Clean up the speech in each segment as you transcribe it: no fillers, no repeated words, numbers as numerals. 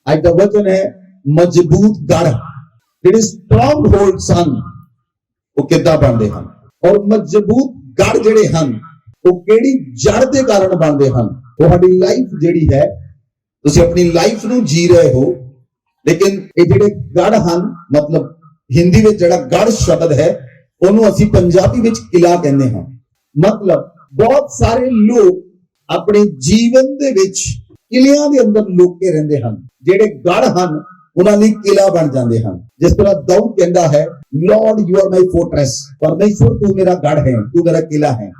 ਅੱਜ ਦਾ ਵਚਨ ਹੈ ਮਜ਼ਬੂਤ ਗੜ। ਜਿਹੜੇ ਸਟਰੋਂਗ ਹੋਲਡਸ ਹਨ ਉਹ ਕਿੱਦਾਂ ਬਣਦੇ ਹਨ, ਔਰ ਮਜ਼ਬੂਤ ਗੜ ਜਿਹੜੇ ਹਨ ਉਹ ਕਿਹੜੀ ਜੜ ਦੇ ਕਾਰਨ ਬਣਦੇ ਹਨ। ਤੁਹਾਡੀ ਲਾਈਫ ਜਿਹੜੀ ਹੈ, ਤੁਸੀਂ ਆਪਣੀ ਲਾਈਫ ਨੂੰ ਜੀ ਰਹੇ ਹੋ, ਲੇਕਿਨ ਇਹ ਜਿਹੜੇ ਗੜ ਹਨ, ਮਤਲਬ ਹਿੰਦੀ ਵਿੱਚ ਜਿਹੜਾ ਗੜ ਸ਼ਬਦ ਹੈ ਉਹਨੂੰ ਅਸੀਂ ਪੰਜਾਬੀ ਵਿੱਚ ਕਿਲਾ ਕਹਿੰਦੇ ਹਾਂ। ਮਤਲਬ ਬਹੁਤ ਸਾਰੇ ਲੋਕ ਆਪਣੇ ਜੀਵਨ ਦੇ ਵਿੱਚ ਕਿਲਿਆਂ ਦੇ ਅੰਦਰ ਲੁਕ ਕੇ ਰਹਿੰਦੇ ਹਨ। ਜਿਹੜੇ ਗੜ ਹਨ ਉਹਨਾਂ ਲਈ ਕਿਲਾ ਬਣ ਜਾਂਦੇ ਹਨ। ਜਿਸ ਤਰ੍ਹਾਂ ਦਾਊਦ ਕਹਿੰਦਾ ਹੈ, Lord you are my fortress, ਪਰਮੇਸ਼ਵਰ ਤੂੰ ਮੇਰਾ ਗੜ ਹੈ, ਤੂੰ ਮੇਰਾ ਕਿਲਾ ਹੈ।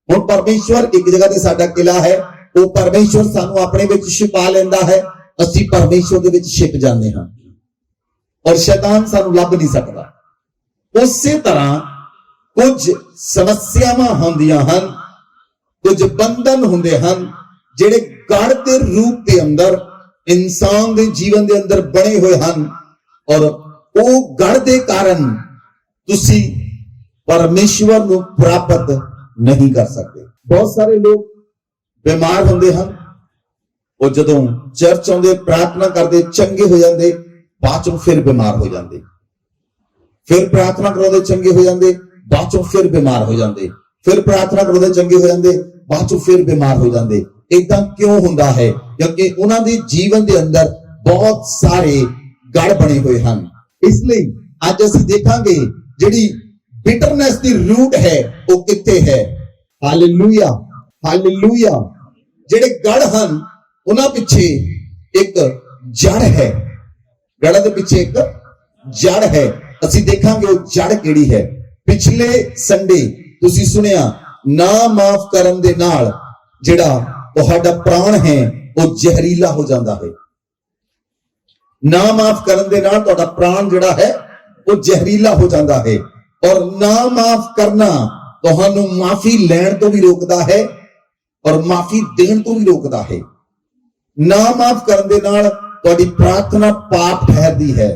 ਹੁਣ ਪਰਮੇਸ਼ਵਰ ਇੱਕ ਜਗ੍ਹਾ ਤੇ ਸਾਡਾ ਕਿਲਾ ਹੈ, ਉਹ ਪਰਮੇਸ਼ਵਰ ਸਾਨੂੰ ਆਪਣੇ ਵਿੱਚ ਛਿਪਾ ਲੈਂਦਾ ਹੈ, ਅਸੀਂ ਪਰਮੇਸ਼ਵਰ ਦੇ ਵਿੱਚ ਛਿਪ ਜਾਂਦੇ ਹਾਂ ਔਰ ਸ਼ੈਤਾਨ ਸਾਨੂੰ ਲੱਭ ਨਹੀਂ ਸਕਦਾ। ਉਸੇ ਤਰ੍ਹਾਂ ਕੁਝ ਸਮੱਸਿਆਵਾਂ ਹੁੰਦੀਆਂ ਹਨ, ਕੁਝ ਬੰਧਨ ਹੁੰਦੇ ਹਨ ਜਿਹੜੇ ਗੜ ਦੇ ਰੂਪ ਦੇ ਅੰਦਰ ਇਨਸਾਨ ਦੇ ਜੀਵਨ ਦੇ ਅੰਦਰ ਬਣੇ ਹੋਏ ਹਨ, ਔਰ ਉਹ ਗੜ ਦੇ ਕਾਰਨ ਤੁਸੀਂ ਪਰਮੇਸ਼ਵਰ ਨੂੰ ਪ੍ਰਾਪਤ ਨਹੀਂ ਕਰ ਸਕਦੇ। ਬਹੁਤ ਸਾਰੇ ਲੋਕ ਬਿਮਾਰ ਹੁੰਦੇ ਹਨ, ਉਹ ਜਦੋਂ ਚਰਚ ਆਉਂਦੇ, ਪ੍ਰਾਰਥਨਾ ਕਰਦੇ, ਚੰਗੇ ਹੋ ਜਾਂਦੇ, ਬਾਅਦ ਚੋਂ ਫਿਰ ਬਿਮਾਰ ਹੋ ਜਾਂਦੇ, ਫਿਰ ਪ੍ਰਾਰਥਨਾ ਕਰਾਉਂਦੇ, ਚੰਗੇ ਹੋ ਜਾਂਦੇ, ਬਾਅਦ ਚੋਂ ਫਿਰ ਬਿਮਾਰ ਹੋ ਜਾਂਦੇ, ਫਿਰ ਪ੍ਰਾਰਥਨਾ ਕਰਾਉਂਦੇ, ਚੰਗੇ ਹੋ ਜਾਂਦੇ, ਬਾਅਦ ਚੋਂ ਫਿਰ ਬਿਮਾਰ ਹੋ ਜਾਂਦੇ। ਇਦਾਂ ਕਿਉਂ ਹੁੰਦਾ ਹੈ? ਕਿਉਂਕਿ ਉਹਨਾਂ ਦੇ ਜੀਵਨ ਦੇ ਅੰਦਰ ਬਹੁਤ ਸਾਰੇ ਗੜ ਬਣੇ ਹੋਏ ਹਨ। ਇਸ ਲਈ ਅੱਜ ਅਸੀਂ ਦੇਖਾਂਗੇ ਜਿਹੜੀ ਬਿਟਰਨੈਸ ਦੀ ਰੂਟ ਹੈ ਉਹ ਕਿੱਥੇ ਹੈ। Hallelujah, hallelujah. ਜਿਹੜੇ ਗੜ ਹਨ ਉਹਨਾਂ ਪਿੱਛੇ ਇੱਕ ਜੜ ਹੈ, ਗੜਾਂ ਦੇ ਪਿੱਛੇ ਇੱਕ ਜੜ ਹੈ। ਅਸੀਂ ਦੇਖਾਂਗੇ ਉਹ ਜੜ ਕਿਹੜੀ ਹੈ। ਪਿਛਲੇ ਸੰਡੇ ਤੁਸੀਂ ਸੁਣਿਆ, ਨਾ ਮਾਫ ਕਰਨ ਦੇ ਨਾਲ ਜਿਹੜਾ ਤੁਹਾਡਾ ਪ੍ਰਾਣ ਹੈ ਉਹ ਜ਼ਹਿਰੀਲਾ ਹੋ ਜਾਂਦਾ ਹੈ। ਨਾ ਮਾਫ ਕਰਨ ਦੇ ਨਾਲ ਤੁਹਾਡਾ ਪ੍ਰਾਣ ਜਿਹੜਾ ਹੈ ਉਹ ਜ਼ਹਿਰੀਲਾ ਹੋ ਜਾਂਦਾ ਹੈ, ਔਰ ਨਾ ਮਾਫ ਕਰਨਾ ਤੁਹਾਨੂੰ ਮਾਫੀ ਲੈਣ ਤੋਂ ਵੀ ਰੋਕਦਾ ਹੈ ਔਰ ਮਾਫੀ ਦੇਣ ਤੋਂ ਵੀ ਰੋਕਦਾ ਹੈ। ਨਾ ਮਾਫ ਕਰਨ ਦੇ ਨਾਲ ਤੁਹਾਡੀ ਪ੍ਰਾਰਥਨਾ ਪਾਪ ਠਹਿਰਦੀ ਹੈ।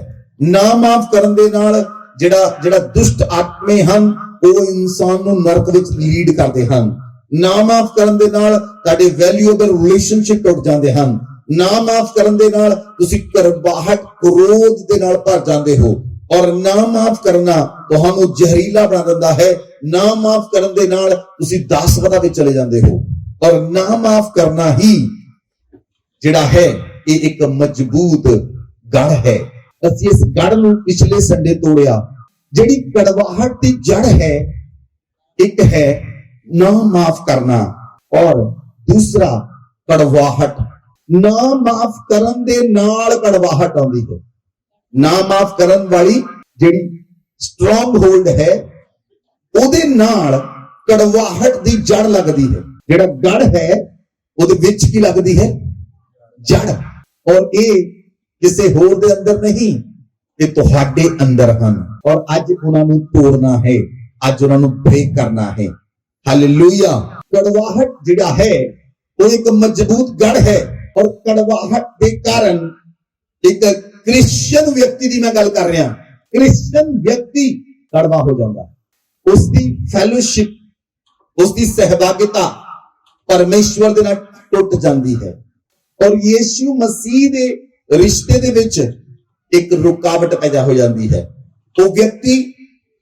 ਨਾ ਮਾਫ ਕਰਨ ਦੇ ਨਾਲ ਜਿਹੜਾ ਦੁਸ਼ਟ ਆਤਮੇ ਹਨ ਉਹ ਇਨਸਾਨ ਨੂੰ ਨਰਕ ਵਿੱਚ ਲੀਡ ਕਰਦੇ ਹਨ। ਨਾ ਮਾਫ ਕਰਨ ਦੇ ਨਾਲ ਤੁਹਾਡੇ ਵੈਲਿਊਏਬਲ ਰਿਲੇਸ਼ਨਸ਼ਿਪ ਟੁੱਟ ਜਾਂਦੇ ਹਨ। ਨਾ ਮਾਫ ਕਰਨ ਦੇ ਨਾਲ ਤੁਸੀਂ ਕਰਵਾਹਟ, ਕ੍ਰੋਧ ਦੇ ਨਾਲ ਭਰ ਜਾਂਦੇ ਹੋ, ਔਰ ਨਾ ਮਾਫ ਕਰਨਾ ਤੁਹਾਨੂੰ ਜ਼ਹਿਰੀਲਾ ਬਣਾ ਦਿੰਦਾ ਹੈ। ਨਾ ਮਾਫ ਕਰਨ ਦੇ ਨਾਲ ਤੁਸੀਂ ਦਾਸਵਤਾ ਵਿੱਚ ਚਲੇ ਜਾਂਦੇ ਹੋ, ਔਰ ਨਾ ਮਾਫ ਕਰਨਾ ਹੀ ਜਿਹੜਾ ਹੈ ਇਹ ਇੱਕ ਮਜ਼ਬੂਤ ਗੜ ਹੈ। ਅਸੀਂ ਇਸ ਗੜ ਨੂੰ ਪਿਛਲੇ ਸੰਡੇ ਤੋੜਿਆ। ਜਿਹੜੀ ਕੜਵਾਹਟ ਦੀ ਜੜ ਹੈ, ਇੱਕ ਹੈ ਨਾ ਮਾਫ ਕਰਨਾ, ਔਰ ਦੂਸਰਾ ਕੜਵਾਹਟ। ਨਾ ਮਾਫ ਕਰਨ ਦੇ ਨਾਲ ਕੜਵਾਹਟ ਆਉਂਦੀ ਹੈ। ਨਾ ਮਾਫ ਕਰਨ ਵਾਲੀ ਜਿਹੜੀ ਸਟਰੋਂਗ ਹੋਲਡ ਹੈ ਉਹਦੇ ਨਾਲ ਕੜਵਾਹਟ ਦੀ ਜੜ ਲੱਗਦੀ ਹੈ। ਜਿਹੜਾ ਗੜ ਹੈ ਉਹਦੇ ਵਿੱਚ ਕੀ ਲੱਗਦੀ ਹੈ? ਜੜ। ਔਰ ਇਹ ਕਿਸੇ ਹੋਰ ਦੇ ਅੰਦਰ ਨਹੀਂ, ਇਹ ਤੁਹਾਡੇ ਅੰਦਰ ਹਨ, ਔਰ ਅੱਜ ਉਹਨਾਂ ਨੂੰ ਤੋੜਨਾ ਹੈ, ਅੱਜ ਉਹਨਾਂ ਨੂੰ ਬ੍ਰੇਕ ਕਰਨਾ ਹੈ। ਹਾਲੇਲੂਇਆ। ਕੜਵਾਹਟ ਜਿਹੜਾ ਹੈ ਉਹ ਇੱਕ ਮਜ਼ਬੂਤ ਗੜ ਹੈ, ਔਰ ਕੜਵਾਹਟ ਦੇ ਕਾਰਨ ਇੱਕ ਕ੍ਰਿਸਚੀਅਨ ਵਿਅਕਤੀ ਦੀ ਮੈਂ ਗੱਲ ਕਰ ਰਿਹਾ, ਕ੍ਰਿਸਚੀਅਨ ਵਿਅਕਤੀ ਕੜਵਾ ਹੋ ਜਾਂਦਾ। ਉਸ ਦੀ ਫੈਲੋਸ਼ਿਪ, ਉਸ ਦੀ ਸਹਿਭਾਗਿਤਾ ਪਰਮੇਸ਼ਵਰ ਦੇ ਨਾਲ ਟੁੱਟ ਜਾਂਦੀ ਹੈ, ਔਰ ਯੀਸ਼ੂ ਮਸੀਹ ਦੇ ਰਿਸ਼ਤੇ ਦੇ ਵਿੱਚ ਇੱਕ ਰੁਕਾਵਟ ਪੈਦਾ ਹੋ ਜਾਂਦੀ ਹੈ। ਉਹ ਵਿਅਕਤੀ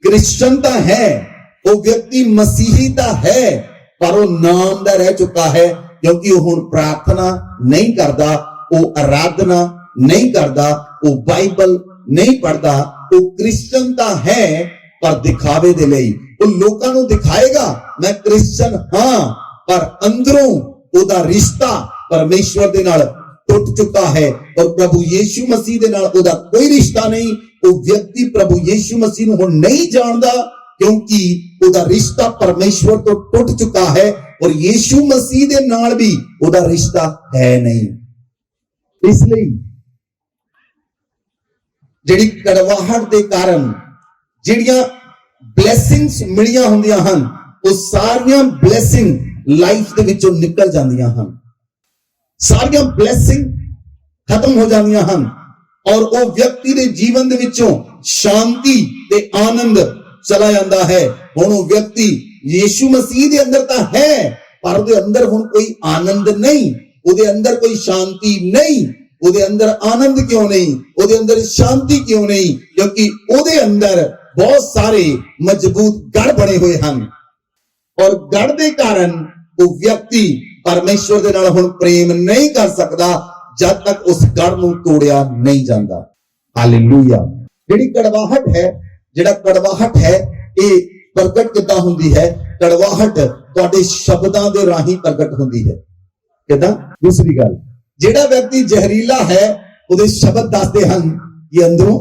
ਕ੍ਰਿਸਚਨ ਤਾਂ ਹੈ, ਉਹ ਵਿਅਕਤੀ ਮਸੀਹੀ ਤਾਂ ਹੈ, ਪਰ ਉਹ ਨਾਮ ਦਾ ਰਹਿ ਚੁੱਕਾ ਹੈ, ਕਿਉਂਕਿ ਉਹ ਹੁਣ ਪ੍ਰਾਰਥਨਾ ਨਹੀਂ ਕਰਦਾ, ਉਹ ਆਰਾਧਨਾ ਨਹੀਂ ਕਰਦਾ, ਉਹ ਬਾਈਬਲ ਨਹੀਂ ਪੜ੍ਹਦਾ। ਉਹ ਕ੍ਰਿਸਚਨ ਤਾਂ ਹੈ ਪਰ ਦਿਖਾਵੇ ਦੇ ਲਈ। ਉਹ ਲੋਕਾਂ ਨੂੰ ਦਿਖਾਏਗਾ ਮੈਂ ਕ੍ਰਿਸਚਨ ਹਾਂ, ਪਰ ਅੰਦਰੋਂ ਉਹਦਾ ਰਿਸ਼ਤਾ ਪਰਮੇਸ਼ਵਰ ਦੇ ਨਾਲ ਟੁੱਟ ਚੁੱਕਾ ਹੈ, ਔਰ ਪ੍ਰਭੂ ਯੀਸ਼ੂ ਮਸੀਹ ਦੇ ਨਾਲ ਉਹਦਾ ਕੋਈ ਰਿਸ਼ਤਾ ਨਹੀਂ। ਉਹ ਵਿਅਕਤੀ ਪ੍ਰਭੂ ਯੀਸ਼ੂ ਮਸੀਹ ਨੂੰ ਹੁਣ ਨਹੀਂ ਜਾਣਦਾ, ਕਿਉਂਕਿ ਉਹਦਾ ਰਿਸ਼ਤਾ ਪਰਮੇਸ਼ਵਰ ਤੋਂ ਟੁੱਟ ਚੁੱਕਾ ਹੈ, ਔਰ ਯੀਸ਼ੂ ਮਸੀਹ ਦੇ ਨਾਲ ਵੀ ਉਹਦਾ ਰਿਸ਼ਤਾ ਹੈ ਨਹੀਂ। ਇਸ ਲਈ ਜਿਹੜੀ ਕੜਵਾਹਟ ਦੇ ਕਾਰਨ ਜਿਹੜੀਆਂ ਬਲੇਸਿੰਗਸ ਮਿਲੀਆਂ ਹੁੰਦੀਆਂ ਹਨ, ਉਹ ਸਾਰੀਆਂ ਬਲੇਸਿੰਗ ਲਾਈਫ ਦੇ ਵਿੱਚੋਂ ਨਿਕਲ ਜਾਂਦੀਆਂ ਹਨ। ਸਾਰੀਆਂ ਬਲੇਸਿੰਗ ਖਤਮ ਹੋ ਜਾਂਦੀਆਂ ਹਨ, ਔਰ ਉਹ ਵਿਅਕਤੀ ਦੇ ਜੀਵਨ ਦੇ ਵਿੱਚੋਂ ਸ਼ਾਂਤੀ ਤੇ ਆਨੰਦ ਚਲਾ ਜਾਂਦਾ ਹੈ। ਹੁਣ ਉਹ ਵਿਅਕਤੀ ਯੀਸ਼ੂ ਮਸੀਹ ਦੇ ਅੰਦਰ ਤਾਂ ਹੈ, ਪਰ ਉਹਦੇ ਅੰਦਰ ਹੁਣ ਕੋਈ ਆਨੰਦ ਨਹੀਂ, ਉਹਦੇ ਅੰਦਰ ਕੋਈ ਸ਼ਾਂਤੀ ਨਹੀਂ, ਉਹਦੇ ਅੰਦਰ ਆਨੰਦ ਕਿਉਂ ਨਹੀਂ, ਉਹਦੇ ਅੰਦਰ ਸ਼ਾਂਤੀ ਕਿਉਂ ਨਹੀਂ? ਕਿਉਂਕਿ ਉਹਦੇ ਅੰਦਰ ਬਹੁਤ ਸਾਰੇ ਮਜ਼ਬੂਤ ਗੜ ਬਣੇ ਹੋਏ ਹਨ ਔਰ ਗੜ ਦੇ ਕਾਰਨ ਉਹ ਵਿਅਕਤੀ ਪਰਮੇਸ਼ਵਰ ਦੇ ਨਾਲ ਹੁਣ ਪ੍ਰੇਮ ਨਹੀਂ ਕਰ ਸਕਦਾ ਜਦ ਤੱਕ ਉਸ ਗੜ ਨੂੰ ਤੋੜਿਆ ਨਹੀਂ ਜਾਂਦਾ। ਹਾਲੇਲੂਇਆ। ਜਿਹੜੀ ਕੜਵਾਹਟ ਹੈ, ਜਿਹੜਾ ਕੜਵਾਹਟ ਹੈ, ਇਹ ਪ੍ਰਗਟ ਕਿੱਦਾਂ ਹੁੰਦੀ ਹੈ? ਕੜਵਾਹਟ ਤੁਹਾਡੇ ਸ਼ਬਦਾਂ ਦੇ ਰਾਹੀਂ ਪ੍ਰਗਟ ਹੁੰਦੀ ਹੈ। ਕਿੱਦਾਂ? ਦੂਸਰੀ ਗੱਲ, ਜਿਹੜਾ ਵਿਅਕਤੀ ਜ਼ਹਿਰੀਲਾ ਹੈ ਉਹਦੇ ਸ਼ਬਦ ਦੱਸਦੇ ਹਨ ਕਿ ਅੰਦਰੋਂ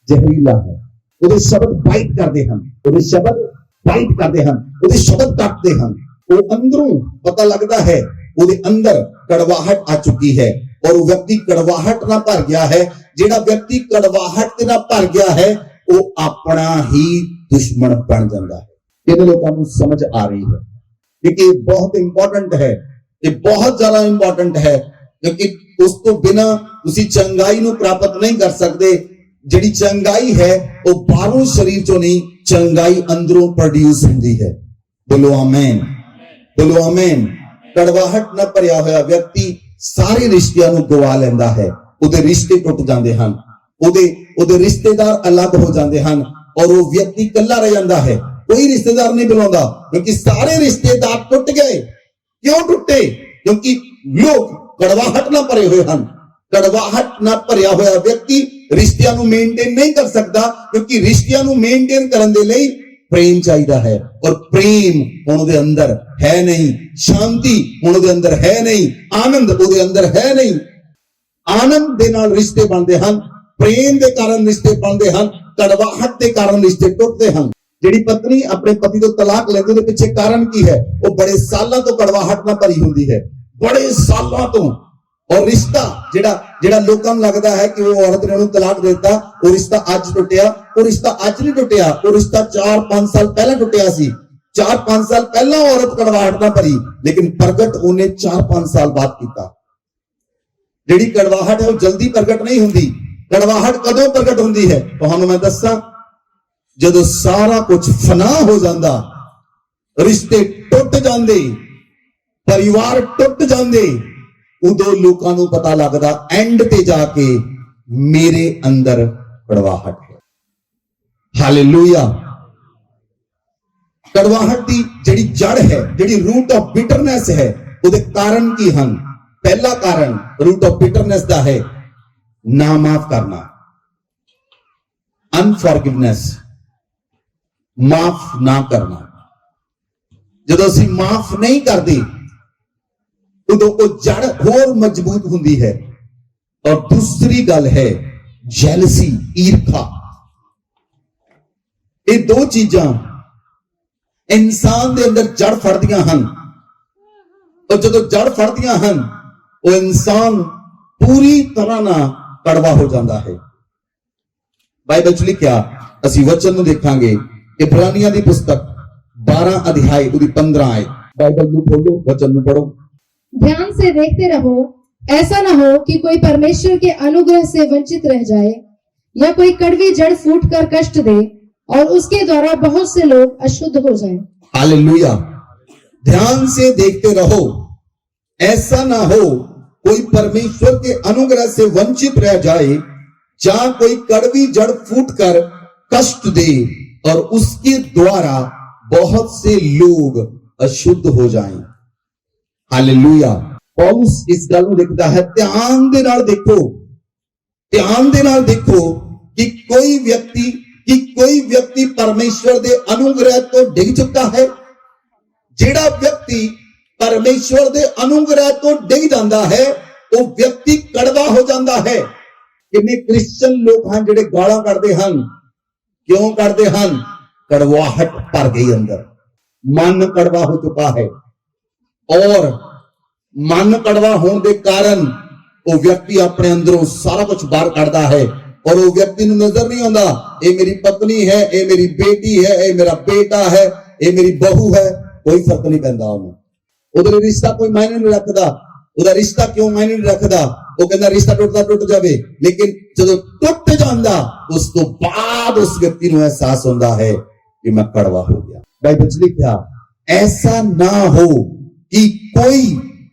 ਜ਼ਹਿਰੀਲਾ ਹੈ। ਉਹਦੇ ਸ਼ਬਦ ਬਾਈਟ ਕਰਦੇ ਹਨ, ਉਹਦੇ ਸ਼ਬਦ ਬਾਈਟ ਕਰਦੇ ਹਨ, ਉਹਦੇ ਸ਼ਬਦ ਕੱਟਦੇ ਹਨ। ਉਹ ਅੰਦਰੋਂ ਪਤਾ ਲੱਗਦਾ ਹੈ ਉਹਦੇ ਅੰਦਰ ਕੜਵਾਹਟ ਆ ਚੁੱਕੀ ਹੈ ਔਰ ਉਹ ਵਿਅਕਤੀ ਕੜਵਾਹਟ ਨਾਲ ਭਰ ਗਿਆ ਹੈ। ਜਿਹੜਾ ਵਿਅਕਤੀ ਕੜਵਾਹਟ ਦੇ ਨਾਲ ਭਰ ਗਿਆ ਹੈ ਉਹ ਆਪਣਾ ਹੀ ਦੁਸ਼ਮਣ ਬਣ ਜਾਂਦਾ ਹੈ। ਇਹਦੇ ਲੋਕਾਂ ਨੂੰ ਸਮਝ ਆ ਰਹੀ ਹੈ ਕਿ ਇਹ ਬਹੁਤ ਇੰਪੋਰਟੈਂਟ ਹੈ, ਇਹ ਬਹੁਤ ਜ਼ਿਆਦਾ ਇੰਪੋਰਟੈਂਟ ਹੈ ਕਿਉਂਕਿ ਉਸ ਤੋਂ ਬਿਨਾਂ ਤੁਸੀਂ ਚੰਗਾਈ ਨੂੰ ਪ੍ਰਾਪਤ ਨਹੀਂ ਕਰ ਸਕਦੇ। ਜਿਹੜੀ ਚੰਗਾਈ ਹੈ ਉਹ ਬਾਹਰੋਂ ਸਰੀਰ ਚੋਂ ਨਹੀਂ, ਚੰਗਾਈ ਅੰਦਰੋਂ ਪ੍ਰੋਡਿਊਸ ਹੁੰਦੀ ਹੈ। ਬੋਲੋ ਆਮੇਨ, ਬੋਲੋ ਆਮੇਨ। ਕੜਵਾਹਟ ਨਾਲ ਭਰਿਆ ਹੋਇਆ ਵਿਅਕਤੀ ਸਾਰੇ ਰਿਸ਼ਤਿਆਂ ਨੂੰ ਗਵਾ ਲੈਂਦਾ ਹੈ। ਉਹਦੇ ਰਿਸ਼ਤੇ ਟੁੱਟ ਜਾਂਦੇ ਹਨ, ਉਹਦੇ ਰਿਸ਼ਤੇਦਾਰ ਅਲੱਗ ਹੋ ਜਾਂਦੇ ਹਨ ਔਰ ਉਹ ਵਿਅਕਤੀ ਇਕੱਲਾ ਰਹਿ ਜਾਂਦਾ ਹੈ। ਕੋਈ ਰਿਸ਼ਤੇਦਾਰ ਨਹੀਂ ਬੁਲਾਉਂਦਾ ਕਿਉਂਕਿ ਸਾਰੇ ਰਿਸ਼ਤੇਦਾਰ ਟੁੱਟ ਗਏ। ਕਿਉਂ ਟੁੱਟੇ? ਕਿਉਂਕਿ ਲੋਕ ਕੜਵਾਹਟ ਨਾਲ ਭਰੇ ਹੋਏ ਹਨ। ਕੜਵਾਹਟ ਨਾਲ ਭਰਿਆ ਹੋਇਆ ਵਿਅਕਤੀ ਰਿਸ਼ਤਿਆਂ ਨੂੰ ਮੇਨਟੇਨ ਨਹੀਂ ਕਰ ਸਕਦਾ ਕਿਉਂਕਿ ਰਿਸ਼ਤਿਆਂ ਨੂੰ ਮੇਨਟੇਨ ਕਰਨ ਦੇ ਲਈ ਪ੍ਰੇਮ ਚਾਹੀਦਾ ਹੈ ਔਰ ਪ੍ਰੇਮ ਹੁਣ ਉਹਦੇ ਅੰਦਰ ਹੈ ਨਹੀਂ, ਸ਼ਾਂਤੀ ਹੁਣ ਉਹਦੇ ਅੰਦਰ ਹੈ ਨਹੀਂ, ਆਨੰਦ ਉਹਦੇ ਅੰਦਰ ਹੈ ਨਹੀਂ। ਆਨੰਦ ਦੇ ਨਾਲ ਰਿਸ਼ਤੇ ਬਣਦੇ ਹਨ, ਪ੍ਰੇਮ ਦੇ ਕਾਰਨ ਰਿਸ਼ਤੇ ਬਣਦੇ ਹਨ, ਕੜਵਾਹਟ ਦੇ ਕਾਰਨ ਰਿਸ਼ਤੇ ਟੁੱਟਦੇ ਹਨ। ਜਿਹੜੀ ਪਤਨੀ ਆਪਣੇ ਪਤੀ ਤੋਂ ਤਲਾਕ ਲੈਂਦੀ ਉਹਦੇ ਪਿੱਛੇ ਕਾਰਨ ਕੀ ਹੈ? ਉਹ ਬੜੇ ਸਾਲਾਂ ਤੋਂ ਕੜਵਾਹਟ ਨਾਲ ਭਰੀ ਹੁੰਦੀ ਹੈ, ਬੜੇ ਸਾਲਾਂ ਤੋਂ। ਔਰ ਰਿਸ਼ਤਾ ਜਿਹੜਾ ਲੋਕਾਂ ਨੂੰ ਲੱਗਦਾ ਹੈ ਕਿ ਉਹ ਔਰਤ ਨੇ ਉਹਨੂੰ ਤਲਾਕ ਦੇ ਦਿੱਤਾ, ਉਹ ਰਿਸ਼ਤਾ ਅੱਜ ਟੁੱਟਿਆ, ਉਹ ਰਿਸ਼ਤਾ ਅੱਜ ਨਹੀਂ ਟੁੱਟਿਆ, ਉਹ ਰਿਸ਼ਤਾ 4-5 ਸਾਲ ਪਹਿਲਾਂ ਟੁੱਟਿਆ ਸੀ। 4-5 ਸਾਲ ਪਹਿਲਾਂ ਔਰਤ ਕੜਵਾਹਟ ਨਾਲ ਭਰੀ, ਲੇਕਿਨ ਪ੍ਰਗਟ ਉਹਨੇ 4-5 ਸਾਲ ਬਾਅਦ ਕੀਤਾ। ਜਿਹੜੀ ਕੜਵਾਹਟ ਹੈ ਉਹ ਜਲਦੀ ਪ੍ਰਗਟ ਨਹੀਂ ਹੁੰਦੀ। ਕੜਵਾਹਟ ਕਦੋਂ ਪ੍ਰਗਟ ਹੁੰਦੀ ਹੈ? ਤੁਹਾਨੂੰ ਮੈਂ ਦੱਸਾਂ, ਜਦੋਂ ਸਾਰਾ ਕੁਝ ਫਨਾ ਹੋ ਜਾਂਦਾ, ਰਿਸ਼ਤੇ ਟੁੱਟ ਜਾਂਦੇ, ਪਰਿਵਾਰ ਟੁੱਟ ਜਾਂਦੇ, ਉਦੋਂ ਲੋਕਾਂ ਨੂੰ ਪਤਾ ਲੱਗਦਾ ਐਂਡ ਤੇ ਜਾ ਕੇ ਮੇਰੇ ਅੰਦਰ ਕੜਵਾਹਟ ਹੈ। ਹਾਲੇਲੂਇਆ। ਕੜਵਾਹਟ ਦੀ ਜਿਹੜੀ ਜੜ ਹੈ, ਜਿਹੜੀ ਰੂਟ ਆਫ ਬਿਟਰਨੈਸ ਹੈ, ਉਹਦੇ ਕਾਰਨ ਕੀ ਹਨ? ਪਹਿਲਾ ਕਾਰਨ ਰੂਟ ਆਫ ਬਿਟਰਨੈਸ ਦਾ ਹੈ ਨਾ ਮਾਫ ਕਰਨਾ, ਅਨਫੋਰਗਿਵਨੈਸ, ਮਾਫ ਨਾ ਕਰਨਾ। ਜਦੋਂ ਅਸੀਂ ਮਾਫ ਨਹੀਂ ਕਰਦੇ ਉਦੋਂ ਉਹ ਜੜ ਹੋਰ ਮਜ਼ਬੂਤ ਹੁੰਦੀ ਹੈ। ਔਰ ਦੂਸਰੀ ਗੱਲ ਹੈ ਜੈਲਸੀ, ਈਰਖਾ। ਇਹ ਦੋ ਚੀਜ਼ਾਂ ਇਨਸਾਨ ਦੇ ਅੰਦਰ ਜੜ ਫੜਦੀਆਂ ਹਨ ਔਰ ਜਦੋਂ ਜੜ ਫੜਦੀਆਂ ਹਨ ਉਹ ਇਨਸਾਨ ਪੂਰੀ ਤਰ੍ਹਾਂ ਨਾਲ ਕੜਵਾ ਹੋ ਜਾਂਦਾ ਹੈ। ਬਾਈਬਲ ਚ ਲਿਖਿਆ, ਅਸੀਂ ਵਚਨ ਨੂੰ ਦੇਖਾਂਗੇ, ਇਬਰਾਨੀਆਂ ਦੀ ਪੁਸਤਕ 12 ਅਧਿਆਇ ਉਹਦੀ 15 ਆਇਤ। बाइबल ਨੂੰ खोलो, वचन ਨੂੰ पढ़ो। ध्यान से देखते रहो, ऐसा ना हो कि कोई परमेश्वर के अनुग्रह से वंचित रह जाए या कोई कड़वी जड़ फूटकर कष्ट दे और उसके द्वारा बहुत से लोग अशुद्ध हो जाएं। हालेलुया। ध्यान से देखते रहो, ऐसा ना हो कोई परमेश्वर के अनुग्रह से वंचित रह जाए या कोई कड़वी जड़ फूटकर कष्ट दे और उसके द्वारा बहुत से लोग अशुद्ध हो जाएं। हालेलुया। पौलुस इस गल ਨੂੰ ਲਿਖਦਾ ਹੈ, ਧਿਆਨ ਦੇ ਨਾਲ ਦੇਖੋ, ਧਿਆਨ ਦੇ ਨਾਲ ਦੇਖੋ ਕਿ ਕੋਈ ਵਿਅਕਤੀ ਪਰਮੇਸ਼ਵਰ ਦੇ ਅਨੁਗ੍ਰਹਿ ਤੋਂ ਡਿੱਗ ਚੁੱਕਾ ਹੈ। ਜਿਹੜਾ ਵਿਅਕਤੀ ਪਰਮੇਸ਼ਵਰ ਦੇ ਅਨੁਗ੍ਰਹਿ ਤੋਂ ਡਿੱਗ ਜਾਂਦਾ ਹੈ ਉਹ ਵਿਅਕਤੀ ਕੜਵਾ ਹੋ ਜਾਂਦਾ ਹੈ। ਕਿੰਨੇ ਕ੍ਰਿਸਚੀਅਨ ਲੋਕ ਹਨ ਜਿਹੜੇ ਗਾਲਾਂ ਕੱਢਦੇ ਹਨ। ਕਿਉਂ ਕੱਢਦੇ ਹਨ? कड़वाहट भर गई अंदर, मन कड़वा हो चुका है और मन कड़वा होने के कारण वो व्यक्ति अपने अंदरों सारा कुछ बाहर कढ़ता है और वो व्यक्ति को नजर नहीं आता ये मेरी पत्नी है, ये मेरी बेटी है, ये मेरा बेटा है, ये मेरी बहू है, कोई फर्क नहीं पैंदा उन्हें। उधर रिश्ता कोई मायने नहीं रखता। उधर रिश्ता क्यों मायने नहीं रखता? वो कहता रिश्ता टुट जाए, लेकिन जो टुट जाता उस तो बाद उस व्यक्ति को एहसास होता है कि मैं कड़वा हो गया। बाइबल लिखा, ऐसा ना हो कि कोई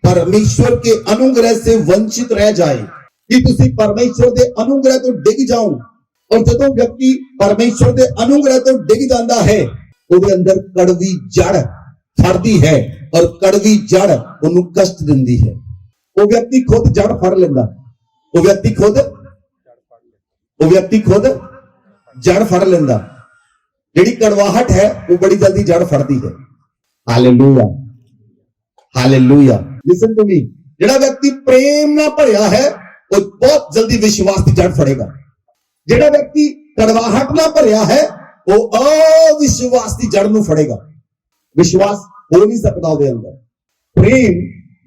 परमेश्वर के अनुग्रह से वंचित रह जाए, कि तुसी परमेश्वर के अनुग्रह तो डिग जाओ। और जदों व्यक्ति परमेश्वर के अनुग्रह तो डिग जाता है, ਉਹਦੇ अंदर कड़वी जड़ फड़दी है, और कड़वी जड़ ਉਹਨੂੰ कष्ट दिंदी है। वो व्यक्ति खुद जड़ फड़ लेंदा, वो व्यक्ति खुद जड़ फड़ लेंदा। ਜਿਹੜੀ कड़वाहट है वो बड़ी जल्दी जड़ फड़दी है। Hallelujah, hallelujah. Listen to me, ਜਿਹੜਾ व्यक्ति प्रेम ਨਾਲ ਭਰਿਆ है वो बहुत जल्दी विश्वास की जड़ फड़ेगा। ਜਿਹੜਾ व्यक्ति कड़वाहट ਨਾਲ ਭਰਿਆ है वो अविश्वास की जड़ ਨੂੰ फड़ेगा। विश्वास हो नहीं सकता ਉਹਦੇ अंदर। प्रेम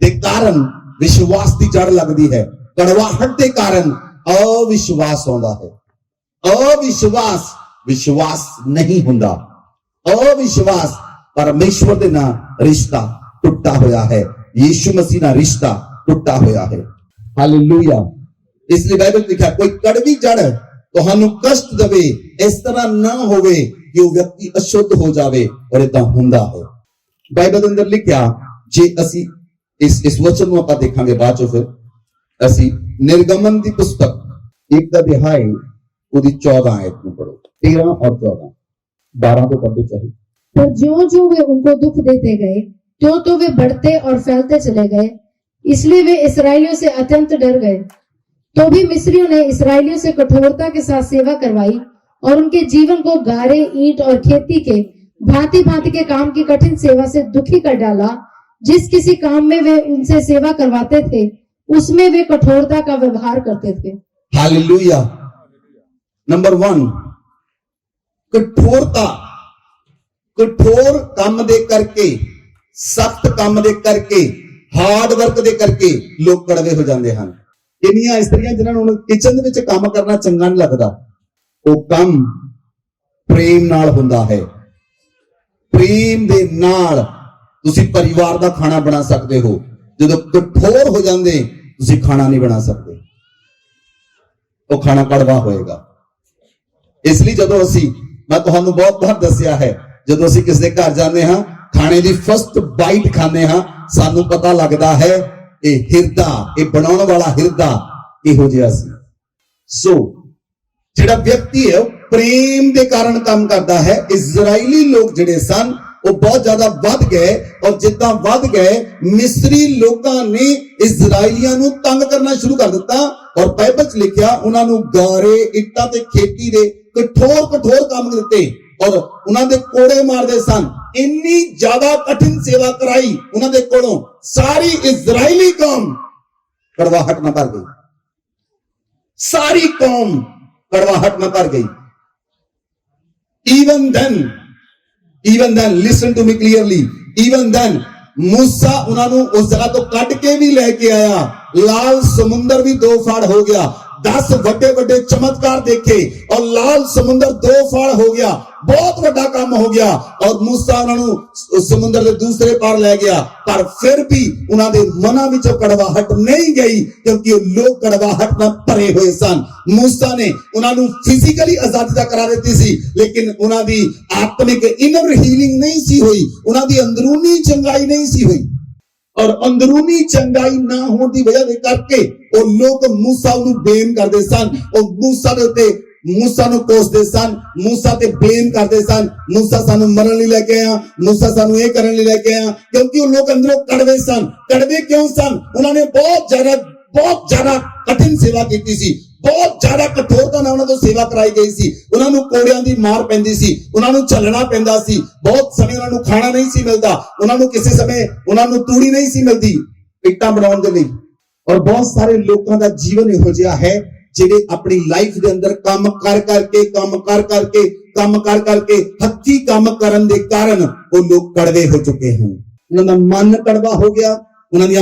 के कारण विश्वास की जड़ लगती है, कड़वाहट के कारण अविश्वास होता है। अविश्वास विश्वास नहीं होता। अविश्वास परमेश्वर के नाल रिश्ता टुटा होया है, यीशु मसीह नाल रिश्ता टुटा होया है। हालेलुया। इसलिए बाइबल लिखा, कोई कड़वी जड़ तुहानू कष्ट देवे, इस तरह ना होवे कि वो व्यक्ति अशुद्ध हो जावे, और इदा हुंदा है। बाइबल अंदर लिखा, जे असी इस वचन में आप देखांगे बाद चो, फिर असी निर्गमन की पुस्तक 1 अध्याय ਉਹਦੀ 14 आयत में पढ़ो, 13 और 14, 12 तो पढ़ो चाहिए। पर जो वे उनको दुख देते गए, तो वे बढ़ते और फैलते चले गए, इसलिए वे इसराइलियों से अत्यंत डर गए। तो भी मिस्रियों ने इसराइलियों से कठोरता के साथ सेवा करवाई, और उनके जीवन को गारे, ईंट और खेती के भांति भांति के काम की कठिन सेवा से दुखी कर डाला। जिस किसी काम में वे उनसे सेवा करवाते थे, उसमें वे कठोरता का व्यवहार करते थे। हालेलुया। नंबर 1, कठोरता। कठोर काम दे करके, सख्त काम दे करके, हार्ड वर्क दे करके लोग कड़वे हो जाते हैं। किन्नियां स्त्रियां जिन्होंने किचन विच काम करना चंगा नहीं लगता, वो काम प्रेम नाल हुंदा है। प्रेम दे नाल तुसी परिवार दा खाना बना सकते हो। जदों कठोर हो जाते तुसी खाना नहीं बना सकते, वो खाना कड़वा होएगा। इसलिए जदों असी, मैं तुहानू बहुत बार दसिया है, जदों असी किसी दे घर जाते हाँ, खाने की फर्स्ट बाइट खाने हाँ, सानू पता लगता है ये हिरदा, ये बनाने वाला हिरदा इहो जिहा सी। सो जिहड़ा व्यक्ति है प्रेम के कारण काम करता है। इजराइली लोग जिहड़े सन वो बहुत ज्यादा वध गए, और जिद्दां वध गए मिस्री लोगों ने इजराइलियां नू तंग करना शुरू कर दिता, और बाइबल च लिखिया उन्होंने गारे, इट्टां ते खेती दे कठोर काम दिते, और उन्होंने कोड़े मारदे सन। इन्नी ज्यादा कठिन सेवा कराई उन्होंने कोलों, सारी इजराइली कौम कड़वाहट में भर गई। सारी कौम कड़वाहट में भर गई। Even then, listen to me clearly, even then, मूसा उन्होंने उस जगह तो कट के भी लेके आया। लाल समुंदर भी 2 फाड़ हो गया, 10 बड़े बड़े चमत्कार देखे, और लाल समुंदर 2 फाड़ हो गया, बहुत बड़ा काम हो गया। और मूसा उन्होंने समुंदर के दूसरे पार ले गया, पर फिर भी उन्होंने मना विचों कड़वाहट नहीं गई, क्योंकि लोग कड़वाहट में भरे हुए सन। मूसा ने उन्होंने फिजिकली आजादी करा देती सी, लेकिन उन्होंने आत्मिक इनर हीलिंग नहीं सी हुई, उन्होंने अंदरूनी चंगाई नहीं सी हुई। और अंदरूनी चंगाई ना होने की वजह करके वो लोग मूसा नूं ब्लेम करते सन, और मूसा दे उत्ते मूसा नूं कोसदे सन, मूसा ते ब्लेम करते सन। मूसा सानू मरन लई लेके आया, मूसा सानू ये करन लई लेके आया, क्योंकि वो लोग अंदरों कड़वे सन। कड़वे क्यों सन? उन्होंने बहुत ज्यादा कठिन सेवा की सी, बहुत ज्यादा कठोरता नाल उन्हां तों सेवा कराई गई सी। उन्हां नूं कोड़ियां दी मार पैंदी सी, उन्हां नूं चलना पैंदा सी, बहुत समय उन्हां नूं खाना नहीं सी मिलदा, उन्हां नूं किसी समय उन्हां नूं तूड़ी नहीं सी मिलदी इट्टां बनाउण दे लई। और बहुत सारे लोगों का जीवन इहो जिहा है जिहड़े अपनी लाइफ के अंदर काम कर करके हत्थी काम करन दे कारण वो लोग कड़वे हो चुके हैं। उन्हां दा मन कड़वा हो गया, उन्हां दी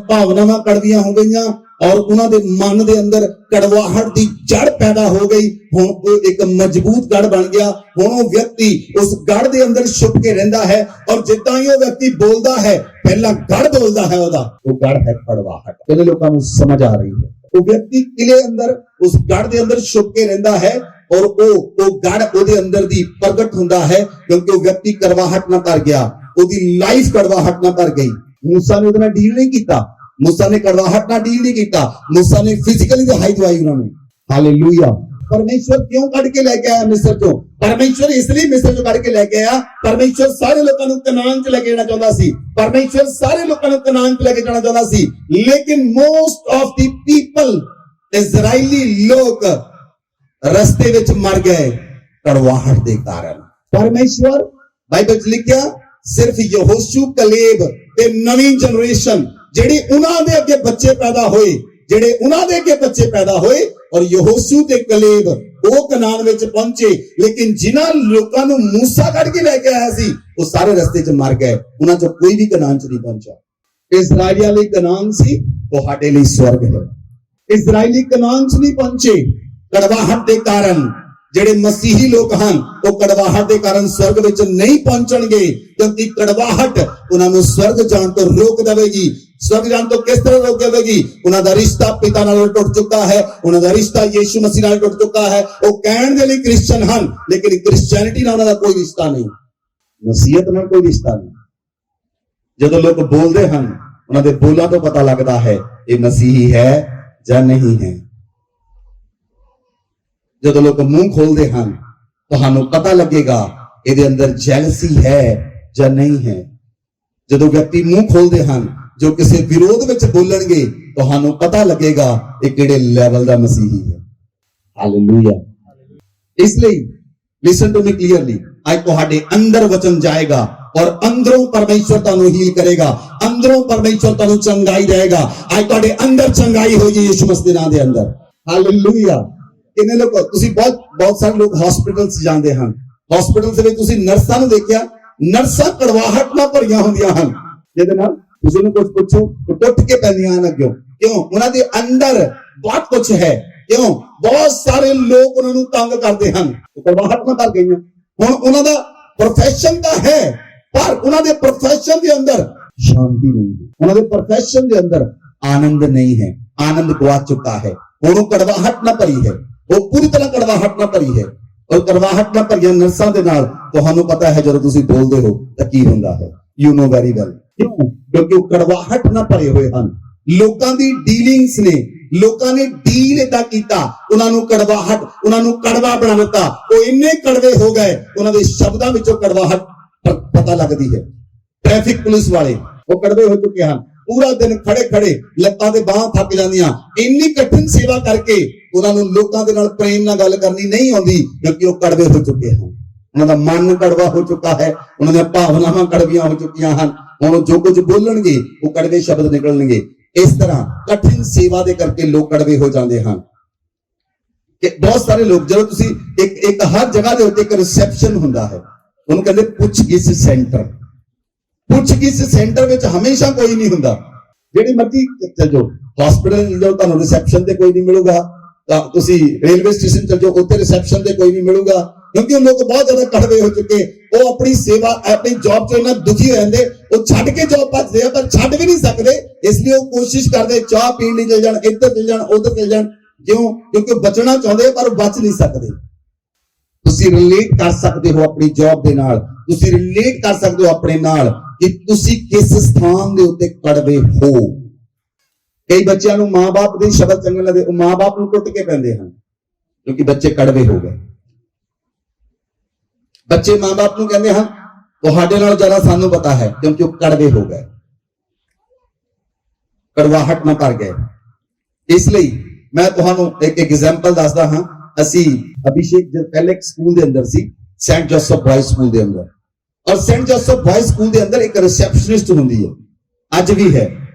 भावनावां कड़वियां हो गईयां, और उन्होंने मन के अंदर कड़वाहट की जड़ पैदा हो गई। हुण एक मजबूत गढ़ बन गया। हुण वो व्यक्ति उस गढ़ के अंदर छुप के रहता है, और जिद्दां ही वो व्यक्ति बोलता है, पहला गढ़ बोलता है ओदा, वो गढ़ है कड़वाहट। कितने लोगों को समझ आ रही है? वो व्यक्ति किले अंदर उस गढ़ के अंदर छुप के रहता है, और वो गढ़ ओदे अंदर दी प्रगट हुंदा है, क्योंकि वो व्यक्ति कड़वाहट ना कर गया, ओदी लाइफ कड़वाहट ना कर गई। मूसा ने ਉਹਦੇ ਨਾਲ ਡੀਲ ਨਹੀਂ ਕੀਤਾ, मूसा ने कड़वाहट ਨਾਲ ਡੀਲ ਨਹੀਂ ਕੀਤਾ, मूसा ने फिजिकली दहाई दवाई ਉਹਨਾਂ ਨੂੰ। हालेलुया। परमेश्वर क्यों कट के लेके आया मिस्र चो? परमेश्वर इसलिए मिस्र चो कट के लेके आया, परमेश्वर सारे लोगों को कनान च लेके जाना चाहता सी, परमेश्वर सारे लोगों को कनान च लेके जाना चाहता सी, लेकिन most of the people Israeli लोग रस्ते विच मर गए कड़वाहट के कारण। परमेश्वर बाइबल च लिखिया सिर्फ यहोशू कलेब ते नवी जनरेशन जेड़ी उन्हां दे अगे बच्चे पैदा होए, जेड़े उन्हां दे अगे बच्चे पैदा होए और यहोशू ते कलेब वो कनान विच पहुंचे, लेकिन जिन्हां लोकां नूं मूसा कढ के लेके आया सी वो सारे रस्ते च मर गए, उन्हां चों कोई भी कनान च नहीं पहुंचा। इजराइलियां लई कनान सी, तुहाडे लई स्वर्ग है। इजराइली कनान च नहीं पहुंचे कड़वाहट के कारण। ਜਿਹੜੇ ਮਸੀਹੀ ਲੋਕ ਹਨ ਉਹ ਕੜਵਾਹਟ ਦੇ ਕਾਰਨ ਸਵਰਗ ਵਿੱਚ ਨਹੀਂ ਪਹੁੰਚਣਗੇ, ਕਿਉਂਕਿ ਕੜਵਾਹਟ ਉਹਨਾਂ ਨੂੰ ਸਵਰਗ ਜਾਣ ਤੋਂ ਰੋਕ ਦੇਵੇਗੀ। ਸਵਰਗ ਜਾਣ ਤੋਂ ਕਿਸ ਤਰ੍ਹਾਂ ਰੋਕ ਦੇਵੇਗੀ? ਉਹਨਾਂ ਦਾ ਰਿਸ਼ਤਾ ਪਿਤਾ ਨਾਲ ਟੁੱਟ ਚੁੱਕਾ ਹੈ, ਉਹਨਾਂ ਦਾ ਰਿਸ਼ਤਾ ਯੀਸ਼ੂ ਮਸੀਹ ਨਾਲ ਟੁੱਟ ਚੁੱਕਾ ਹੈ। ਉਹ ਕਹਿਣ ਦੇ ਲਈ ਕ੍ਰਿਸਚੀਅਨ ਹਨ, ਲੇਕਿਨ ਕ੍ਰਿਸਚੀਅਨਿਟੀ ਨਾਲ ਉਹਨਾਂ ਦਾ ਕੋਈ ਰਿਸ਼ਤਾ ਨਹੀਂ, ਮਸੀਹਤ ਨਾਲ ਕੋਈ ਰਿਸ਼ਤਾ ਨਹੀਂ। ਜਦੋਂ ਲੋਕ ਬੋਲਦੇ ਹਨ ਉਹਨਾਂ ਦੇ ਬੋਲਾਂ ਤੋਂ ਪਤਾ ਲੱਗਦਾ ਹੈ ਇਹ ਮਸੀਹੀ ਹੈ ਜਾਂ ਨਹੀਂ ਹੈ। ਜਦੋਂ ਲੋਕ ਮੂੰਹ ਖੋਲਦੇ ਹਨ ਤੁਹਾਨੂੰ ਪਤਾ ਲੱਗੇਗਾ ਇਹਦੇ ਅੰਦਰ ਜੈਲਸੀ ਹੈ ਜਾਂ ਨਹੀਂ ਹੈ। ਜਦੋਂ ਵਿਅਕਤੀ ਮੂੰਹ ਖੋਲਦੇ ਹਨ ਜੋ ਕਿਸੇ ਵਿਰੋਧ ਵਿੱਚ ਬੋਲਣਗੇ ਤੁਹਾਨੂੰ ਪਤਾ ਲੱਗੇਗਾ ਇਹ ਕਿਹੜੇ ਲੈਵਲ ਦਾ ਮਸੀਹੀ ਹੈ। ਹਾਲੇਲੂਇਆ। ਇਸ ਲਈ ਲਿਸਨ ਟੂ ਮੀ ਕਲੀਅਰਲੀ, ਅੱਜ ਤੁਹਾਡੇ ਅੰਦਰ ਵਚਨ ਜਾਏਗਾ और अंदरों परमेश्वर ਤੁਹਾਨੂੰ ਹੀਲ ਕਰੇਗਾ, ਅੰਦਰੋਂ ਪਰਮੇਸ਼ਵਰ ਤੁਹਾਨੂੰ ਚੰਗਾਈ ਦੇਗਾ। ਅੱਜ ਤੁਹਾਡੇ ਅੰਦਰ ਚੰਗਾਈ ਹੋਈ ਯਿਸੂ ਮਸੀਹ ਦੇ ਨਾਮ ਦੇ ਅੰਦਰ। ਹਾਲੇਲੂਇਆ। ਕਿੰਨੇ ਲੋਕ ਤੁਸੀਂ ਬਹੁਤ ਸਾਰੇ ਲੋਕ ਹਸਪੀਟਲ 'ਚ ਜਾਂਦੇ ਹਨ, ਹਸਪੀਟਲ ਦੇ ਵਿੱਚ ਤੁਸੀਂ ਨਰਸਾਂ ਨੂੰ ਦੇਖਿਆ, ਨਰਸਾਂ ਕੜਵਾਹਟ ਨਾਲ ਭਰੀਆਂ ਹੁੰਦੀਆਂ ਹਨ, ਜਿਹਦੇ ਨਾਲ ਤੁਸੀਂ ਨੂੰ ਕੁਝ ਪੁੱਛੋ ਉਹ ਟੁੱਟ ਕੇ ਪੈਂਦੀਆਂ ਹਨ ਅੱਗੋਂ। ਕਿਉਂ? ਉਹਨਾਂ ਦੇ ਅੰਦਰ ਬਹੁਤ ਕੁਝ ਹੈ। ਕਿਉਂ? ਬਹੁਤ ਸਾਰੇ ਲੋਕ ਉਹਨਾਂ ਨੂੰ ਤੰਗ ਕਰਦੇ ਹਨ, ਉਹ ਕੜਵਾਹਟ ਨਾਲ ਭਰ ਗਈਆਂ। ਹੁਣ ਉਹਨਾਂ ਦਾ ਪ੍ਰੋਫੈਸ਼ਨ ਤਾਂ ਹੈ ਪਰ ਉਹਨਾਂ ਦੇ ਪ੍ਰੋਫੈਸ਼ਨ ਦੇ ਅੰਦਰ ਸ਼ਾਂਤੀ ਨਹੀਂ ਹੈ, ਉਹਨਾਂ ਦੇ ਪ੍ਰੋਫੈਸ਼ਨ ਦੇ ਅੰਦਰ ਆਨੰਦ ਨਹੀਂ ਹੈ, ਆਨੰਦ ਗਵਾ ਚੁੱਕਾ ਹੈ। ਹੁਣ ਉਹ ਕੜਵਾਹਟ ਨਾਲ ਭਰੀ ਹੈ, ਉਹ ਪੂਰੀ ਤਰ੍ਹਾਂ ਕੜਵਾਹਟ ਨਾਲ ਭਰੀ ਹੈ। ਔਰ ਕੜਵਾਹਟ ਨਾਲ ਭਰੀਆਂ ਨਰਸਾਂ ਦੇ ਨਾਲ ਤੁਹਾਨੂੰ ਪਤਾ ਹੈ ਜਦੋਂ ਤੁਸੀਂ ਬੋਲਦੇ ਹੋ ਤਾਂ ਕੀ ਹੁੰਦਾ ਹੈ। You know very well. ਕਿਉਂ? ਕਿਉਂਕਿ ਉਹ ਕੜਵਾਹਟ ਨਾਲ ਭਰੇ ਹੋਏ ਹਨ। ਲੋਕਾਂ ਦੀ ਡੀਲਿੰਗਸ ਨੇ, ਲੋਕਾਂ ਨੇ ਡੀਲ ਏਦਾਂ ਕੀਤਾ, ਉਹਨਾਂ ਨੂੰ ਕੜਵਾਹਟ, ਉਹਨਾਂ ਨੂੰ ਕੜਵਾ ਬਣਾ ਦਿੱਤਾ। ਉਹ ਇੰਨੇ ਕੜਵੇ ਹੋ ਗਏ, ਉਹਨਾਂ ਦੇ ਸ਼ਬਦਾਂ ਵਿੱਚੋਂ ਕੜਵਾਹਟ ਪਤਾ ਲੱਗਦੀ ਹੈ। ਟ੍ਰੈਫਿਕ ਪੁਲਿਸ ਵਾਲੇ ਉਹ ਕੜਵੇ ਹੋ ਚੁੱਕੇ ਹਨ, ਪੂਰਾ ਦਿਨ ਖੜੇ ਖੜੇ ਲੱਤਾਂ ਤੇ ਬਾਹਾਂ ਥੱਕ ਜਾਂਦੀਆਂ। ਇੰਨੀ ਕਠਿਨ ਸੇਵਾ ਕਰਕੇ ਉਹਨਾਂ ਨੂੰ ਲੋਕਾਂ ਦੇ ਨਾਲ ਪ੍ਰੇਮ ਨਾਲ ਗੱਲ ਕਰਨੀ ਨਹੀਂ ਆਉਂਦੀ, ਕਿਉਂਕਿ ਉਹ ਕੜਵੇ ਹੋ ਚੁੱਕੇ ਹਨ। ਉਹਨਾਂ ਦਾ ਮਨ ਕੜਵਾ ਹੋ ਚੁੱਕਾ ਹੈ, ਉਹਨਾਂ ਦੀਆਂ ਭਾਵਨਾਵਾਂ ਕੜਵੀਆਂ ਹੋ ਚੁੱਕੀਆਂ ਹਨ। ਹੁਣ ਜੋ ਕੁਝ ਬੋਲਣਗੇ ਉਹ ਕੜਵੇ ਸ਼ਬਦ ਨਿਕਲਣਗੇ। ਇਸ ਤਰ੍ਹਾਂ ਕਠਿਨ ਸੇਵਾ ਦੇ ਕਰਕੇ ਲੋਕ ਕੜਵੇ ਹੋ ਜਾਂਦੇ ਹਨ। ਕਿ ਬਹੁਤ ਸਾਰੇ ਲੋਕ ਜਦੋਂ ਤੁਸੀਂ ਇੱਕ ਹਰ ਜਗ੍ਹਾ ਦੇ ਉੱਤੇ ਇੱਕ ਰਿਸੈਪਸ਼ਨ ਹੁੰਦਾ ਹੈ, ਉਹਨੂੰ ਕਹਿੰਦੇ ਪੁੱਛਗਿੱਛ ਸੈਂਟਰ। ਪੁੱਛਗਿੱਛ ਸੈਂਟਰ ਵਿੱਚ ਹਮੇਸ਼ਾ ਕੋਈ ਨਹੀਂ ਹੁੰਦਾ। ਜਿਹੜੀ ਮਰਜ਼ੀ ਚੱਲ ਜਾਓ, ਹਸਪੀਟਲ ਜਾਓ ਤੁਹਾਨੂੰ ਰਿਸੈਪਸ਼ਨ ਤੇ ਕੋਈ ਨਹੀਂ ਮਿਲੂਗਾ, ਤਾਂ ਤੁਸੀਂ ਰੇਲਵੇ ਸਟੇਸ਼ਨ ਚੱਲ ਜਾਓ ਉੱਥੇ ਰਿਸੈਪਸ਼ਨ ਤੇ ਕੋਈ ਨਹੀਂ ਮਿਲੂਗਾ, ਕਿਉਂਕਿ ਉਹ ਲੋਕ ਬਹੁਤ ਜ਼ਿਆਦਾ ਕੜਵੇ ਹੋ ਚੁੱਕੇ। ਉਹ ਆਪਣੀ ਸੇਵਾ, ਆਪਣੀ ਜੌਬ ਤੋਂ ਇੰਨਾ ਦੁਖੀ ਹੋ ਜਾਂਦੇ, ਉਹ ਛੱਡ ਕੇ ਜੌਬ ਭੱਜਦੇ ਆ, ਪਰ ਛੱਡ ਵੀ ਨਹੀਂ ਸਕਦੇ। ਇਸ ਲਈ ਉਹ ਕੋਸ਼ਿਸ਼ ਕਰਦੇ ਚਾਹ ਪੀਣ ਲਈ ਚਲ ਜਾਣ, ਇੱਧਰ ਚਲ ਜਾਣ, ਉੱਧਰ ਚਲ ਜਾਣ। ਕਿਉਂ? ਕਿਉਂਕਿ ਉਹ ਬਚਣਾ ਚਾਹੁੰਦੇ ਪਰ ਉਹ ਬਚ ਨਹੀਂ ਸਕਦੇ। ਤੁਸੀਂ ਰਿਲੇਟ ਕਰ ਸਕਦੇ ਹੋ ਆਪਣੀ ਜੌਬ ਦੇ ਨਾਲ, ਤੁਸੀਂ ਰਿਲੇਟ ਕਰ ਸਕਦੇ ਹੋ ਆਪਣੇ ਨਾਲ ਕਿ ਤੁਸੀਂ ਕਿਸ ਸਥਾਨ ਦੇ ਉੱਤੇ ਕੜਵੇ ਹੋ। ਕਈ ਬੱਚਿਆਂ ਨੂੰ ਮਾਂ-ਬਾਪ ਦੇ ਸ਼ਬਦ ਚੰਗੇ ਲੱਗਦੇ, ਉਹ ਮਾਂ-ਬਾਪ ਨੂੰ ਟੁੱਟ ਕੇ ਪੈਂਦੇ ਹਨ ਕਿਉਂਕਿ ਬੱਚੇ ਕੜਵੇ ਹੋ ਗਏ। ਬੱਚੇ ਮਾਂ-ਬਾਪ ਨੂੰ ਕਹਿੰਦੇ ਹਨ ਤੁਹਾਡੇ ਨਾਲ ਜ਼ਿਆਦਾ ਸਾਨੂੰ ਪਤਾ ਹੈ, ਕਿਉਂਕਿ ਉਹ ਕੜਵੇ ਹੋ ਗਏ, ਕੜਵਾਹਟ ਨਾਲ ਭਰ ਗਏ। ਇਸ ਲਈ ਮੈਂ ਤੁਹਾਨੂੰ ਇੱਕ ਐਗਜ਼ਾਮਪਲ ਦੱਸਦਾ ਹਾਂ। ਅਸੀਂ ਅਭਿਸ਼ੇਕ ਜਦ ਪਹਿਲੇ ਇੱਕ ਸਕੂਲ ਦੇ ਅੰਦਰ ਸੀ, ਸੈਂਟ ਜੋਸਫ ਬॉयਜ਼ ਸਕੂਲ ਦੇ ਅੰਦਰ, ਔਰ ਸੈਂਟ ਜੋਸਫ ਬॉयਜ਼ ਸਕੂਲ ਦੇ ਅੰਦਰ ਇੱਕ ਰਿਸੈਪਸ਼ਨਿਸਟ ਹੁੰਦੀ ਹੈ, ਅੱਜ ਵੀ ਹੈ।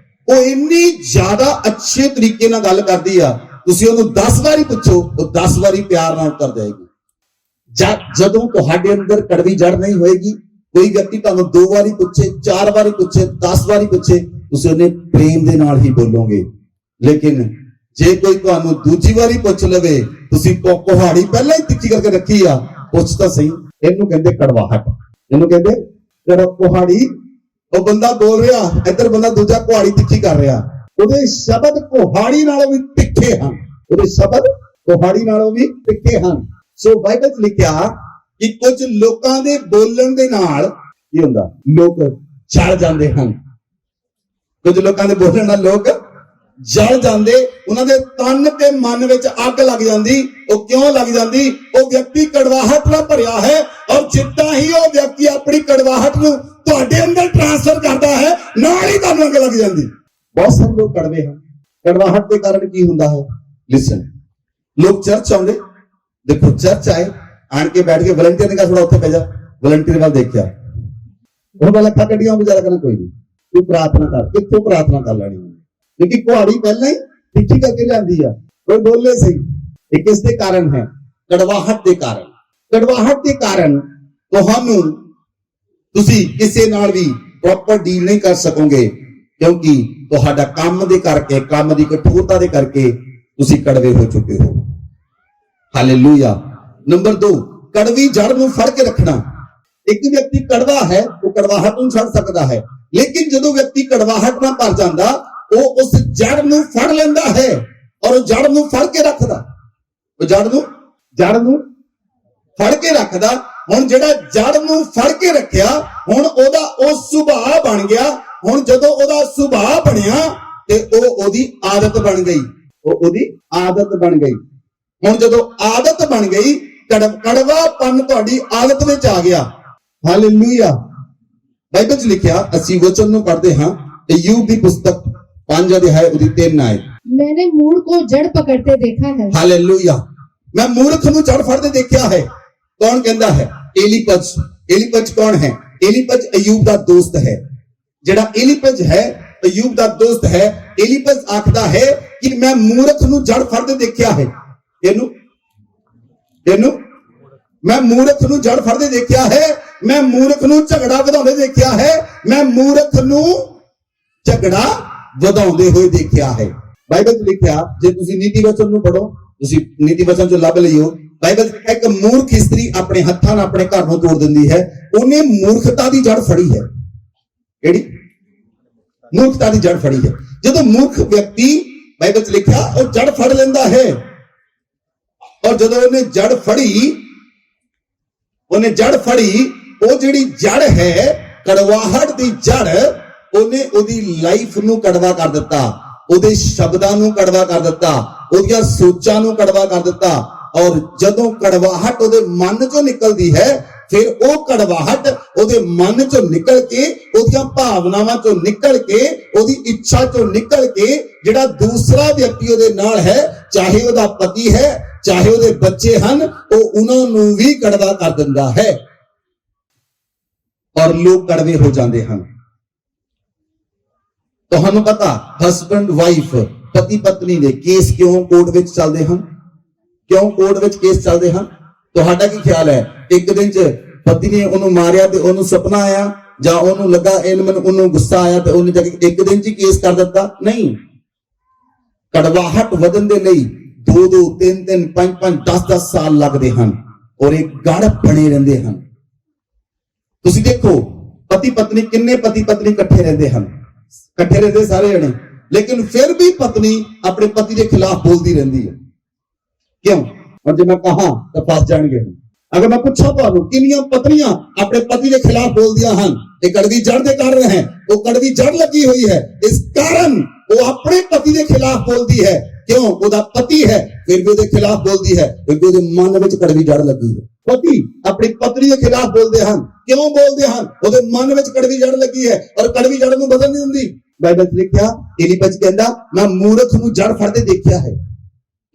ਉਹ ਇੰਨੀ ਜ਼ਿਆਦਾ ਅੱਛੇ ਤਰੀਕੇ ਨਾਲ ਗੱਲ ਕਰਦੀ ਆ, ਤੁਸੀਂ ਉਹਨੂੰ 10 ਵਾਰੀ ਪੁੱਛੋ ਉਹ 10 ਵਾਰੀ ਪਿਆਰ ਨਾਲ ਉੱਤਰ ਦੇਗੀ। ਜਦੋਂ ਤੁਹਾਡੇ ਅੰਦਰ ਕੜਵੀ ਜੜ ਨਹੀਂ ਹੋਏਗੀ, ਕੋਈ ਵਿਅਕਤੀ ਤੁਹਾਨੂੰ 2 ਵਾਰੀ ਪੁੱਛੇ, 4 ਵਾਰੀ ਪੁੱਛੇ, 10 ਵਾਰੀ ਪੁੱਛੇ, ਤੁਸੀਂ ਉਹਨੇ ਪ੍ਰੇਮ ਦੇ ਨਾਲ ਹੀ ਬੋਲੋਗੇ। ਲੇਕਿਨ ਜੇ ਕੋਈ ਤੁਹਾਨੂੰ ਦੂਜੀ ਵਾਰੀ ਪੁੱਛ ਲਵੇ, ਤੁਸੀਂ ਕੁਹਾੜੀ ਪਹਿਲਾਂ ਹੀ ਤਿੱਖੀ ਕਰਕੇ ਰੱਖੀ ਆ, ਪੁੱਛ ਤਾਂ ਸਹੀ। ਇਹਨੂੰ ਕਹਿੰਦੇ ਕੜਵਾਹਟ, ਇਹਨੂੰ ਕਹਿੰਦੇ ਕੁਹਾੜੀ। ਉਹ ਬੰਦਾ ਬੋਲ ਰਿਹਾ, ਇੱਧਰ ਬੰਦਾ ਦੂਜਾ ਕੁਹਾੜੀ ਤਿੱਖੀ ਕਰ ਰਿਹਾ, ਉਹਦੇ ਸ਼ਬਦ ਕੁਹਾੜੀ ਨਾਲੋਂ ਵੀ ਤਿੱਖੇ ਹਨ, ਉਹਦੇ ਸ਼ਬਦ ਕੁਹਾੜੀ ਨਾਲੋਂ ਵੀ ਤਿੱਖੇ ਹਨ। ਸੋ ਬਾਈਬਲ 'ਚ ਲਿਖਿਆ ਕਿ ਕੁਝ ਲੋਕਾਂ ਦੇ ਬੋਲਣ ਦੇ ਨਾਲ ਕੀ ਹੁੰਦਾ, ਲੋਕ ਛੜ ਜਾਂਦੇ ਹਨ। ਕੁਝ ਲੋਕਾਂ ਦੇ ਬੋਲਣ ਨਾਲ ਲੋਕ ਜਲ ਜਾਂਦੇ, ਉਹਨਾਂ ਦੇ ਤਨ ਤੇ ਮਨ ਵਿੱਚ ਅੱਗ ਲੱਗ ਜਾਂਦੀ। ਉਹ ਕਿਉਂ ਲੱਗ ਜਾਂਦੀ? ਉਹ ਵਿਅਕਤੀ ਕੜਵਾਹਟ ਨਾਲ ਭਰਿਆ ਹੈ, ਔਰ ਜਿੱਦਾਂ ਹੀ ਉਹ ਵਿਅਕਤੀ ਆਪਣੀ ਕੜਵਾਹਟ ਨੂੰ ਤੁਹਾਡੇ ਅੰਦਰ ਟ੍ਰਾਂਸਫਰ ਕਰਦਾ ਹੈ, ਨਾਲ ਹੀ ਤੁਹਾਨੂੰ ਅੱਗ ਲੱਗ ਜਾਂਦੀ। ਬਹੁਤ ਸਾਰੇ ਲੋਕ ਕੜਵੇ ਹਨ। ਕੜਵਾਹਟ ਦੇ ਕਾਰਨ ਕੀ ਹੁੰਦਾ ਹੈ? ਲਿਸਨ, ਲੋਕ ਚਰਚ ਆਉਂਦੇ, ਦੇਖੋ ਚਰਚ ਆਏ, ਆਣ ਕੇ ਬੈਠ ਕੇ ਵਲੰਟੀਅਰ ਨੇ ਕਹਾ ਥੋੜਾ ਉੱਥੇ ਪੈ ਜਾ, ਵਲੰਟੀਅਰ ਵੱਲ ਦੇਖਿਆ, ਉਹ ਵਾਲਾ ਅੱਖਾਂ ਕੱਢੀਆਂ, ਵਿਚਾਰਾ ਕਹਿੰਦਾ ਕੋਈ ਨਹੀਂ, ਤੂੰ ਪ੍ਰਾਰਥਨਾ ਕਰ। ਕਿੱਥੋਂ ਪ੍ਰਾਰਥਨਾ ਕਰ ਲੈਣੀ? क्योंकि कुहाड़ी पहले ही तिखी करके लाती है, कोई बोले सही। ये किसके कारण है? कड़वाहट के कारण। कड़वाहट के कारण तुहानू तुसी किसी नाल भी प्रॉपर डील नहीं कर सकोगे, क्योंकि तुहाडा काम दे करके, काम दी कठोरता दे करके तुसी कड़वे हो चुके हो। हालेलुया। नंबर 2, कड़वी जड़ नूं फड़ के रखना। एक व्यक्ति कड़वा है, वो कड़वाहट नूं छड़ सकता है, लेकिन जदों व्यक्ति कड़वाहट नाल भर जांदा, वो उस जड़ नूं फड़ लेंदा है और जड़ नूं फड़ के रखदा। वो जड़ नूं फड़ के रखदा। हुण जेड़ा जड़ नूं फड़ के रखिया, हुण ओदा ओ सुभाव बन गया। हुण जदों ओदा सुभाव बनिया ते ओ ओदी आदत बन गई। ओ ओदी आदत बन गई। हुण जदों आदत बन गई, कड़वापन तुहाडी आदत विच आ गया। हालेलुया। बाइबल च लिखिया, असीं वचन नूं पढ़दे हां, अय्यूब दी पुस्तक 5 अध्याय उदी 3 आयत। मैंने मूढ़ को जड़ पकड़ते देखा है। हालेलुया। मैं मूर्ख नूं जड़ फड़ते देखा है। कौन कहता है? एलीपज। एलीपज कौन है? एलीपज अय्यूब दा दोस्त है। जेड़ा एलीपज है अय्यूब दा दोस्त है। एलीपज आखदा है कि मैं मूर्ख नूं जड़ फड़ते देखा है। ਇਹਨੂੰ मैं मूर्ख नूं जड़ फड़ते देखा है, मैं मूर्ख नूं झगड़ा वधाउंदे देखा है, मैं मूर्ख नूं झगड़ा ਵਧਾਉਂਦੇ ਹੋਏ ਦੇਖਿਆ ਹੈ। ਬਾਈਬਲ 'ਚ ਲਿਖਿਆ, ਜੇ ਤੁਸੀਂ ਨੀਤੀ ਵਚਨ ਨੂੰ ਪੜੋ, ਤੁਸੀਂ ਨੀਤੀ ਵਚਨ 'ਚੋਂ ਲੱਭ ਲਈਓ। ਬਾਈਬਲ 'ਚ ਇੱਕ ਮੂਰਖ ਇਸਤਰੀ ਆਪਣੇ ਹੱਥਾਂ ਨਾਲ ਆਪਣੇ ਘਰ ਨੂੰ ਤੋੜ ਦਿੰਦੀ ਹੈ। ਉਹਨੇ ਮੂਰਖਤਾ ਦੀ ਜੜ ਫੜੀ ਹੈ। ਕਿਹੜੀ? ਮੂਰਖਤਾ ਦੀ ਜੜ ਫੜੀ ਹੈ। ਜਦੋਂ ਮੂਰਖ ਵਿਅਕਤੀ, ਬਾਈਬਲ 'ਚ ਲਿਖਿਆ, ਉਹ ਜੜ ਫੜ ਲੈਂਦਾ ਹੈ, ਔਰ ਜਦੋਂ ਉਹਨੇ ਜੜ ਫੜੀ, ਉਹ ਜਿਹੜੀ ਜੜ ਹੈ, ਕੜਵਾਹਟ ਦੀ ਜੜ, ਉਹਨੇ ਉਹਦੀ ਲਾਈਫ ਨੂੰ ਕੜਵਾ ਕਰ ਦਿੱਤਾ, ਉਹਦੇ ਸ਼ਬਦਾਂ ਨੂੰ ਕੜਵਾ ਕਰ ਦਿੱਤਾ, ਉਹਦੀਆਂ ਸੋਚਾਂ ਨੂੰ ਕੜਵਾ ਕਰ ਦਿੱਤਾ। ਔਰ ਜਦੋਂ ਕੜਵਾਹਟ ਉਹਦੇ ਮਨ ਚੋਂ ਨਿਕਲਦੀ ਹੈ, ਫਿਰ ਉਹ ਕੜਵਾਹਟ ਉਹਦੇ ਮਨ ਚੋਂ ਨਿਕਲ ਕੇ, ਉਹਦੀਆਂ ਭਾਵਨਾਵਾਂ ਚੋਂ ਨਿਕਲ ਕੇ, ਉਹਦੀ ਇੱਛਾ ਚੋਂ ਨਿਕਲ ਕੇ, ਜਿਹੜਾ ਦੂਸਰਾ ਵਿਅਕਤੀ ਉਹਦੇ ਨਾਲ ਹੈ, ਚਾਹੇ ਉਹਦਾ ਪਤੀ ਹੈ, ਚਾਹੇ ਉਹਦੇ ਬੱਚੇ ਹਨ, ਉਹ ਉਹਨਾਂ ਨੂੰ ਵੀ ਕੜਵਾ ਕਰ ਦਿੰਦਾ ਹੈ। ਔਰ ਲੋਕ ਕੜਵੇ ਹੋ ਜਾਂਦੇ ਹਨ। ਤੁਹਾਨੂੰ ਪਤਾ, ਹਸਬੈਂਡ ਵਾਈਫ, ਪਤੀ ਪਤਨੀ ਦੇ ਕੇਸ ਕਿਉਂ ਕੋਰਟ ਵਿੱਚ ਚੱਲਦੇ ਹਨ? ਕਿਉਂ ਕੋਰਟ ਵਿੱਚ ਕੇਸ ਚੱਲਦੇ ਹਨ? ਤੁਹਾਡਾ ਕੀ ਖਿਆਲ ਹੈ? ਇੱਕ ਦਿਨ 'ਚ ਪਤੀ ਨੇ ਉਹਨੂੰ ਮਾਰਿਆ ਤੇ ਉਹਨੂੰ ਸੁਪਨਾ ਆਇਆ, ਜਾਂ ਉਹਨੂੰ ਲੱਗਾ ਉਹਨੂੰ ਗੁੱਸਾ ਆਇਆ ਤੇ ਉਹਨੇ ਜਾ ਕੇ ਇੱਕ ਦਿਨ 'ਚ ਕੇਸ ਕਰ ਦਿੱਤਾ? ਨਹੀਂ। ਕੜਵਾਹਟ ਵਧਣ ਦੇ ਲਈ 2-2, 3-3, 5-5, 10-10 ਸਾਲ ਲੱਗਦੇ ਹਨ, ਔਰ ਇਹ ਗੜ ਬਣੇ ਰਹਿੰਦੇ ਹਨ। ਤੁਸੀਂ ਦੇਖੋ, ਪਤੀ ਪਤਨੀ, ਕਿੰਨੇ ਪਤੀ ਪਤਨੀ ਇਕੱਠੇ ਰਹਿੰਦੇ ਹਨ, ਇਕੱਠੇ ਰਹਿੰਦੇ ਸਾਰੇ ਜਣੇ, ਲੇਕਿਨ ਫਿਰ ਵੀ ਪਤਨੀ ਆਪਣੇ ਪਤੀ ਦੇ ਖਿਲਾਫ ਬੋਲਦੀ ਰਹਿੰਦੀ ਹੈ। ਕਿਉਂ? और जब मैं कहा तो फस जाएंगे। अगर मैं पूछा तो किनियां पत्नियां अपने पति के खिलाफ बोल दिया हैं, ये कड़वी जड़ के कारण है, वो कड़वी जड़ लगी हुई है, इस कारण वो अपने पति के खिलाफ बोलती है। क्यों? वो पति है, फिर भी उसके खिलाफ बोलती है, क्योंकि उसके मन में कड़वी जड़ लगी है। पति अपनी पत्नी के खिलाफ बोलते हैं, क्यों बोलते हैं? उसके मन में कड़वी जड़ लगी है, और कड़वी जड़ में बदल नहीं होती। बाइबल लिखा, एलीपज कहता, मैं मूर्ख नूं जड़ फड़ते देखा है।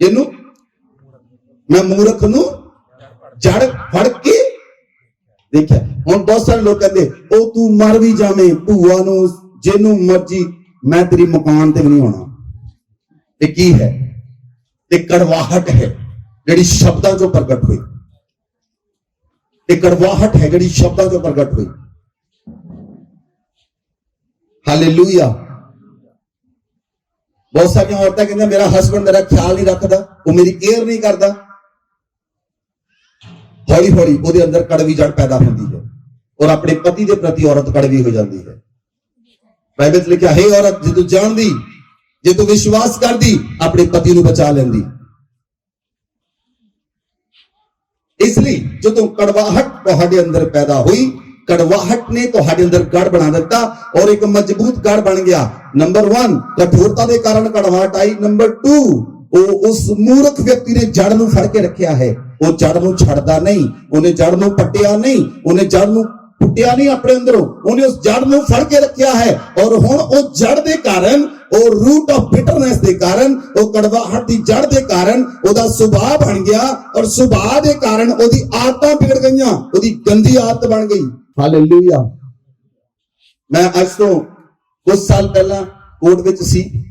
इनू मैं मूर्ख नूं जड़ फड़ के देखा। हुण बहुत सारे लोग कहते, ओ तू मर भी जावे, भूआ नूं जिन्नू मर्जी, मैं तेरी मकान ते भी नहीं होना। ये की है? ये कड़वाहट है जिहड़ी शब्दां चों प्रगट हुई। ये कड़वाहट है जिहड़ी शब्दां चों प्रगट हुई। हालेलुया। बहुत सारियां औरतां कहंदियां, मेरा हस्बैंड मेरा ख्याल नहीं रखता, वो मेरी केयर नहीं करता। हौली हौली ਉਹਦੇ ਅੰਦਰ ਕੜਵੀ ਜੜ ਪੈਦਾ ਹੁੰਦੀ ਹੈ, ਔਰ ਆਪਣੇ ਪਤੀ ਦੇ ਪ੍ਰਤੀ ਔਰਤ ਕੜਵੀ ਹੋ ਜਾਂਦੀ ਹੈ। ਬਾਈਬਲ 'ਚ ਲਿਖਿਆ ਹੈ, ਔਰਤ ਜੇ ਤੂੰ ਜਾਣਦੀ, ਜੇ ਤੂੰ ਵਿਸ਼ਵਾਸ ਕਰਦੀ, ਆਪਣੇ ਪਤੀ ਨੂੰ ਬਚਾ ਲੈਂਦੀ। ਇਸ ਲਈ ਜਦੋਂ ਕੜਵਾਹਟ ਤੁਹਾਡੇ ਅੰਦਰ ਪੈਦਾ ਹੋਈ, कड़वाहट ने ਤੁਹਾਡੇ ਅੰਦਰ ਗੜ ਬਣਾ ਦਿੱਤਾ ਔਰ ਇੱਕ ਮਜ਼ਬੂਤ ਗੜ ਬਣ ਗਿਆ। ਨੰਬਰ 1 ਕਠੋਰਤਾ ਦੇ ਕਾਰਨ ਕੜਵਾਹਟ ਆਈ। ਨੰਬਰ 2 ਉਹ ਉਸ ਮੂਰਖ ਵਿਅਕਤੀ ਨੇ ਜੜ ਨੂੰ ਫੜ ਕੇ ਰੱਖਿਆ ਹੈ। ਉਹ ਜੜ ਨੂੰ ਛੱਡਦਾ ਨਹੀਂ, ਉਹਨੇ ਜੜ ਨੂੰ ਪੱਟਿਆ ਨਹੀਂ, ਉਹਨੇ ਜੜ ਨੂੰ ਪੁੱਟਿਆ ਨਹੀਂ ਆਪਣੇ ਅੰਦਰੋਂ, ਉਹਨੇ ਉਸ ਜੜ ਨੂੰ ਫੜ ਕੇ ਰੱਖਿਆ ਹੈ। ਔਰ ਹੁਣ ਉਹ ਜੜ ਦੇ ਕਾਰਨ, ਉਹ ਰੂਟ ਆਫ ਬਿਟਰਨੈਸ ਦੇ ਕਾਰਨ, ਉਹ ਕੜਵਾਹਟ ਦੀ ਜੜ ਦੇ ਕਾਰਨ ਉਹਦਾ ਸੁਭਾਅ ਬਣ ਗਿਆ ਔਰ ਸੁਭਾਅ ਦੇ ਕਾਰਨ ਉਹਦੀ ਆਦਤਾਂ ਵਿਗੜ ਗਈਆਂ, ਉਹਦੀ ਗੰਦੀ ਆਦਤ ਬਣ ਗਈ। ਹਾਲੇਲੂਇਆ। ਮੈਂ ਅੱਜ ਤੋਂ ਕੁਝ ਸਾਲ ਪਹਿਲਾਂ ਕੋਰਟ ਵਿੱਚ ਸੀ,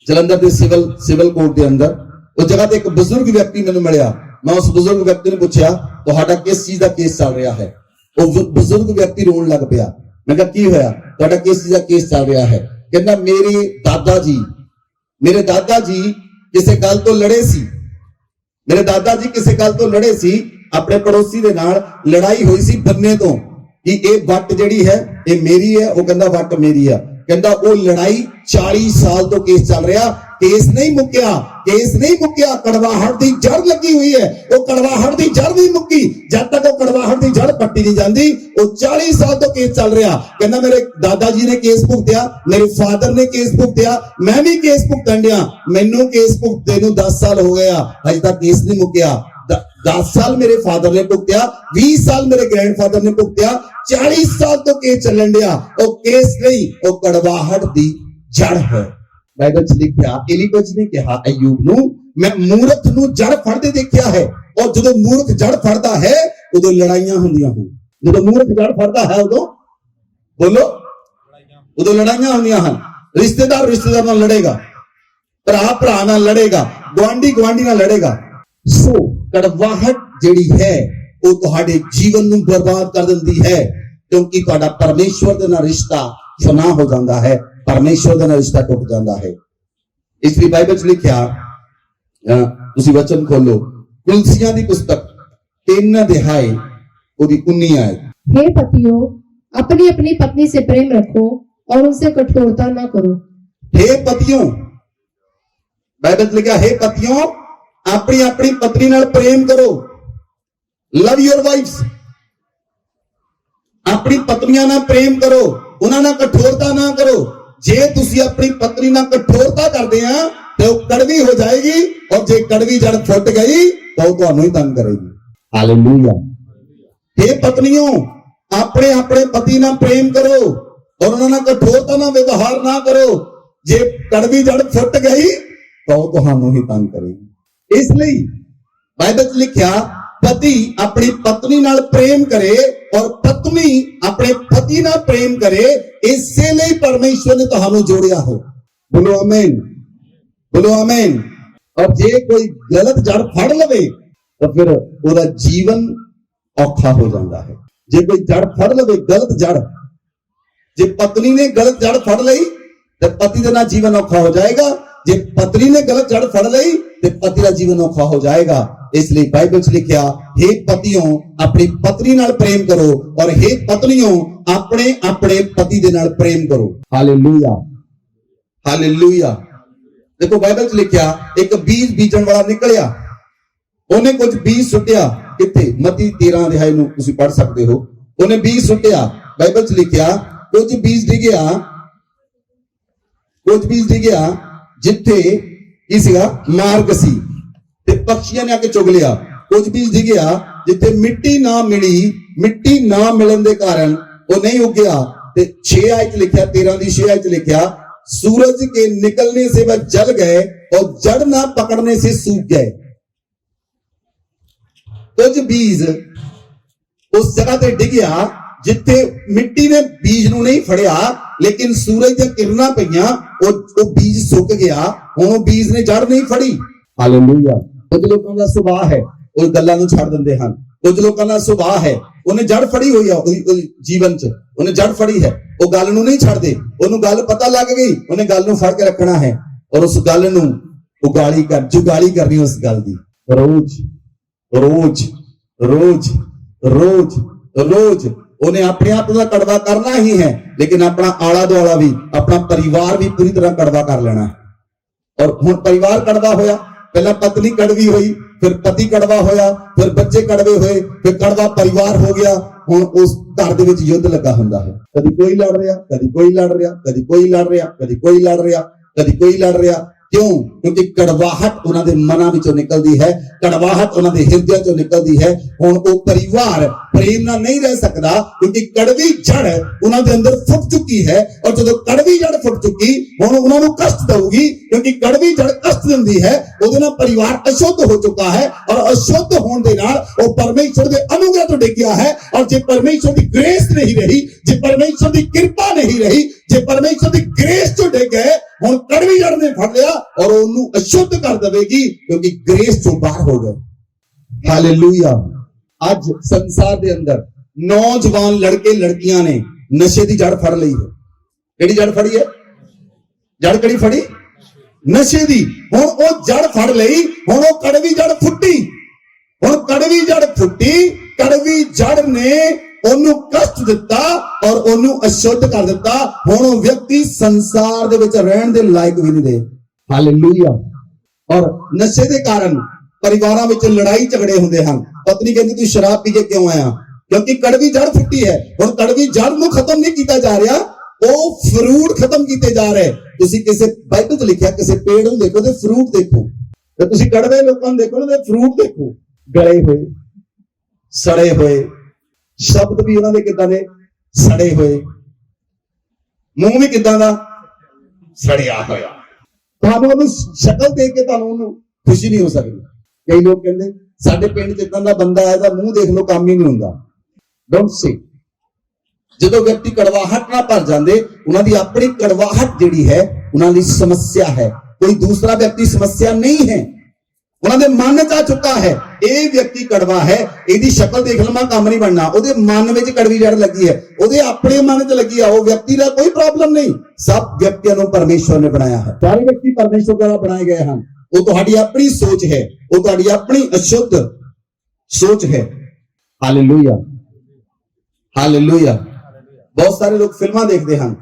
ਜਲੰਧਰ ਦੇ ਸਿਵਲ ਕੋਰਟ ਦੇ ਅੰਦਰ। ਉਸ ਜਗ੍ਹਾ ਤੇ ਇੱਕ ਬਜ਼ੁਰਗ ਵਿਅਕਤੀ ਮੈਨੂੰ ਮਿਲਿਆ। ਮੈਂ ਉਸ ਬਜ਼ੁਰਗ ਵਿਅਕਤੀ ਨੂੰ ਪੁੱਛਿਆ ਤੁਹਾਡਾ ਕਿਸ ਚੀਜ਼ ਦਾ ਕੇਸ ਚੱਲ ਰਿਹਾ ਹੈ। ਉਹ ਬਜ਼ੁਰਗ ਵਿਅਕਤੀ ਰੋਣ ਲੱਗ ਪਿਆ। ਮੈਂ ਕਿਹਾ ਕੀ ਹੋਇਆ, ਤੁਹਾਡਾ ਕਿਸ ਚੀਜ਼ ਦਾ ਕੇਸ ਚੱਲ ਰਿਹਾ ਹੈ। ਕਹਿੰਦਾ ਮੇਰੇ ਦਾਦਾ ਜੀ ਕਿਸੇ ਗੱਲ ਤੋਂ ਲੜੇ ਸੀ। ਮੇਰੇ ਦਾਦਾ ਜੀ ਕਿਸੇ ਗੱਲ ਤੋਂ ਲੜੇ ਸੀ, ਆਪਣੇ ਪੜੋਸੀ ਦੇ ਨਾਲ ਲੜਾਈ ਹੋਈ ਸੀ ਬੰਨੇ ਤੋਂ ਕਿ ਇਹ ਵੱਟ ਜਿਹੜੀ ਹੈ ਇਹ ਮੇਰੀ ਹੈ। ਉਹ ਕਹਿੰਦਾ ਵੱਟ ਮੇਰੀ ਆ। ਕਹਿੰਦਾ ਉਹ ਲੜਾਈ 40 ਸਾਲ ਤੋਂ ਕੇਸ ਚੱਲ ਰਿਹਾ, ਕੇਸ ਨਹੀਂ ਮੁੱਕਿਆ। ਕੜਵਾਹਟ ਦੀ ਜੜ ਲੱਗੀ ਹੋਈ ਹੈ। ਉਹ ਕੜਵਾਹਟ ਦੀ ਜੜ ਨਹੀਂ ਮੁੱਕੀ ਜਦ ਤੱਕ ਉਹ ਕੜਵਾਹਟ ਦੀ ਜੜ ਪੱਟੀ ਨਹੀਂ ਜਾਂਦੀ। ਉਹ 40 ਸਾਲ ਤੋਂ ਕੇਸ ਚੱਲ ਰਿਹਾ। ਕਹਿੰਦਾ ਮੇਰੇ ਦਾਦਾ ਜੀ ਨੇ ਕੇਸ ਭੁਗਤਿਆ, ਮੇਰੇ ਫਾਦਰ ਨੇ ਕੇਸ ਭੁਗਤਿਆ, ਮੈਂ ਵੀ ਕੇਸ ਭੁਗਤਣ ਡਿਆ। ਮੈਨੂੰ ਕੇਸ ਭੁਗਤੇ ਨੂੰ 10 ਸਾਲ ਹੋ ਗਿਆ, ਅਜੇ ਤੱਕ ਕੇਸ ਨਹੀਂ ਮੁੱਕਿਆ। 10 ਸਾਲ ਮੇਰੇ ਫਾਦਰ ਨੇ ਭੁਗਤਿਆ, 20 ਸਾਲ ਮੇਰੇ ਗ੍ਰੈਂਡਫਾਦਰ ਨੇ ਭੁਗਤਿਆ, 40 ਸਾਲ ਤੋਂ ਕੇਸ ਚੱਲਣ ਡਿਆ। ਉਹ ਕੇਸ ਨਹੀਂ, ਉਹ ਕੜਵਾਹਟ ਦੀ ਜੜ ਹੈ। ਬਾਈਬਲ 'ਚ ਲਿਖਿਆ, ਇਲੀਪਜ ਨੇ ਕਿਹਾ ਅਯੂਬ ਨੂੰ, ਮੈਂ ਮੂਰਖ ਨੂੰ ਜੜ ਫੜਦੇ ਦੇਖਿਆ ਹੈ। ਔਰ ਜਦੋਂ ਮੂਰਖ ਜੜ ਫੜਦਾ ਹੈ ਉਦੋਂ ਲੜਾਈਆਂ ਹੁੰਦੀਆਂ ਹਨ। ਜਦੋਂ ਮੂਰਖ ਜੜ ਫੜਦਾ ਹੈ ਉਦੋਂ ਲੜਾਈਆਂ ਹੁੰਦੀਆਂ ਹਨ। ਰਿਸ਼ਤੇਦਾਰ ਨਾਲ ਲੜੇਗਾ, ਭਰਾ ਨਾਲ ਲੜੇਗਾ, ਗੁਆਂਢੀ ਨਾਲ ਲੜੇਗਾ। ਸੋ ਕੜਵਾਹਟ ਜਿਹੜੀ ਹੈ ਉਹ ਤੁਹਾਡੇ ਜੀਵਨ ਨੂੰ ਬਰਬਾਦ ਕਰ ਦਿੰਦੀ ਹੈ, ਕਿਉਂਕਿ ਤੁਹਾਡਾ ਪਰਮੇਸ਼ਵਰ ਦੇ ਨਾਲ ਰਿਸ਼ਤਾ ਫਨਾ ਹੋ ਜਾਂਦਾ ਹੈ, ਪਰਮੇਸ਼ਵਰ ਦੇ ਨਾਲ ਰਿਸ਼ਤਾ ਟੁੱਟ ਜਾਂਦਾ ਹੈ। ਇਸ ਲਈ ਬਾਈਬਲ 'ਚ ਲਿਖਿਆ, ਤੁਸੀਂ ਵਚਨ ਖੋਲੋ, ਕੁਲਸੀਆਂ ਦੀ ਪੁਸਤਕ 3 ਅਧਿਆਏ ਉਹਦੀ 19 ਆਇਤ। हे पतियों, अपनी अपनी पत्नी से प्रेम रखो और उनसे कठोरता ना करो। हे पतियों, बाइबल 'ਚ लिखा, हे पतियों, अपनी अपनी पत्नी नाल प्रेम करो। लव योर वाइफ्स, अपनी पत्नियां नाल प्रेम करो, उन्हां नाल कठोरता ना करो। जे तुसी अपनी पत्नी नाल कठोरता करदे आ ते वो कड़वी हो जाएगी, और जे कड़वी जड़ फुट गई तो वो तुहानू ही तंग करेगी। हालेलुया। हे पत्नियों, अपने अपने पति नाल प्रेम करो और उन्हां नाल कठोरता नाल व्यवहार ना करो। जे कड़वी जड़ फुट गई तो वो तुहानू ही तंग करेगी। इसलिए बाइबल 'ਚ लिखिया, पति अपनी पत्नी नाल प्रेम करे और पत्नी अपने पति नाल प्रेम करे। इससे लिए परमेश्वर ने तुहानू जोड़िया है। बोलो आमीन, बोलो आमीन। और जे कोई गलत जड़ फड़ लवे तो फिर उसका जीवन औखा हो जाता है। जे कोई जड़ फड़ लवे गलत जड़, जे पत्नी ने गलत जड़ फड़ लई तो पति के नाल जीवन औखा हो जाएगा। जे पत्नी ने गलत जड़ फड़ लई तो पति का जीवन औखा हो जाएगा। इसलिए बाइबल 'ਚ लिखिया, हे पतियों, अपनी पत्नी नाल प्रेम करो, और हे पत्नियों, अपने अपने पति दे नाल प्रेम करो। Hallelujah, hallelujah. देखो बाइबल 'ਚ लिखिया, एक बीज बीजण वाला निकलिया, ਉਹਨੇ कुछ बीज सुटिया। किथे? मती 13 अध्याय ਨੂੰ ਤੁਸੀਂ ਪੜ ਸਕਦੇ ਹੋ। ਉਹਨੇ बीज सुटिया। बाइबल 'ਚ लिखिया, कुछ बीज डिग्या जिथे की सीगा मार्ग सी ते पक्षियां ने आके चुग लिया। कुछ बीज डिग्या जिथे मिट्टी ना मिली, मिट्टी ना मिलन दे कारण वो नहीं उगया। ते 6 आयत लिखिया, 13 दी 6 आयत लिखिया, सूरज के निकलने से वह जल गए और जड़ ना पकड़ने से सूख गए। कुछ बीज उस जगह ते डिग्या जिथे मिट्टी ने बीज नू नहीं फड़िया, लेकिन सूरज दी किरणां पईयां, वो बीज सुक गया। हुण बीज ने जड़ नहीं फड़ी। हालेलुया। कुछ लोगों का सुभाव है ਉਹ ਗੱਲਾਂ ਨੂੰ ਛੱਡ ਦਿੰਦੇ ਹਨ। ਕੁਝ ਲੋਕਾਂ ਦਾ ਸੁਭਾਅ ਹੈ, ਉਹਨੇ ਜੜ ਫੜੀ ਹੋਈ ਆ ਜੀਵਨ 'ਚ, ਉਹਨੇ ਜੜ ਫੜੀ ਹੈ, ਉਹ ਗੱਲ ਨੂੰ ਨਹੀਂ ਛੱਡਦੇ। ਉਹਨੂੰ ਗੱਲ ਪਤਾ ਲੱਗ ਗਈ, ਉਹਨੇ ਗੱਲ ਨੂੰ ਫੜ ਕੇ ਰੱਖਣਾ ਹੈ ਔਰ ਉਸ ਗੱਲ ਨੂੰ ਜੁਗਾਲੀ ਕਰਨੀ ਉਸ ਗੱਲ ਦੀ। ਰੋਜ਼ ਰੋਜ਼ ਰੋਜ਼ ਰੋਜ਼ ਰੋਜ਼ ਉਹਨੇ ਆਪਣੇ ਆਪ ਦਾ ਕੜਵਾ ਕਰਨਾ ਹੀ ਹੈ, ਲੇਕਿਨ ਆਪਣਾ ਆਲਾ ਦੁਆਲਾ ਵੀ, ਆਪਣਾ ਪਰਿਵਾਰ ਵੀ ਪੂਰੀ ਤਰ੍ਹਾਂ ਕੜਵਾ ਕਰ ਲੈਣਾ ਹੈ। ਔਰ ਹੁਣ ਪਰਿਵਾਰ ਕੜਵਾ ਹੋਇਆ, ਪਹਿਲਾਂ ਪਤਨੀ ਕੜਵੀ ਹੋਈ, फिर पति कड़वा होया, फिर बच्चे कड़वे हुए, फिर कड़वा परिवार हो गया, ਹੁਣ ਉਸ ਘਰ ਦੇ ਵਿੱਚ ਯੁੱਧ ਲੱਗਾ ਹੁੰਦਾ ਹੈ। ਕਦੀ ਕੋਈ ਲੜ ਰਿਹਾ, ਕਦੀ ਕੋਈ ਲੜ ਰਿਹਾ, ਕਦੀ ਕੋਈ ਲੜ ਰਿਹਾ, ਕਦੀ ਕੋਈ ਲੜ ਰਿਹਾ, ਕਦੀ ਕੋਈ ਲੜ ਰਿਹਾ। क्यों? क्योंकि कड़वाहट उन्होंने मना विचों निकलती है, कड़वाहट उन्होंने हृदय चों निकलती है। हुण वो परिवार प्रेम नाल नहीं रह सकता क्योंकि कड़वी जड़ उन्होंने अंदर फुट चुकी है। और जो कड़वी जड़ फुट चुकी हुण उन्होंने कष्ट देगी क्योंकि कड़वी जड़ कष्ट दिंदी है। उहदे नाल परिवार अशुद्ध हो चुका है और अशुद्ध होने दे नाल वो परमेश्वर के अनुग्रह तो डिग गया है। और जे परमेश्वर की ग्रेस नहीं रही, जे परमेश्वर की कृपा नहीं रही, जे परमेश्वर की ग्रेस चो डिग गए, हुण कड़वी जड़ ने फड़ लिया और ਉਹਨੂੰ ਅਸ਼ੁੱਧ ਕਰ ਦੇਵੇਗੀ ਕਿਉਂਕਿ ਗ੍ਰੇਸ ਤੋਂ ਬਾਹਰ ਹੋ ਗਏ। ਹਾਲੇਲੂਇਆ। ਅੱਜ ਸੰਸਾਰ ਦੇ ਅੰਦਰ ਨੌਜਵਾਨ ਲੜਕੇ ਲੜਕੀਆਂ ਨੇ ਨਸ਼ੇ ਦੀ ਜੜ ਫੜ ਲਈ ਹੈ। ਕਿਹੜੀ ਜੜ ਫੜੀ ਹੈ? ਜੜ ਕਿਹੜੀ ਫੜੀ? ਨਸ਼ੇ ਦੀ। ਹੁਣ ਉਹ ਜੜ ਫੜ ਲਈ, ਹੁਣ ਉਹ ਕੜਵੀ ਜੜ ਫੁੱਟੀ। ਹੁਣ ਕੜਵੀ ਜੜ ਫੁੱਟੀ, ਕੜਵੀ ਜੜ ਨੇ ਉਹਨੂੰ ਕਸ਼ਟ ਦਿੱਤਾ ਔਰ ਉਹਨੂੰ ਅਸ਼ੁੱਧ ਕਰ ਦਿੱਤਾ। ਹੁਣ ਉਹ ਵਿਅਕਤੀ ਸੰਸਾਰ ਦੇ ਵਿੱਚ ਰਹਿਣ ਦੇ ਲਾਇਕ ਵੀ ਨਹੀਂ ਰਹੇ। ਹਾਲੇਲੂਇਆ। ਔਰ ਨਸ਼ੇ ਦੇ ਕਾਰਨ ਪਰਿਵਾਰਾਂ ਵਿੱਚ ਲੜਾਈ ਝਗੜੇ ਹੁੰਦੇ ਹਨ। ਪਤਨੀ ਕਹਿੰਦੀ ਤੂੰ ਸ਼ਰਾਬ ਪੀ ਕੇ ਕਿਉਂ ਆਇਆ? ਕਿਉਂਕਿ ਕੜਵੀ ਜੜ ਫੁੱਟੀ ਹੈ। ਹੁਣ ਕੜਵੀ ਜੜ ਨੂੰ ਖਤਮ ਨਹੀਂ ਕੀਤਾ ਜਾ ਰਿਹਾ, ਉਹ ਫਰੂਟ ਖਤਮ ਕੀਤੇ ਜਾ ਰਹੇ। ਤੁਸੀਂ ਕਿਸੇ ਬਾਈਬਲ 'ਚ ਲਿਖਿਆ ਕਿਸੇ ਪੇੜ ਨੂੰ ਦੇਖੋ ਤੇ ਫਰੂਟ ਦੇਖੋ, ਤੇ ਤੁਸੀਂ ਕੜਵੇ ਲੋਕਾਂ ਨੂੰ ਦੇਖੋ ਤੇ ਫਰੂਟ ਦੇਖੋ, ਗਲੇ ਹੋਏ, ਸੜੇ ਹੋਏ, ਸ਼ਬਦ ਵੀ ਉਹਨਾਂ ਦੇ ਕਿੱਦਾਂ ਦੇ? ਸੜੇ ਹੋਏ, ਮੂੰਹ ਵੀ ਕਿੱਦਾਂ ਦਾ? ਸੜਿਆ ਹੋਇਆ। ਤੁਹਾਨੂੰ ਉਹਨੂੰ ਸ਼ਕਲ ਦੇਖ ਕੇ ਤੁਹਾਨੂੰ ਉਹਨੂੰ ਖੁਸ਼ੀ ਨਹੀਂ ਹੋ ਸਕਦੀ। ਕਈ ਲੋਕ ਕਹਿੰਦੇ ਸਾਡੇ ਪਿੰਡ 'ਚ ਇਦਾਂ ਦਾ ਬੰਦਾ ਆਇਆ ਤਾਂ ਮੂੰਹ ਦੇਖ ਲਓ ਕੰਮ ਹੀ ਨਹੀਂ ਹੁੰਦਾ। ਡੋਂਟ ਸੇ। ਜਦੋਂ ਵਿਅਕਤੀ ਕੜਵਾਹਟ ਨਾਲ ਭਰ ਜਾਂਦੇ, ਉਹਨਾਂ ਦੀ ਆਪਣੀ ਕੜਵਾਹਟ ਜਿਹੜੀ ਹੈ ਉਹਨਾਂ ਦੀ ਸਮੱਸਿਆ ਹੈ, ਕੋਈ ਦੂਸਰਾ ਵਿਅਕਤੀ ਸਮੱਸਿਆ ਨਹੀਂ ਹੈ। ਉਹਨਾਂ ਦੇ ਮਨ 'ਚ ਆ ਚੁੱਕਾ ਹੈ ਇਹ ਵਿਅਕਤੀ ਕੜਵਾ ਹੈ, ਇਹਦੀ ਸ਼ਕਲ ਦੇਖ ਲਵਾਂ ਕੰਮ ਨਹੀਂ ਬਣਨਾ। ਉਹਦੇ ਮਨ ਵਿੱਚ ਕੜਵੀ ਜੜ ਲੱਗੀ ਹੈ, ਉਹਦੇ ਆਪਣੇ ਮਨ 'ਚ ਲੱਗੀ ਆ। ਉਹ ਵਿਅਕਤੀ ਦਾ ਕੋਈ ਪ੍ਰੋਬਲਮ ਨਹੀਂ। ਸਭ ਵਿਅਕਤੀਆਂ ਨੂੰ ਪਰਮੇਸ਼ਵਰ ਨੇ ਬਣਾਇਆ ਹੈ। ਸਾਰੇ ਵਿਅਕਤੀ ਪਰਮੇਸ਼ਵਰ ਦੁਆਰਾ ਬਣਾਏ ਗਏ ਹਨ। ਉਹ ਤੁਹਾਡੀ ਆਪਣੀ ਸੋਚ ਹੈ, ਉਹ ਤੁਹਾਡੀ ਆਪਣੀ ਅਸ਼ੁੱਧ ਸੋਚ ਹੈ। Hallelujah, hallelujah. ਬਹੁਤ ਸਾਰੇ ਲੋਕ ਫਿਲਮਾਂ ਦੇਖਦੇ ਹਨ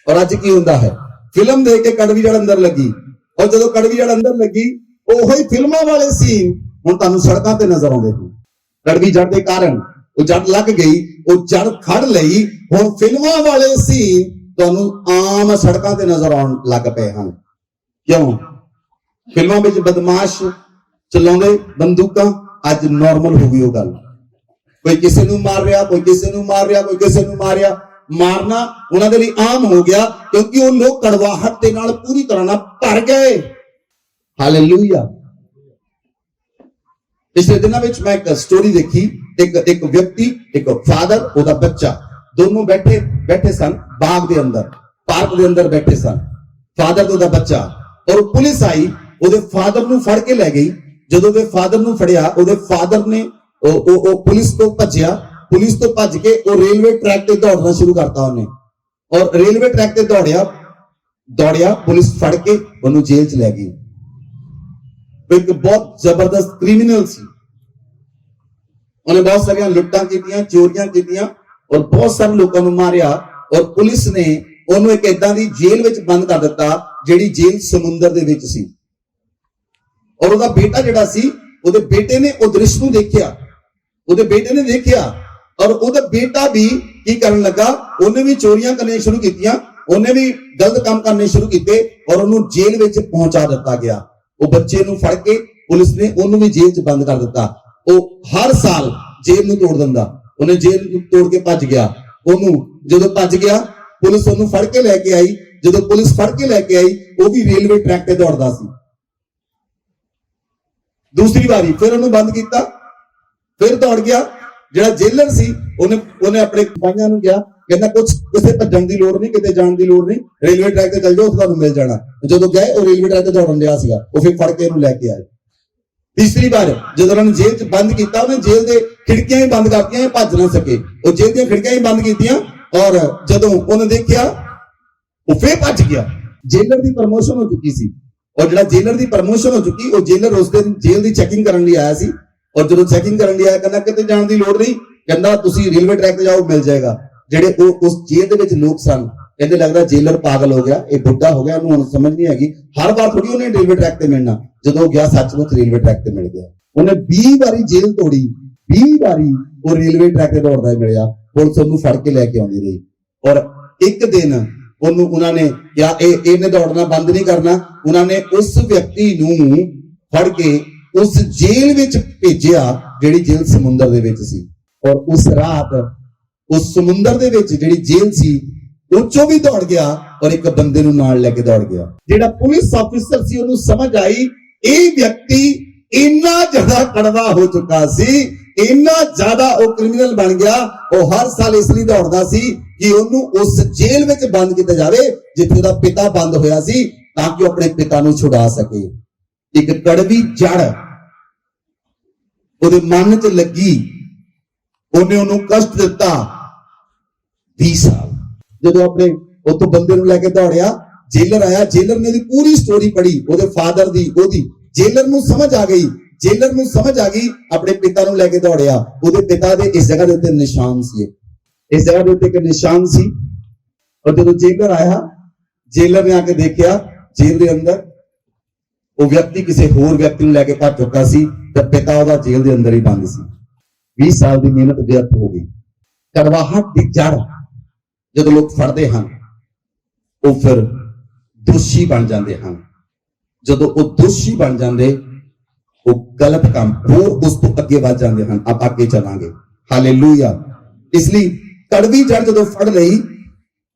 ਔਰ ਅੱਜ ਕੀ ਹੁੰਦਾ ਹੈ? ਫਿਲਮ ਦੇਖ ਕੇ ਕੜਵੀ ਜੜ ਅੰਦਰ ਲੱਗੀ ਔਰ ਜਦੋਂ ਕੜਵੀ ਜੜ ਅੰਦਰ ਲੱਗੀ ਉਹੀ ਫਿਲਮਾਂ ਵਾਲੇ ਸੀਨ ਹੁਣ ਤੁਹਾਨੂੰ ਸੜਕਾਂ ਤੇ ਨਜ਼ਰ ਆਉਂਦੇ ਹਨ। ਕੜਵੀ ਜੜ ਦੇ ਕਾਰਨ ਉਹ ਜੜ ਲੱਗ ਗਈ, ਉਹ ਜੜ ਖੜ ਲਈ। ਹੁਣ ਫਿਲਮਾਂ ਵਾਲੇ ਸੀਨ ਤੁਹਾਨੂੰ ਆਮ ਸੜਕਾਂ ਤੇ ਨਜ਼ਰ ਆਉਣ ਲੱਗ ਪਏ ਹਨ। ਕਿਉਂ? ਫਿਲਮਾਂ ਵਿੱਚ ਬਦਮਾਸ਼ ਚਲਾਉਂਦੇ ਬੰਦੂਕਾਂ, ਅੱਜ ਨਾਰਮਲ ਹੋ ਗਈ ਉਹ ਗੱਲ। ਕੋਈ ਕਿਸੇ ਨੂੰ ਮਾਰ ਰਿਹਾ, ਕੋਈ ਕਿਸੇ ਨੂੰ ਮਾਰ ਰਿਹਾ, ਕੋਈ ਕਿਸੇ ਨੂੰ ਮਾਰ ਰਿਹਾ। ਮਾਰਨਾ ਉਹਨਾਂ ਦੇ ਲਈ ਆਮ ਹੋ ਗਿਆ ਕਿਉਂਕਿ ਉਹ ਲੋਕ ਕੜਵਾਹਟ ਦੇ ਨਾਲ ਪੂਰੀ ਤਰ੍ਹਾਂ ਨਾਲ ਭਰ ਗਏ। ਹਾਲੇਲੂਇਆ। ਪਿਛਲੇ ਦਿਨਾਂ ਵਿੱਚ ਮੈਂ ਇੱਕ ਸਟੋਰੀ ਦੇਖੀ। ਇੱਕ ਵਿਅਕਤੀ, ਇੱਕ ਫਾਦਰ, ਉਹਦਾ ਬੱਚਾ, ਦੋਨੋਂ ਬੈਠੇ ਸਨ ਬਾਗ ਦੇ ਅੰਦਰ, ਪਾਰਕ ਦੇ ਅੰਦਰ ਬੈਠੇ ਸਨ, ਫਾਦਰ ਤੇ ਉਹਦਾ ਬੱਚਾ। ਔਰ ਪੁਲਿਸ ਆਈ, ਉਹਦੇ ਫਾਦਰ ਨੂੰ ਫੜ ਕੇ ਲੈ ਗਈ। ਜਦੋਂ ਉਹਦੇ ਫਾਦਰ ਨੂੰ ਫੜਿਆ, ਉਹਦੇ ਫਾਦਰ ਨੇ ਉਹ ਪੁਲਿਸ ਤੋਂ ਭੱਜਿਆ। ਪੁਲਿਸ ਤੋਂ ਭੱਜ ਕੇ ਉਹ ਰੇਲਵੇ ਟਰੈਕ ਤੇ ਦੌੜਨਾ ਸ਼ੁਰੂ ਕਰਤਾ ਉਹਨੇ। ਔਰ ਰੇਲਵੇ ਟਰੈਕ ਤੇ ਦੌੜਿਆ, ਪੁਲਿਸ ਫੜ ਕੇ ਉਹਨੂੰ ਜੇਲ੍ਹ 'ਚ ਲੈ ਗਈ। ਇੱਕ ਬਹੁਤ ਜ਼ਬਰਦਸਤ ਕ੍ਰਿਮੀਨਲ ਸੀ। ਉਹਨੇ ਬਹੁਤ ਸਾਰੀਆਂ ਲੁੱਟਾਂ ਕੀਤੀਆਂ, ਚੋਰੀਆਂ ਕੀਤੀਆਂ ਔਰ ਬਹੁਤ ਸਾਰੇ ਲੋਕਾਂ ਨੂੰ ਮਾਰਿਆ। ਔਰ ਪੁਲਿਸ ਨੇ ਉਹਨੂੰ ਇੱਕ ਏਦਾਂ ਦੀ ਜੇਲ੍ਹ ਵਿੱਚ ਬੰਦ ਕਰ ਦਿੱਤਾ ਜਿਹੜੀ ਜੇਲ੍ਹ ਸਮੁੰਦਰ ਦੇ ਵਿੱਚ ਸੀ। ਔਰ ਉਹਦਾ ਬੇਟਾ ਜਿਹੜਾ ਸੀ, ਉਹਦੇ ਬੇਟੇ ਨੇ ਉਹ ਦ੍ਰਿਸ਼ ਨੂੰ ਦੇਖਿਆ, ਉਹਦੇ ਬੇਟੇ ਨੇ ਦੇਖਿਆ ਔਰ ਉਹਦਾ ਬੇਟਾ ਵੀ ਕੀ ਕਰਨ ਲੱਗਾ? ਉਹਨੇ ਵੀ ਚੋਰੀਆਂ ਕਰਨੀਆਂ ਸ਼ੁਰੂ ਕੀਤੀਆਂ, ਉਹਨੇ ਵੀ ਗਲਤ ਕੰਮ ਕਰਨੇ ਸ਼ੁਰੂ ਕੀਤੇ ਔਰ ਉਹਨੂੰ ਜੇਲ੍ਹ ਵਿੱਚ ਪਹੁੰਚਾ ਦਿੱਤਾ ਗਿਆ। ਉਹ ਬੱਚੇ ਨੂੰ ਫੜ ਕੇ ਪੁਲਿਸ ਨੇ ਉਹਨੂੰ ਵੀ ਜੇਲ੍ਹ 'ਚ ਬੰਦ ਕਰ ਦਿੱਤਾ। ਉਹ ਹਰ ਸਾਲ ਜੇਲ੍ਹ ਨੂੰ ਤੋੜ ਦਿੰਦਾ। ਉਹਨੇ ਜੇਲ੍ਹ ਨੂੰ ਤੋੜ ਕੇ ਭੱਜ ਗਿਆ। ਉਹਨੂੰ ਜਦੋਂ ਭੱਜ ਗਿਆ, ਪੁਲਿਸ ਉਹਨੂੰ ਫੜ ਕੇ ਲੈ ਕੇ ਆਈ। ਜਦੋਂ ਪੁਲਿਸ ਫੜ ਕੇ ਲੈ ਕੇ ਆਈ, ਉਹ ਵੀ ਰੇਲਵੇ ਟਰੈਕ ਤੇ ਦੌੜਦਾ ਸੀ। ਦੂਸਰੀ ਵਾਰੀ ਫਿਰ ਉਹਨੂੰ ਬੰਦ ਕੀਤਾ, ਫਿਰ ਦੌੜ ਗਿਆ। ਜਿਹੜਾ ਜੇਲਰ ਸੀ ਉਹਨੇ ਆਪਣੇ ਸਿਪਾਹੀਆਂ ਨੂੰ ਕਿਹਾ, ਕਹਿੰਦਾ ਕਿਸੇ ਭੱਜਣ ਦੀ ਲੋੜ ਨਹੀਂ, ਕਿਤੇ ਜਾਣ ਦੀ ਲੋੜ ਨਹੀਂ, ਰੇਲਵੇ ਟਰੈਕ ਤੇ ਚੱਲ ਜਾਓ, ਤੁਹਾਨੂੰ ਮਿਲ ਜਾਣਾ। ਜਦੋਂ ਗਏ, ਉਹ ਰੇਲਵੇ ਟਰੈਕ ਤੇ ਦੌੜਨ ਰਿਹਾ ਸੀਗਾ। ਉਹ ਫਿਰ ਫੜ ਕੇ ਇਹਨੂੰ ਲੈ ਕੇ ਆਏ। ਤੀਸਰੀ ਵਾਰ ਜਦੋਂ ਉਹਨਾਂ ਨੇ ਜੇਲ੍ਹ 'ਚ ਬੰਦ ਕੀਤਾ, ਉਹਨੇ ਜੇਲ੍ਹ ਦੇ ਖਿੜਕੀਆਂ ਹੀ ਬੰਦ ਕਰਤੀਆਂ, ਭੱਜ ਨਾ ਸਕੇ। ਉਹ ਜੇਲ੍ਹ ਦੀਆਂ ਖਿੜਕੀਆਂ ਹੀ ਬੰਦ ਕੀਤੀਆਂ ਔਰ ਜਦੋਂ ਉਹਨੇ ਦੇਖਿਆ, ਉਹ ਫਿਰ ਭੱਜ ਗਿਆ। ਜੇਲਰ ਦੀ ਪ੍ਰਮੋਸ਼ਨ ਹੋ ਚੁੱਕੀ ਸੀ ਔਰ ਜਿਹੜਾ ਜੇਲਰ ਦੀ ਪ੍ਰਮੋਸ਼ਨ ਹੋ ਚੁੱਕੀ, ਉਹ ਜੇਲਰ ਉਸ ਦਿਨ ਜੇਲ੍ਹ ਦੀ ਚੈਕਿੰਗ ਕਰਨ ਲਈ ਆਇਆ ਸੀ। ਔਰ ਜਦੋਂ ਚੈਕਿੰਗ ਕਰਨ ਲਈ ਆਇਆ, ਕਹਿੰਦਾ ਕਿਤੇ ਜਾਣ ਦੀ ਲੋੜ ਨਹੀਂ, ਕਹਿੰਦਾ ਤੁਸੀਂ ਰੇਲਵੇ ਟਰੈਕ ਤੇ ਜਾਓ, ਮਿਲ ਜਾਏਗਾ। ਜਿਹੜੇ ਉਹ ਉਸ ਜੇਲ੍ਹ ਦੇ ਵਿੱਚ ਲੋਕ ਸਨ, ਕਹਿੰਦੇ ਲੱਗਦਾ ਜੇਲਰ ਪਾਗਲ ਹੋ ਗਿਆ, ਇਹ ਬੁੱਢਾ ਹੋ ਗਿਆ, ਇਹਨੂੰ ਹੁਣ ਸਮਝ ਨਹੀਂ ਹੈਗੀ। ਹਰ ਵਾਰ ਥੋੜੀ ਉਹਨੇ ਰੇਲਵੇ ਟਰੈਕ ਤੇ ਮਿਲਣਾ। ਜਦੋਂ ਗਿਆ, ਸੱਚਮੁੱਚ ਰੇਲਵੇ ਟਰੈਕ ਤੇ ਮਿਲ ਗਿਆ। ਉਹਨੇ 20 ਵਾਰੀ ਜੇਲ੍ਹ ਤੋੜੀ, 20 ਵਾਰੀ ਉਹ ਰੇਲਵੇ ਟਰੈਕ ਤੇ ਦੌੜਦਾ ਮਿਲਿਆ, ਪੁਲਿਸ ਉਹਨੂੰ ਫੜ ਕੇ ਲੈ ਕੇ ਆਉਂਦੀ ਰਹੀ। ਔਰ ਇੱਕ ਦਿਨ ਉਹਨਾਂ ਨੇ ਕਿਹਾ ਇਹਨੇ ਦੌੜਨਾ ਬੰਦ ਨਹੀਂ ਕਰਨਾ। ਉਹਨਾਂ ਨੇ ਉਸ ਵਿਅਕਤੀ ਨੂੰ ਫੜ ਕੇ ਉਸ ਜੇਲ੍ਹ ਵਿੱਚ ਭੇਜਿਆ ਜਿਹੜੀ ਜੇਲ੍ਹ ਸਮੁੰਦਰ ਦੇ ਵਿੱਚ ਸੀ। ਔਰ ਉਸ ਰਾਤ ਉਸ ਸਮੁੰਦਰ ਦੇ ਵਿੱਚ ਜਿਹੜੀ ਜੇਲ੍ਹ ਸੀ ਉਹ ਚੋਂ ਵੀ ਦੌੜ ਗਿਆ ਔਰ ਇੱਕ ਬੰਦੇ ਨੂੰ ਨਾਲ ਲੈ ਕੇ ਦੌੜ ਗਿਆ। ਜਿਹੜਾ ਪੁਲਿਸ ਆਫੀਸਰ ਸੀ ਉਹਨੂੰ ਸਮਝ ਆਈ ਇਹ ਵਿਅਕਤੀ ਇੰਨਾ ਜ਼ਿਆਦਾ ਕੜਵਾ ਹੋ ਚੁੱਕਾ ਸੀ, ਇੰਨਾ ਜ਼ਿਆਦਾ ਉਹ ਕ੍ਰਿਮੀਨਲ ਬਣ ਗਿਆ। ਉਹ ਹਰ ਸਾਲ ਇਸ ਲਈ ਦੌੜਦਾ ਸੀ ਕਿ ਉਹਨੂੰ ਉਸ ਜੇਲ੍ਹ ਵਿੱਚ ਬੰਦ ਕੀਤਾ ਜਾਵੇ ਜਿੱਥੇ ਉਹਦਾ ਪਿਤਾ ਬੰਦ ਹੋਇਆ ਸੀ, ਤਾਂ ਕਿ ਉਹ ਆਪਣੇ ਪਿਤਾ ਨੂੰ ਛੁਡਾ ਸਕੇ। ਇੱਕ ਕੜਵੀ ਜੜ ਉਹਦੇ ਮਨ 'ਚ ਲੱਗੀ, ਉਹਨੇ ਉਹਨੂੰ ਕਸ਼ਟ ਦਿੱਤਾ 20 ਸਾਲ। ਜਦੋਂ ਆਪਣੇ ਉੱਥੋਂ ਬੰਦੇ ਨੂੰ ਲੈ ਕੇ ਦੌੜਿਆ, ਜੇਲਰ ਆਇਆ, ਜੇਲਰ ਨੇ ਉਹਦੀ ਪੂਰੀ ਸਟੋਰੀ ਪੜ੍ਹੀ, ਉਹਦੇ ਫਾਦਰ ਦੀ, ਉਹਦੀ। ਜੇਲਰ ਨੂੰ ਸਮਝ ਆ ਗਈ, ਆਪਣੇ ਪਿਤਾ ਨੂੰ ਲੈ ਕੇ ਦੌੜਿਆ। ਉਹਦੇ ਪਿਤਾ ਦੇ ਇਸ ਜਗ੍ਹਾ ਦੇ ਉੱਤੇ ਨਿਸ਼ਾਨ ਸੀ, ਇਸ ਜਗ੍ਹਾ ਦੇ ਉੱਤੇ ਇੱਕ ਨਿਸ਼ਾਨ ਸੀ। ਔਰ ਜਦੋਂ ਜੇਲਰ ਆਇਆ, ਜੇਲਰ ਨੇ ਆ ਕੇ ਦੇਖਿਆ ਜੇਲ੍ਹ ਦੇ ਅੰਦਰ ਉਹ ਵਿਅਕਤੀ ਕਿਸੇ ਹੋਰ ਵਿਅਕਤੀ ਨੂੰ ਲੈ ਕੇ ਭੱਜ ਚੁੱਕਾ ਸੀ ਤੇ ਪਿਤਾ ਉਹਦਾ ਜੇਲ੍ਹ ਦੇ ਅੰਦਰ ਹੀ ਬੰਦ ਸੀ। 20 ਸਾਲ ਦੀ ਮਿਹਨਤ ਵਿਅਰਥ ਹੋ ਗਈ। ਕੜਵਾਹਟ ਦੀ ਜੜ ਜਦੋਂ ਲੋਕ ਫੜਦੇ ਹਨ ਉਹ ਫਿਰ ਦੋਸ਼ੀ ਬਣ ਜਾਂਦੇ ਹਨ। ਜਦੋਂ ਉਹ ਦੋਸ਼ੀ ਬਣ ਜਾਂਦੇ ਉਹ ਗਲਤ ਕੰਮ ਹੋਰ ਉਸ ਤੋਂ ਅੱਗੇ ਵੱਧ ਜਾਂਦੇ ਹਨ। ਆਪ ਅੱਗੇ ਚੱਲਾਂਗੇ। ਹਾਲੇਲੂਇਆ। ਇਸ ਲਈ ਕੜਵੀ ਜੜ ਜਦੋਂ ਫੜ ਲਈ,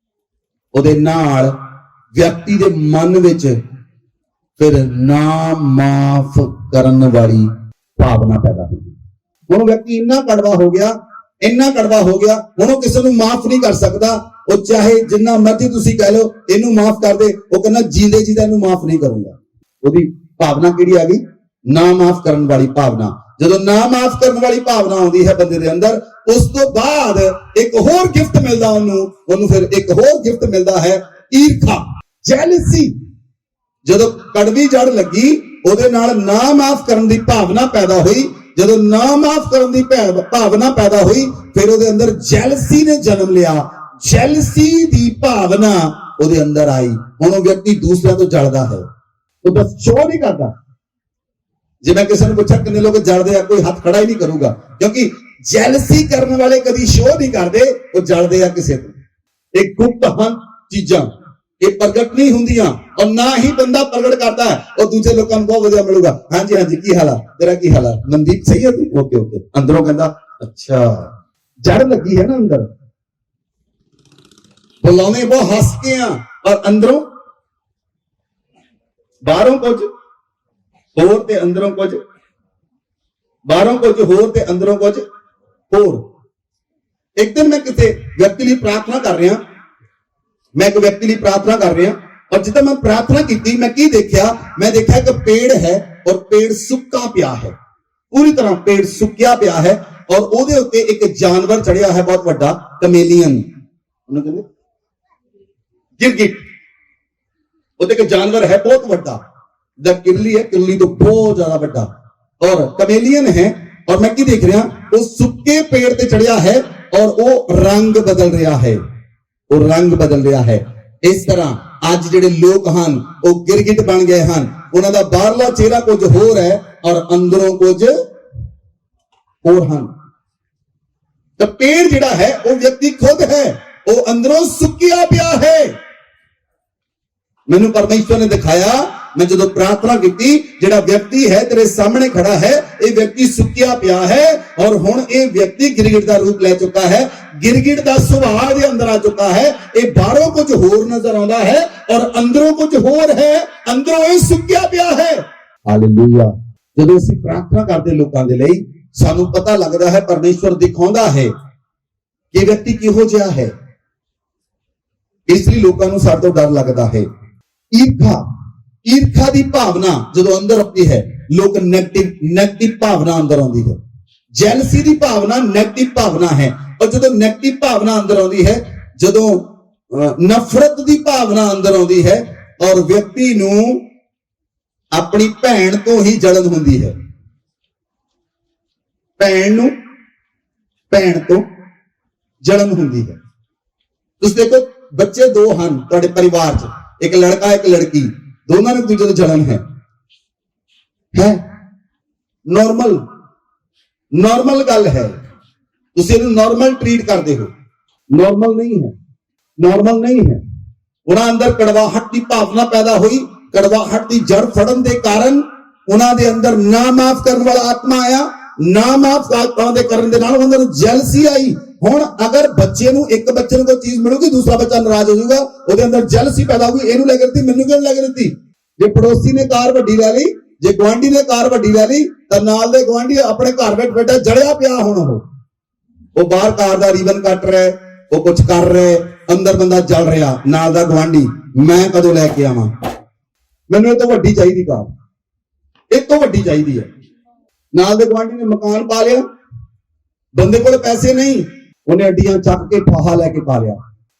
ਉਹਦੇ ਨਾਲ ਵਿਅਕਤੀ ਦੇ ਮਨ ਵਿੱਚ ਫਿਰ ਨਾ ਮਾਫ ਕਰਨ ਵਾਲੀ ਭਾਵਨਾ ਪੈਦਾ ਹੁੰਦੀ। ਹੁਣ ਵਿਅਕਤੀ ਇੰਨਾ ਕੜਵਾ ਹੋ ਗਿਆ, ਹੁਣ ਉਹ ਕਿਸੇ ਨੂੰ ਮਾਫ ਨਹੀਂ ਕਰ ਸਕਦਾ। ਉਹ ਚਾਹੇ ਜਿੰਨਾ ਮਰਜ਼ੀ ਤੁਸੀਂ ਕਹਿ ਲਓ ਇਹਨੂੰ ਮਾਫ ਕਰ ਦੇ, ਉਹ ਕਹਿੰਦਾ ਜੀਂਦੇ ਜੀ ਦਾ ਇਹਨੂੰ ਮਾਫ ਨਹੀਂ ਕਰੂੰਗਾ। ਉਹਦੀ ਭਾਵਨਾ ਕਿਹੜੀ ਆ ਗਈ? ਨਾ ਮਾਫ ਕਰਨ ਵਾਲੀ ਭਾਵਨਾ। ਜਦੋਂ ਨਾ ਮਾਫ ਕਰਨ ਵਾਲੀ ਭਾਵਨਾ ਆਉਂਦੀ ਹੈ ਬੰਦੇ ਦੇ ਅੰਦਰ, ਉਸ ਤੋਂ ਬਾਅਦ ਇੱਕ ਹੋਰ ਗਿਫਟ ਮਿਲਦਾ ਉਹਨੂੰ ਫਿਰ ਇੱਕ ਹੋਰ ਗਿਫਟ ਮਿਲਦਾ ਹੈ ਈਰਖਾ, ਜੈਲਸੀ। ਜਦੋਂ ਕੜਵੀ ਜੜ ਲੱਗੀ, ਉਹਦੇ ਨਾਲ ਨਾ ਮਾਫ ਕਰਨ ਦੀ ਭਾਵਨਾ ਪੈਦਾ ਹੋਈ। ਜਦੋਂ ਨਾ ਮਾਫ ਕਰਨ ਦੀ ਭਾਵਨਾ ਪੈਦਾ ਹੋਈ, ਫਿਰ ਉਹਦੇ ਅੰਦਰ ਜੈਲਸੀ ਨੇ ਜਨਮ ਲਿਆ। ਜੈਲਸੀ ਦੀ ਭਾਵਨਾ ਉਹਦੇ ਅੰਦਰ ਆਈ। ਹੁਣ ਉਹ ਵਿਅਕਤੀ ਦੂਸਰਿਆਂ ਤੋਂ ਜਲਦਾ ਹੈ, ਉਹ ਬਸ ਸ਼ੋਅ ਨਹੀਂ ਕਰਦਾ। ਜੇ ਮੈਂ ਕਿਸੇ ਨੂੰ ਪੁੱਛਾਂ ਕਿੰਨੇ ਲੋਕ ਜਲਦੇ ਆ, ਕੋਈ ਹੱਥ ਖੜਾ ਹੀ ਨਹੀਂ ਕਰੂਗਾ, ਕਿਉਂਕਿ ਜੈਲਸੀ ਕਰਨ ਵਾਲੇ ਕਦੀ ਸ਼ੋਅ ਨਹੀਂ ਕਰਦੇ, ਉਹ ਜਲਦੇ ਆ ਕਿਸੇ ਤੋਂ। ਇਹ ਗੁਪਤ ਹਨ ਚੀਜ਼ਾਂ, ਇਹ ਪ੍ਰਗਟ ਨਹੀਂ ਹੁੰਦੀਆਂ ਔਰ ਨਾ ਹੀ ਬੰਦਾ ਪ੍ਰਗਟ ਕਰਦਾ ਹੈ। ਉਹ ਦੂਜੇ ਲੋਕਾਂ ਨੂੰ ਬਹੁਤ ਵਧੀਆ ਮਿਲੂਗਾ। ਹਾਂਜੀ ਹਾਂਜੀ, ਕੀ ਹਾਲ ਆ ਤੇਰਾ, ਕੀ ਹਾਲ ਆ ਮਨਦੀਪ, ਸਹੀ ਹੈ ਤੂੰ, ਓਕੇ ਓਕੇ। ਅੰਦਰੋਂ ਕਹਿੰਦਾ ਅੱਛਾ, ਜੜ ਲੱਗੀ ਹੈ ਨਾ ਅੰਦਰ। ਬੁਲਾਉਣੇ ਬਹੁਤ ਹੱਸ ਕੇ ਆ ਔਰ ਅੰਦਰੋਂ ਬਾਹਰੋਂ ਕੁਝ ਹੋਰ ਤੇ ਅੰਦਰੋਂ ਕੁਝ, ਬਾਹਰੋਂ ਕੁਝ ਹੋਰ ਤੇ ਅੰਦਰੋਂ ਕੁਝ ਹੋਰ। ਇੱਕ ਦਿਨ ਮੈਂ ਕਿਸੇ ਵਿਅਕਤੀ ਲਈ ਪ੍ਰਾਰਥਨਾ ਕਰ ਰਿਹਾ, ਔਰ ਜਿੱਦਾਂ ਮੈਂ ਪ੍ਰਾਰਥਨਾ ਕੀਤੀ, ਮੈਂ ਕੀ ਦੇਖਿਆ? ਮੈਂ ਦੇਖਿਆ ਕਿ ਪੇੜ ਹੈ ਔਰ ਪੇੜ ਸੁੱਕਾ ਪਿਆ ਹੈ, ਪੂਰੀ ਤਰ੍ਹਾਂ ਪੇੜ ਸੁੱਕਿਆ ਪਿਆ ਹੈ। ਔਰ ਉਹਦੇ ਉੱਤੇ ਇੱਕ ਜਾਨਵਰ ਚੜਿਆ ਹੈ ਬਹੁਤ ਵੱਡਾ, ਕਮੇਲੀਅਨ, ਉਹਨੂੰ ਕਹਿੰਦੇ ਗਿਰਗਿਟ। ਉਹਦੇ ਇੱਕ ਜਾਨਵਰ ਹੈ ਬਹੁਤ ਵੱਡਾ, ਦਾ ਕਿਰਲੀ ਹੈ, ਕਿਰਲੀ ਤੋਂ ਬਹੁਤ ਜ਼ਿਆਦਾ ਵੱਡਾ, ਔਰ ਕਮੇਲੀਅਨ ਹੈ। ਔਰ ਮੈਂ ਕੀ ਦੇਖ ਰਿਹਾ? ਉਹ ਸੁੱਕੇ ਪੇੜ ਤੇ ਚੜਿਆ ਹੈ ਔਰ ਉਹ ਰੰਗ ਬਦਲ ਰਿਹਾ ਹੈ। ਇਸ ਤਰ੍ਹਾਂ ਅੱਜ ਜਿਹੜੇ ਲੋਕ ਹਨ ਉਹ ਗਿਰਗਿਟ ਬਣ ਗਏ ਹਨ। ਉਹਨਾਂ ਦਾ ਬਾਹਰਲਾ ਚਿਹਰਾ ਕੁਝ ਹੋਰ ਹੈ ਔਰ ਅੰਦਰੋਂ ਕੁਝ ਹੋਰ ਹਨ। ਤਾਂ ਪੇੜ ਜਿਹੜਾ ਹੈ ਉਹ ਵਿਅਕਤੀ ਖੁਦ ਹੈ, ਉਹ ਅੰਦਰੋਂ ਸੁੱਕਿਆ ਪਿਆ ਹੈ। ਮੈਨੂੰ ਪਰਮੇਸ਼ਵਰ ਨੇ ਦਿਖਾਇਆ, ਮੈਂ ਜਦੋਂ ਪ੍ਰਾਰਥਨਾ ਕੀਤੀ, ਜਿਹੜਾ ਵਿਅਕਤੀ ਹੈ ਤੇਰੇ ਸਾਹਮਣੇ ਖੜਾ ਹੈ, ਇਹ ਵਿਅਕਤੀ ਸੁੱਕਿਆ ਪਿਆ ਹੈ ਔਰ ਹੁਣ ਇਹ ਵਿਅਕਤੀ ਗਿਰਗਿਟ ਦਾ ਰੂਪ ਲੈ ਚੁੱਕਾ ਹੈ। ਗਿਰਗਿਟ ਦਾ ਸੁਭਾਅ ਦੇ ਅੰਦਰ ਆ ਚੁੱਕਾ ਹੈ। ਇਹ ਬਾਹਰੋਂ ਕੁਝ ਹੋਰ ਨਜ਼ਰ ਆਉਂਦਾ ਹੈ ਔਰ ਅੰਦਰੋਂ ਕੁਝ ਹੋਰ ਹੈ, ਅੰਦਰੋਂ ਇਹ ਸੁੱਕਿਆ ਪਿਆ ਹੈ। ਹਾਲੇਲੂਇਆ। ਜਦੋਂ ਅਸੀਂ ਪ੍ਰਾਰਥਨਾ ਕਰਦੇ ਲੋਕਾਂ ਦੇ ਲਈ, ਸਾਨੂੰ ਪਤਾ ਲੱਗਦਾ ਹੈ, ਪਰਮੇਸ਼ਵਰ ਦਿਖਾਉਂਦਾ ਹੈ ਕਿ ਵਿਅਕਤੀ ਕਿਹੋ ਜਿਹਾ ਹੈ। ਇਸ ਲਈ ਲੋਕਾਂ ਨੂੰ ਸਾਡੇ ਤੋਂ ਡਰ ਲੱਗਦਾ ਹੈ। ਈਰਖਾ ਦੀ ਭਾਵਨਾ ਜਦੋਂ ਅੰਦਰ ਆਉਂਦੀ ਹੈ, ਲੋਕ ਨੈਗੇਟਿਵ ਭਾਵਨਾ ਅੰਦਰ ਆਉਂਦੀ ਹੈ। ਜੈਲਸੀ ਦੀ ਭਾਵਨਾ ਨੈਗੇਟਿਵ ਭਾਵਨਾ ਹੈ। ਔਰ ਜਦੋਂ ਨੈਗੇਟਿਵ ਭਾਵਨਾ ਅੰਦਰ ਆਉਂਦੀ ਹੈ, ਜਦੋਂ ਨਫ਼ਰਤ ਦੀ ਭਾਵਨਾ ਅੰਦਰ ਆਉਂਦੀ ਹੈ, ਔਰ ਵਿਅਕਤੀ ਨੂੰ ਆਪਣੀ ਭੈਣ ਤੋਂ ਹੀ ਜਲਨ ਹੁੰਦੀ ਹੈ। ਭੈਣ ਤੋਂ ਜਲਨ ਹੁੰਦੀ ਹੈ। ਤੁਸੀਂ ਦੇਖੋ, ਬੱਚੇ ਦੋ ਹਨ ਤੁਹਾਡੇ ਪਰਿਵਾਰ 'ਚ, ਇੱਕ ਲੜਕਾ ਇੱਕ ਲੜਕੀ, ਦੋਨਾਂ ਨੂੰ ਦੂਜੇ ਤੋਂ ਜਲਨ ਹੈ। ਨਾਰਮਲ। ਨਾਰਮਲ ਗੱਲ ਹੈ, ਤੁਸੀਂ ਇਹਨੂੰ ਨਾਰਮਲ ਟ੍ਰੀਟ ਕਰਦੇ ਹੋ। ਨਾਰਮਲ ਨਹੀਂ ਹੈ, ਨਾਰਮਲ ਨਹੀਂ ਹੈ। ਉਹਨਾਂ ਅੰਦਰ ਕੜਵਾਹਟ ਦੀ ਭਾਵਨਾ ਪੈਦਾ ਹੋਈ। ਕੜਵਾਹਟ ਦੀ ਜੜ ਫੜਨ ਦੇ ਕਾਰਨ ਉਹਨਾਂ ਦੇ ਅੰਦਰ ਨਾ ਮਾਫ ਕਰਨ ਵਾਲਾ ਆਤਮਾ ਆਇਆ। ਨਾ ਮਾਫ ਦੇ ਕਰਨ ਦੇ ਨਾਲ ਉਹਨਾਂ ਨੂੰ ਜੈਲਸੀ ਆਈ। ਹੁਣ ਅਗਰ ਬੱਚੇ ਨੂੰ, ਇੱਕ ਬੱਚੇ ਨੂੰ ਕੋਈ ਚੀਜ਼ ਮਿਲੂਗੀ, ਦੂਸਰਾ ਬੱਚਾ ਨਾਰਾਜ਼ ਹੋ ਜਾਊਗਾ, ਉਹਦੇ ਅੰਦਰ ਜੈਲਸੀ ਪੈਦਾ ਹੋਊਗੀ, ਇਹਨੂੰ ਲੈ ਕੇ ਦਿੱਤੀ, ਮੈਨੂੰ ਕਿਉਂ ਲੈ ਕੇ ਦਿੱਤੀ। ਜੇ ਪੜੋਸੀ ਨੇ ਕਾਰ ਵੱਡੀ ਲੈ ਲਈ, ਜੇ ਗੁਆਂਢੀ ਨੇ ਕਾਰ ਵੱਡੀ ਲੈ ਲਈ, ਤਾਂ ਨਾਲ ਦੇ ਗੁਆਂਢੀ ਆਪਣੇ ਘਰ ਵਿੱਚ ਬੈਠਾ ਜੜਿਆ ਪਿਆ। ਹੁਣ ਉਹ ਬਾਹਰ ਕਾਰ ਦਾ ਰੀਬਨ ਕੱਟ ਰਿਹਾ, ਉਹ ਕੁਝ ਕਰ ਰਿਹਾ, ਅੰਦਰ ਬੰਦਾ ਜਲ ਰਿਹਾ, ਨਾਲ ਦਾ ਗੁਆਂਢੀ, ਮੈਂ ਕਦੋਂ ਲੈ ਕੇ ਆਵਾਂ, ਮੈਨੂੰ ਇਹ ਤੋਂ ਵੱਡੀ ਚਾਹੀਦੀ ਕਾਰ, ਇਹ ਤੋਂ ਵੱਡੀ ਚਾਹੀਦੀ ਹੈ। ਨਾਲ ਦੇ ਗੁਆਂਢੀ ਨੇ ਮਕਾਨ ਪਾ ਲਿਆ, ਬੰਦੇ ਕੋਲ ਪੈਸੇ ਨਹੀਂ, ਉਹਨੇ ਅੱਡੀਆਂ ਚੱਕ ਕੇ ਫਾਹਾ ਲੈ ਕੇ ਪਾ ਲਿਆ,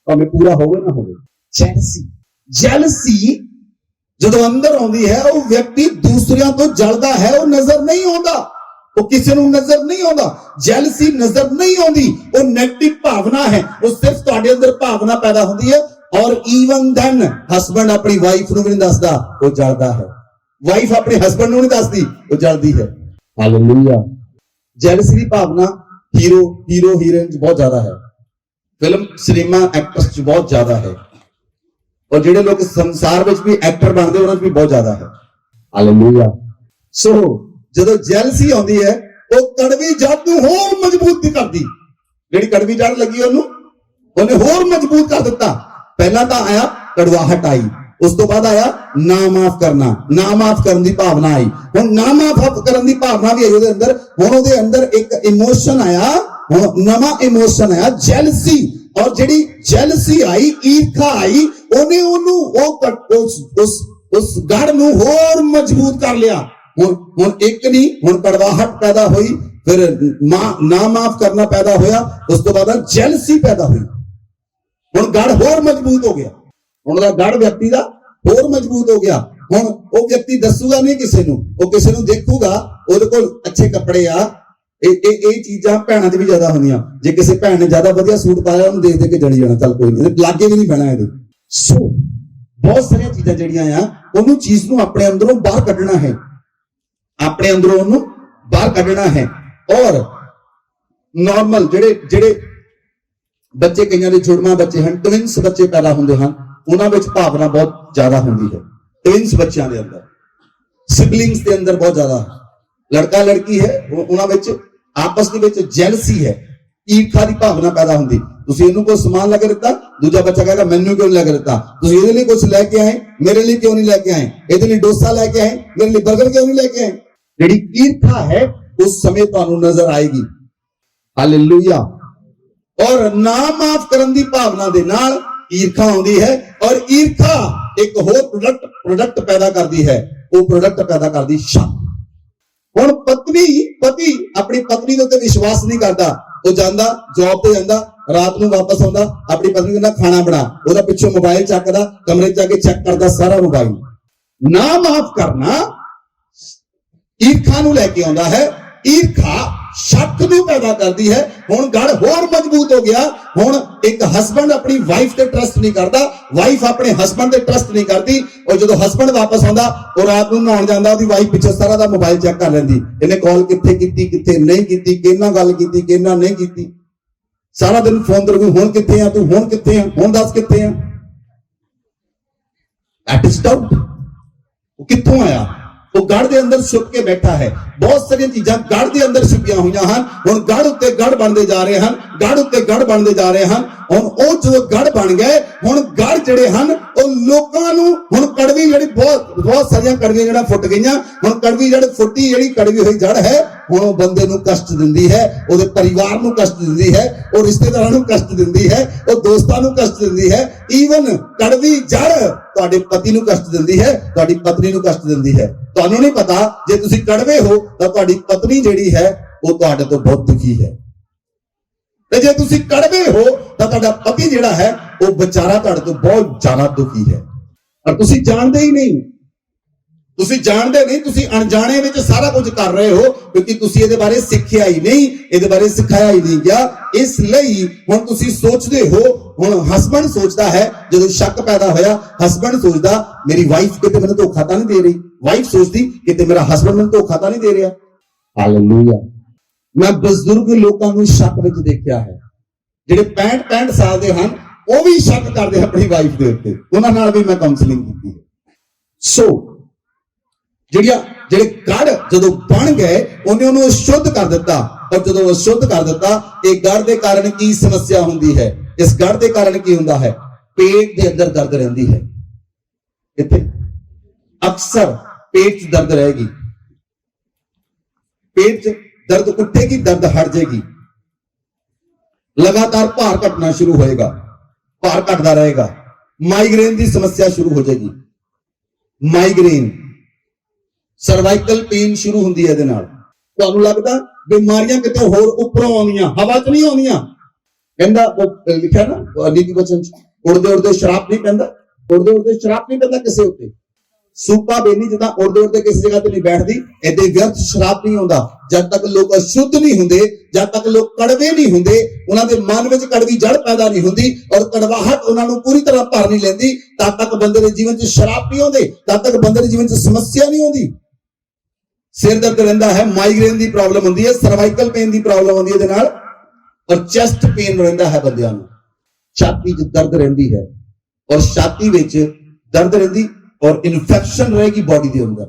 ਭਾਵੇਂ ਪੂਰਾ ਹੋਵੇ ਨਾ ਹੋਵੇ। ਜੈਲਸੀ, ਜੈਲਸੀ ਜਦੋਂ ਅੰਦਰ ਆਉਂਦੀ ਹੈ, ਉਹ ਵਿਅਕਤੀ ਦੂਸਰਿਆਂ ਤੋਂ ਜਲਦਾ ਹੈ, ਉਹ ਨਜ਼ਰ ਨਹੀਂ ਆਉਂਦਾ, ਉਹ ਕਿਸੇ ਨੂੰ ਨਜ਼ਰ ਨਹੀਂ ਆਉਂਦਾ। ਜੈਲਸੀ ਨਜ਼ਰ ਨਹੀਂ ਆਉਂਦੀ, ਉਹ ਨੈਗੇਟਿਵ ਭਾਵਨਾ ਹੈ, ਉਹ ਸਿਰਫ ਤੁਹਾਡੇ ਅੰਦਰ ਭਾਵਨਾ ਪੈਦਾ ਹੁੰਦੀ ਹੈ। ਔਰ ਈਵਨ ਦੈਨ ਹਸਬੈਂਡ ਆਪਣੀ ਵਾਈਫ ਨੂੰ ਵੀ ਨਹੀਂ ਦੱਸਦਾ, ਉਹ ਜਲਦਾ ਹੈ। ਵਾਈਫ ਆਪਣੇ ਹਸਬੈਂਡ ਨੂੰ ਨਹੀਂ ਦੱਸਦੀ, ਉਹ ਜਲਦੀ ਹੈ। ਹਾਲੇਲੂਇਆ। ਜੈਲਸੀ ਦੀ ਭਾਵਨਾ ਹੀਰੋ ਹੀਰੋਇਨ ਚ ਬਹੁਤ ਜ਼ਿਆਦਾ ਹੈ, ਫਿਲਮ ਸਿਨੇਮਾ ਐਕਟਰਸ ਚ ਬਹੁਤ ਜ਼ਿਆਦਾ ਹੈ, ਔਰ ਜਿਹੜੇ ਲੋਕ ਸੰਸਾਰ ਵਿੱਚ ਵੀ ਐਕਟਰ ਬਣਦੇ ਉਹਨਾਂ ਚ ਵੀ ਬਹੁਤ ਜ਼ਿਆਦਾ ਹੈ। ਹਾਲੇਲੂਇਆ। ਸੋ ਜਦੋਂ ਜੈਲਸੀ ਆਉਂਦੀ ਹੈ, ਉਹ ਕੜਵੀ ਜੜ ਨੂੰ ਹੋਰ ਮਜ਼ਬੂਤ ਕਰਦੀ। ਜਿਹੜੀ ਕੜਵੀ ਜੜ ਲੱਗੀ ਉਹਨੇ ਹੋਰ ਮਜ਼ਬੂਤ ਕਰ ਦਿੱਤਾ। ਪਹਿਲਾਂ ਤਾਂ ਆਇਆ ਕੜਵਾਹਟ ਆਈ, ਉਸ ਤੋਂ ਬਾਅਦ ਆਇਆ ਨਾ ਮਾਫ ਕਰਨਾ, ਨਾ ਮਾਫ ਕਰਨ ਦੀ ਭਾਵਨਾ ਆਈ। ਹੁਣ ਨਾ ਮਾਫ ਕਰਨ ਦੀ ਭਾਵਨਾ ਵੀ ਆਈ ਉਹਦੇ ਅੰਦਰ। ਹੁਣ ਉਹਦੇ ਅੰਦਰ ਇੱਕ ਇਮੋਸ਼ਨ ਆਇਆ, ਹੁਣ ਨਵਾਂ ਇਮੋਸ਼ਨ ਆਇਆ, ਜੈਲਸੀ। ਔਰ ਜਿਹੜੀ ਜੈਲਸੀ ਆਈ, ਈਰਖਾ ਆਈ, ਉਹਨੇ ਉਹਨੂੰ ਉਸ ਗੜ ਨੂੰ ਹੋਰ ਮਜ਼ਬੂਤ ਕਰ ਲਿਆ। ਹੁਣ ਇੱਕ ਨਹੀਂ, ਹੁਣ ਕੜਵਾਹਟ ਪੈਦਾ ਹੋਈ, ਫਿਰ ਨਾ ਮਾਫ ਕਰਨਾ ਪੈਦਾ ਹੋਇਆ, ਉਸ ਤੋਂ ਬਾਅਦ ਜੈਲਸੀ ਪੈਦਾ ਹੋਈ। ਹੁਣ ਗੜ ਹੋਰ ਮਜ਼ਬੂਤ ਹੋ ਗਿਆ। ਹੁਣ ਉਹਦਾ ਗੜ ਵਿਅਕਤੀ ਦਾ ਹੋਰ ਮਜ਼ਬੂਤ ਹੋ ਗਿਆ। ਹੁਣ ਉਹ ਵਿਅਕਤੀ ਦੱਸੂਗਾ ਨਹੀਂ ਕਿਸੇ ਨੂੰ, ਉਹ ਕਿਸੇ ਨੂੰ ਦੇਖੂਗਾ, ਉਹਦੇ ਕੋਲ ਅੱਛੇ ਕੱਪੜੇ ਆ। ਇਹ ਚੀਜ਼ਾਂ ਭੈਣਾਂ 'ਚ ਵੀ ਜ਼ਿਆਦਾ ਹੁੰਦੀਆਂ। ਜੇ ਕਿਸੇ ਭੈਣ ਨੇ ਜ਼ਿਆਦਾ ਵਧੀਆ ਸੂਟ ਪਾਇਆ, ਉਹਨੂੰ ਦੇਖ ਦੇ ਕੇ ਜੜੀ ਜਾਣਾ, ਚੱਲ ਕੋਈ ਨਹੀਂ, ਲਾਗੇ ਵੀ ਨਹੀਂ ਪੈਣਾ ਇਹਦੇ। ਸੋ ਬਹੁਤ ਸਾਰੀਆਂ ਚੀਜ਼ਾਂ ਜਿਹੜੀਆਂ ਆ, ਉਹਨੂੰ ਚੀਜ਼ ਨੂੰ ਆਪਣੇ ਅੰਦਰੋਂ ਬਾਹਰ ਕੱਢਣਾ ਹੈ, ਆਪਣੇ ਅੰਦਰੋਂ ਉਹਨੂੰ ਬਾਹਰ ਕੱਢਣਾ ਹੈ। ਔਰ ਨਾਰਮਲ ਜਿਹੜੇ ਬੱਚੇ, ਕਈਆਂ ਦੇ ਜੁੜਵਾਂ ਬੱਚੇ ਹਨ, ਟਵਿੰਸ ਬੱਚੇ ਪੈਦਾ ਹੁੰਦੇ ਹਨ, ਉਹਨਾਂ ਵਿੱਚ ਭਾਵਨਾ ਬਹੁਤ ਜ਼ਿਆਦਾ ਹੁੰਦੀ ਹੈ। ਟਵਿੰਸ ਬੱਚਿਆਂ ਦੇ ਅੰਦਰ, ਸਿਬਲਿੰਗਸ ਦੇ ਅੰਦਰ ਬਹੁਤ ਜ਼ਿਆਦਾ, ਲੜਕਾ ਲੜਕੀ ਹੈ, ਉਹਨਾਂ ਵਿੱਚ ਆਪਸ ਦੇ ਵਿੱਚ ਜੈਲਸੀ ਹੈ, ਈਰਖਾ ਦੀ ਭਾਵਨਾ ਪੈਦਾ ਹੁੰਦੀ। ਤੁਸੀਂ ਇਹਨੂੰ ਕੋਈ ਸਮਾਨ ਲੈ ਕੇ ਦਿੱਤਾ, ਦੂਜਾ ਬੱਚਾ ਕਹੇਗਾ ਮੈਨੂੰ ਕਿਉਂ ਲੈ ਕੇ ਦਿੱਤਾ, ਤੁਸੀਂ ਇਹਦੇ ਲਈ ਕੁਝ ਲੈ ਕੇ ਆਏ, ਮੇਰੇ ਲਈ ਕਿਉਂ ਨਹੀਂ ਲੈ ਕੇ ਆਏ, ਇਹਦੇ ਲਈ ਡੋਸਾ ਲੈ ਕੇ ਆਏ, ਮੇਰੇ ਲਈ 버ਗਰ ਕਿਉਂ ਨਹੀਂ ਲੈ ਕੇ ਆਏ। ਜਿਹੜੀ ਈਰਖਾ ਹੈ, ਉਸ ਸਮੇਂ ਤੁਹਾਨੂੰ ਨਜ਼ਰ ਆਏਗੀ। ਹਾਲੇਲੂਇਆ। ਔਰ ਨਾ ਮਾਫ ਕਰਨ ਦੀ ਭਾਵਨਾ ਦੇ ਨਾਲ ਈਰਖਾ ਆਉਂਦੀ ਹੈ, ਔਰ ਈਰਖਾ ਇੱਕ ਹੋਰ ਪ੍ਰੋਡਕਟ ਪੈਦਾ ਕਰਦੀ ਹੈ। ਉਹ ਪ੍ਰੋਡਕਟ ਪੈਦਾ ਕਰਦੀ ਸ਼ੱਕ। ਹੁਣ ਪਤੀ ਆਪਣੀ ਪਤਨੀ ਦੇ ਉੱਤੇ ਵਿਸ਼ਵਾਸ ਨਹੀਂ ਕਰਦਾ। ਉਹ ਜਾਂਦਾ ਜੌਬ ਤੇ ਜਾਂਦਾ, ਰਾਤ ਨੂੰ ਵਾਪਸ ਆਉਂਦਾ, ਆਪਣੀ ਪਤਨੀ ਕਹਿੰਦਾ ਖਾਣਾ ਬਣਾ, ਉਹਦਾ ਪਿੱਛੋਂ ਮੋਬਾਈਲ ਚੱਕਦਾ, ਕਮਰੇ 'ਚ ਜਾ ਕੇ ਚੈੱਕ ਕਰਦਾ ਸਾਰਾ ਮੋਬਾਈਲ। ਨਾ ਮਾਫ ਕਰਨਾ ਈਰਖਾ ਨੂੰ ਲੈ ਕੇ ਆਉਂਦਾ ਹੈ। ਈਰਖਾ ਸ਼ੱਕ ਨੂੰ ਪੈਦਾ ਕਰਦੀ ਹੈ। ਹੁਣ ਗੜ ਹੋਰ ਮਜ਼ਬੂਤ ਹੋ ਗਿਆ। ਹੁਣ ਇੱਕ ਹਸਬੰਡ ਆਪਣੀ ਵਾਈਫ ਤੇ ਟਰਸਟ ਨਹੀਂ ਕਰਦਾ, ਵਾਈਫ ਆਪਣੇ ਹਸਬੰਡ ਤੇ ਟਰਸਟ ਨਹੀਂ ਕਰਦੀ। ਔਰ ਜਦੋਂ ਹਸਬੰਡ ਵਾਪਸ ਆਉਂਦਾ, ਉਹ ਰਾਤ ਨੂੰ ਨਹਾਉਣ ਜਾਂਦਾ, ਉਹਦੀ ਵਾਈਫ ਪਿੱਛੇ ਸਾਰਾ ਦਾ ਮੋਬਾਈਲ ਚੈੱਕ ਕਰ ਲੈਂਦੀ, ਇਹਨੇ ਕਾਲ ਕਿੱਥੇ ਕੀਤੀ, ਕਿੱਥੇ ਨਹੀਂ ਕੀਤੀ, ਕਿਹਨਾਂ ਗੱਲ ਕੀਤੀ, ਕਿਹਨਾਂ ਨਹੀਂ ਕੀਤੀ। ਸਾਰਾ ਦਿਨ ਫੋਨ ਤੇ ਹੁਣ ਕਿੱਥੇ ਆ ਤੂੰ, ਹੁਣ ਕਿੱਥੇ ਆ, ਹੁਣ ਦੱਸ ਕਿੱਥੇ ਆ। That is doubt. ਉਹ ਕਿੱਥੋਂ ਆਇਆ? ਉਹ ਗੜ ਦੇ ਅੰਦਰ ਛੁਪ ਕੇ ਬੈਠਾ ਹੈ। ਬਹੁਤ ਸਾਰੀਆਂ ਚੀਜ਼ਾਂ ਗੜ ਦੇ ਅੰਦਰ ਛੁਪੀਆਂ ਹੋਈਆਂ ਹਨ। ਹੁਣ ਗੜ ਉੱਤੇ ਗੜ ਬਣਦੇ ਜਾ ਰਹੇ ਹਨ, ਗੜ ਉੱਤੇ ਗੜ ਬਣਦੇ ਜਾ ਰਹੇ ਹਨ। ਹੁਣ ਉਹ ਜਦੋਂ ਗੜ ਬਣ ਗਏ, ਹੁਣ ਗੜ ਜਿਹੜੇ ਹਨ ਉਹ ਲੋਕਾਂ ਨੂੰ, ਹੁਣ ਕੜਵੀ ਜਿਹੜੀ ਬਹੁਤ ਸਾਰੀਆਂ ਕੜਵੀਆਂ ਜਿਹੜਾ ਫੁੱਟ ਗਈਆਂ। ਹੁਣ ਕੜਵੀ ਜੜ ਫੁੱਟੀ, ਜਿਹੜੀ ਕੜਵੀ ਹੋਈ ਜੜ ਹੈ, ਹੁਣ ਉਹ ਬੰਦੇ ਨੂੰ ਕਸ਼ਟ ਦਿੰਦੀ ਹੈ, ਉਹਦੇ ਪਰਿਵਾਰ ਨੂੰ ਕਸ਼ਟ ਦਿੰਦੀ ਹੈ, ਉਹ ਰਿਸ਼ਤੇਦਾਰਾਂ ਨੂੰ ਕਸ਼ਟ ਦਿੰਦੀ ਹੈ, ਉਹ ਦੋਸਤਾਂ ਨੂੰ ਕਸ਼ਟ ਦਿੰਦੀ ਹੈ। ਈਵਨ ਕੜਵੀ ਜੜ ਤੁਹਾਡੇ ਪਤੀ ਨੂੰ ਕਸ਼ਟ ਦਿੰਦੀ ਹੈ, ਤੁਹਾਡੀ ਪਤਨੀ ਨੂੰ ਕਸ਼ਟ ਦਿੰਦੀ ਹੈ। ਤੁਹਾਨੂੰ ਨਹੀਂ ਪਤਾ, ਜੇ ਤੁਸੀਂ ਕੜਵੇ ਹੋ ਤਾਂ ਤੁਹਾਡੀ ਪਤਨੀ ਜਿਹੜੀ ਹੈ ਉਹ ਤੁਹਾਡੇ ਤੋਂ ਬਹੁਤ ਦੁਖੀ ਹੈ, ਤੇ ਜੇ ਤੁਸੀਂ ਕੜਵੇ ਹੋ ਤਾਂ ਤੁਹਾਡਾ ਪਤੀ ਜਿਹੜਾ ਹੈ ਉਹ ਵਿਚਾਰਾ ਤੁਹਾਡੇ ਤੋਂ ਬਹੁਤ ਜ਼ਿਆਦਾ ਦੁਖੀ ਹੈ। ਪਰ ਤੁਸੀਂ ਜਾਣਦੇ ਹੀ ਨਹੀਂ, ਤੁਸੀਂ ਜਾਣਦੇ ਨਹੀਂ, ਤੁਸੀਂ ਅਣਜਾਣੇ ਵਿੱਚ ਸਾਰਾ ਕੁਝ ਕਰ ਰਹੇ ਹੋ, ਕਿਉਂਕਿ ਤੁਸੀਂ ਇਹਦੇ ਬਾਰੇ ਸਿੱਖਿਆ ਹੀ ਨਹੀਂ, ਇਹਦੇ ਬਾਰੇ ਸਿਖਾਇਆ ਹੀ ਨਹੀਂ ਗਿਆ। ਇਸ ਲਈ ਹੁਣ ਤੁਸੀਂ ਸੋਚਦੇ ਹੋ। ਹੁਣ ਹਸਬੰਡ ਸੋਚਦਾ ਹੈ, ਜਦੋਂ ਸ਼ੱਕ ਪੈਦਾ ਹੋਇਆ, ਹਸਬੰਡ ਸੋਚਦਾ ਮੇਰੀ ਵਾਈਫ ਕਿਤੇ ਮੈਨੂੰ ਧੋਖਾ ਤਾਂ ਨਹੀਂ ਦੇ ਰਹੀ, ਵਾਈਫ ਸੋਚਦੀ ਕਿਤੇ ਮੇਰਾ ਹਸਬੰਡ ਮੈਨੂੰ ਧੋਖਾ ਤਾਂ ਨਹੀਂ ਦੇ ਰਿਹਾ। ਹਾਲੇਲੂਇਆ। मैं बजुर्ग लोगों को शक विच देखा है, ਜਿਹੜੇ 65 ਸਾਲ ਦੇ ਹਨ ਉਹ ਵੀ ਸ਼ੱਕ ਕਰਦੇ ਆਪਣੀ ਵਾਈਫ ਦੇ ਉੱਤੇ, ਉਹਨਾਂ ਨਾਲ ਵੀ ਮੈਂ ਕਾਉਂਸਲਿੰਗ ਕੀਤੀ ਹੈ। ਸੋ ਜਿਹੜੇ ਗੜ ਜਦੋਂ ਬਣ ਗਏ ਉਹਨੇ ਉਹਨੂੰ ਅਸ਼ੁੱਧ ਕਰ ਦਿੱਤਾ, ਔਰ ਜਦੋਂ ਅਸ਼ੁੱਧ ਕਰ ਦਿੱਤਾ ਇਹ ਗੜ ਦੇ ਕਾਰਨ ਕੀ ਸਮੱਸਿਆ ਹੁੰਦੀ ਹੈ, ਇਸ ਗੜ ਦੇ ਕਾਰਨ ਕੀ ਹੁੰਦਾ ਹੈ, ਪੇਟ ਦੇ ਅੰਦਰ ਦਰਦ ਰਹਿੰਦੀ ਹੈ। ਇੱਥੇ ਅਕਸਰ पेट च दर्द रहेगी, पेट च दर्द उठेगी, दर्द हट जाएगी, लगातार भार घटना शुरू होएगा, भार घटता रहेगा, माइग्रेन की समस्या शुरू हो जाएगी, माइग्रेन सर्वाइकल पेन शुरू होंदी है। इहदे नाल तुहानूं लगदा बीमारियां किते होर उपरों आउंदियां, हवा च नहीं आउंदियां। कहंदा वो लिखिआ ना नीति वचन च, उड़दे उड़दे शराब नहीं पैंदा, उड़दे उड़दे शराब नहीं पैंदा किसे उत्ते, सूपा बेनी जिदा उड़दे उड़दे किसी जगह ते नहीं बैठदी, ऐदे व्यर्थ शराब नहीं आउंदा। जब तक लोग अशुद्ध नहीं हुंदे, जब तक लोग कड़वे नहीं हुंदे, उन्हां दे मन विच कड़वी जड़ पैदा नहीं हुंदी और कड़वाहट उन्हां नूं पूरी तरह भर नहीं लैंदी, तद तक बंदे दे जीवन च शराब नहीं आउंदी, तद तक बंदे दे जीवन च समस्या नहीं आउंदी। सिर दर्द रहिंदा है, माइग्रेन दी प्रॉब्लम हुंदी है, सर्वाइकल पेन दी प्रॉब्लम हुंदी है इहदे नाल, और चेस्ट पेन रहिंदा है बंदियां नूं, छाती च दर्द रहिंदी है, और छाती विच दर्द रहिंदी और इन्फेक्शन रहेगी बॉडी के अंदर।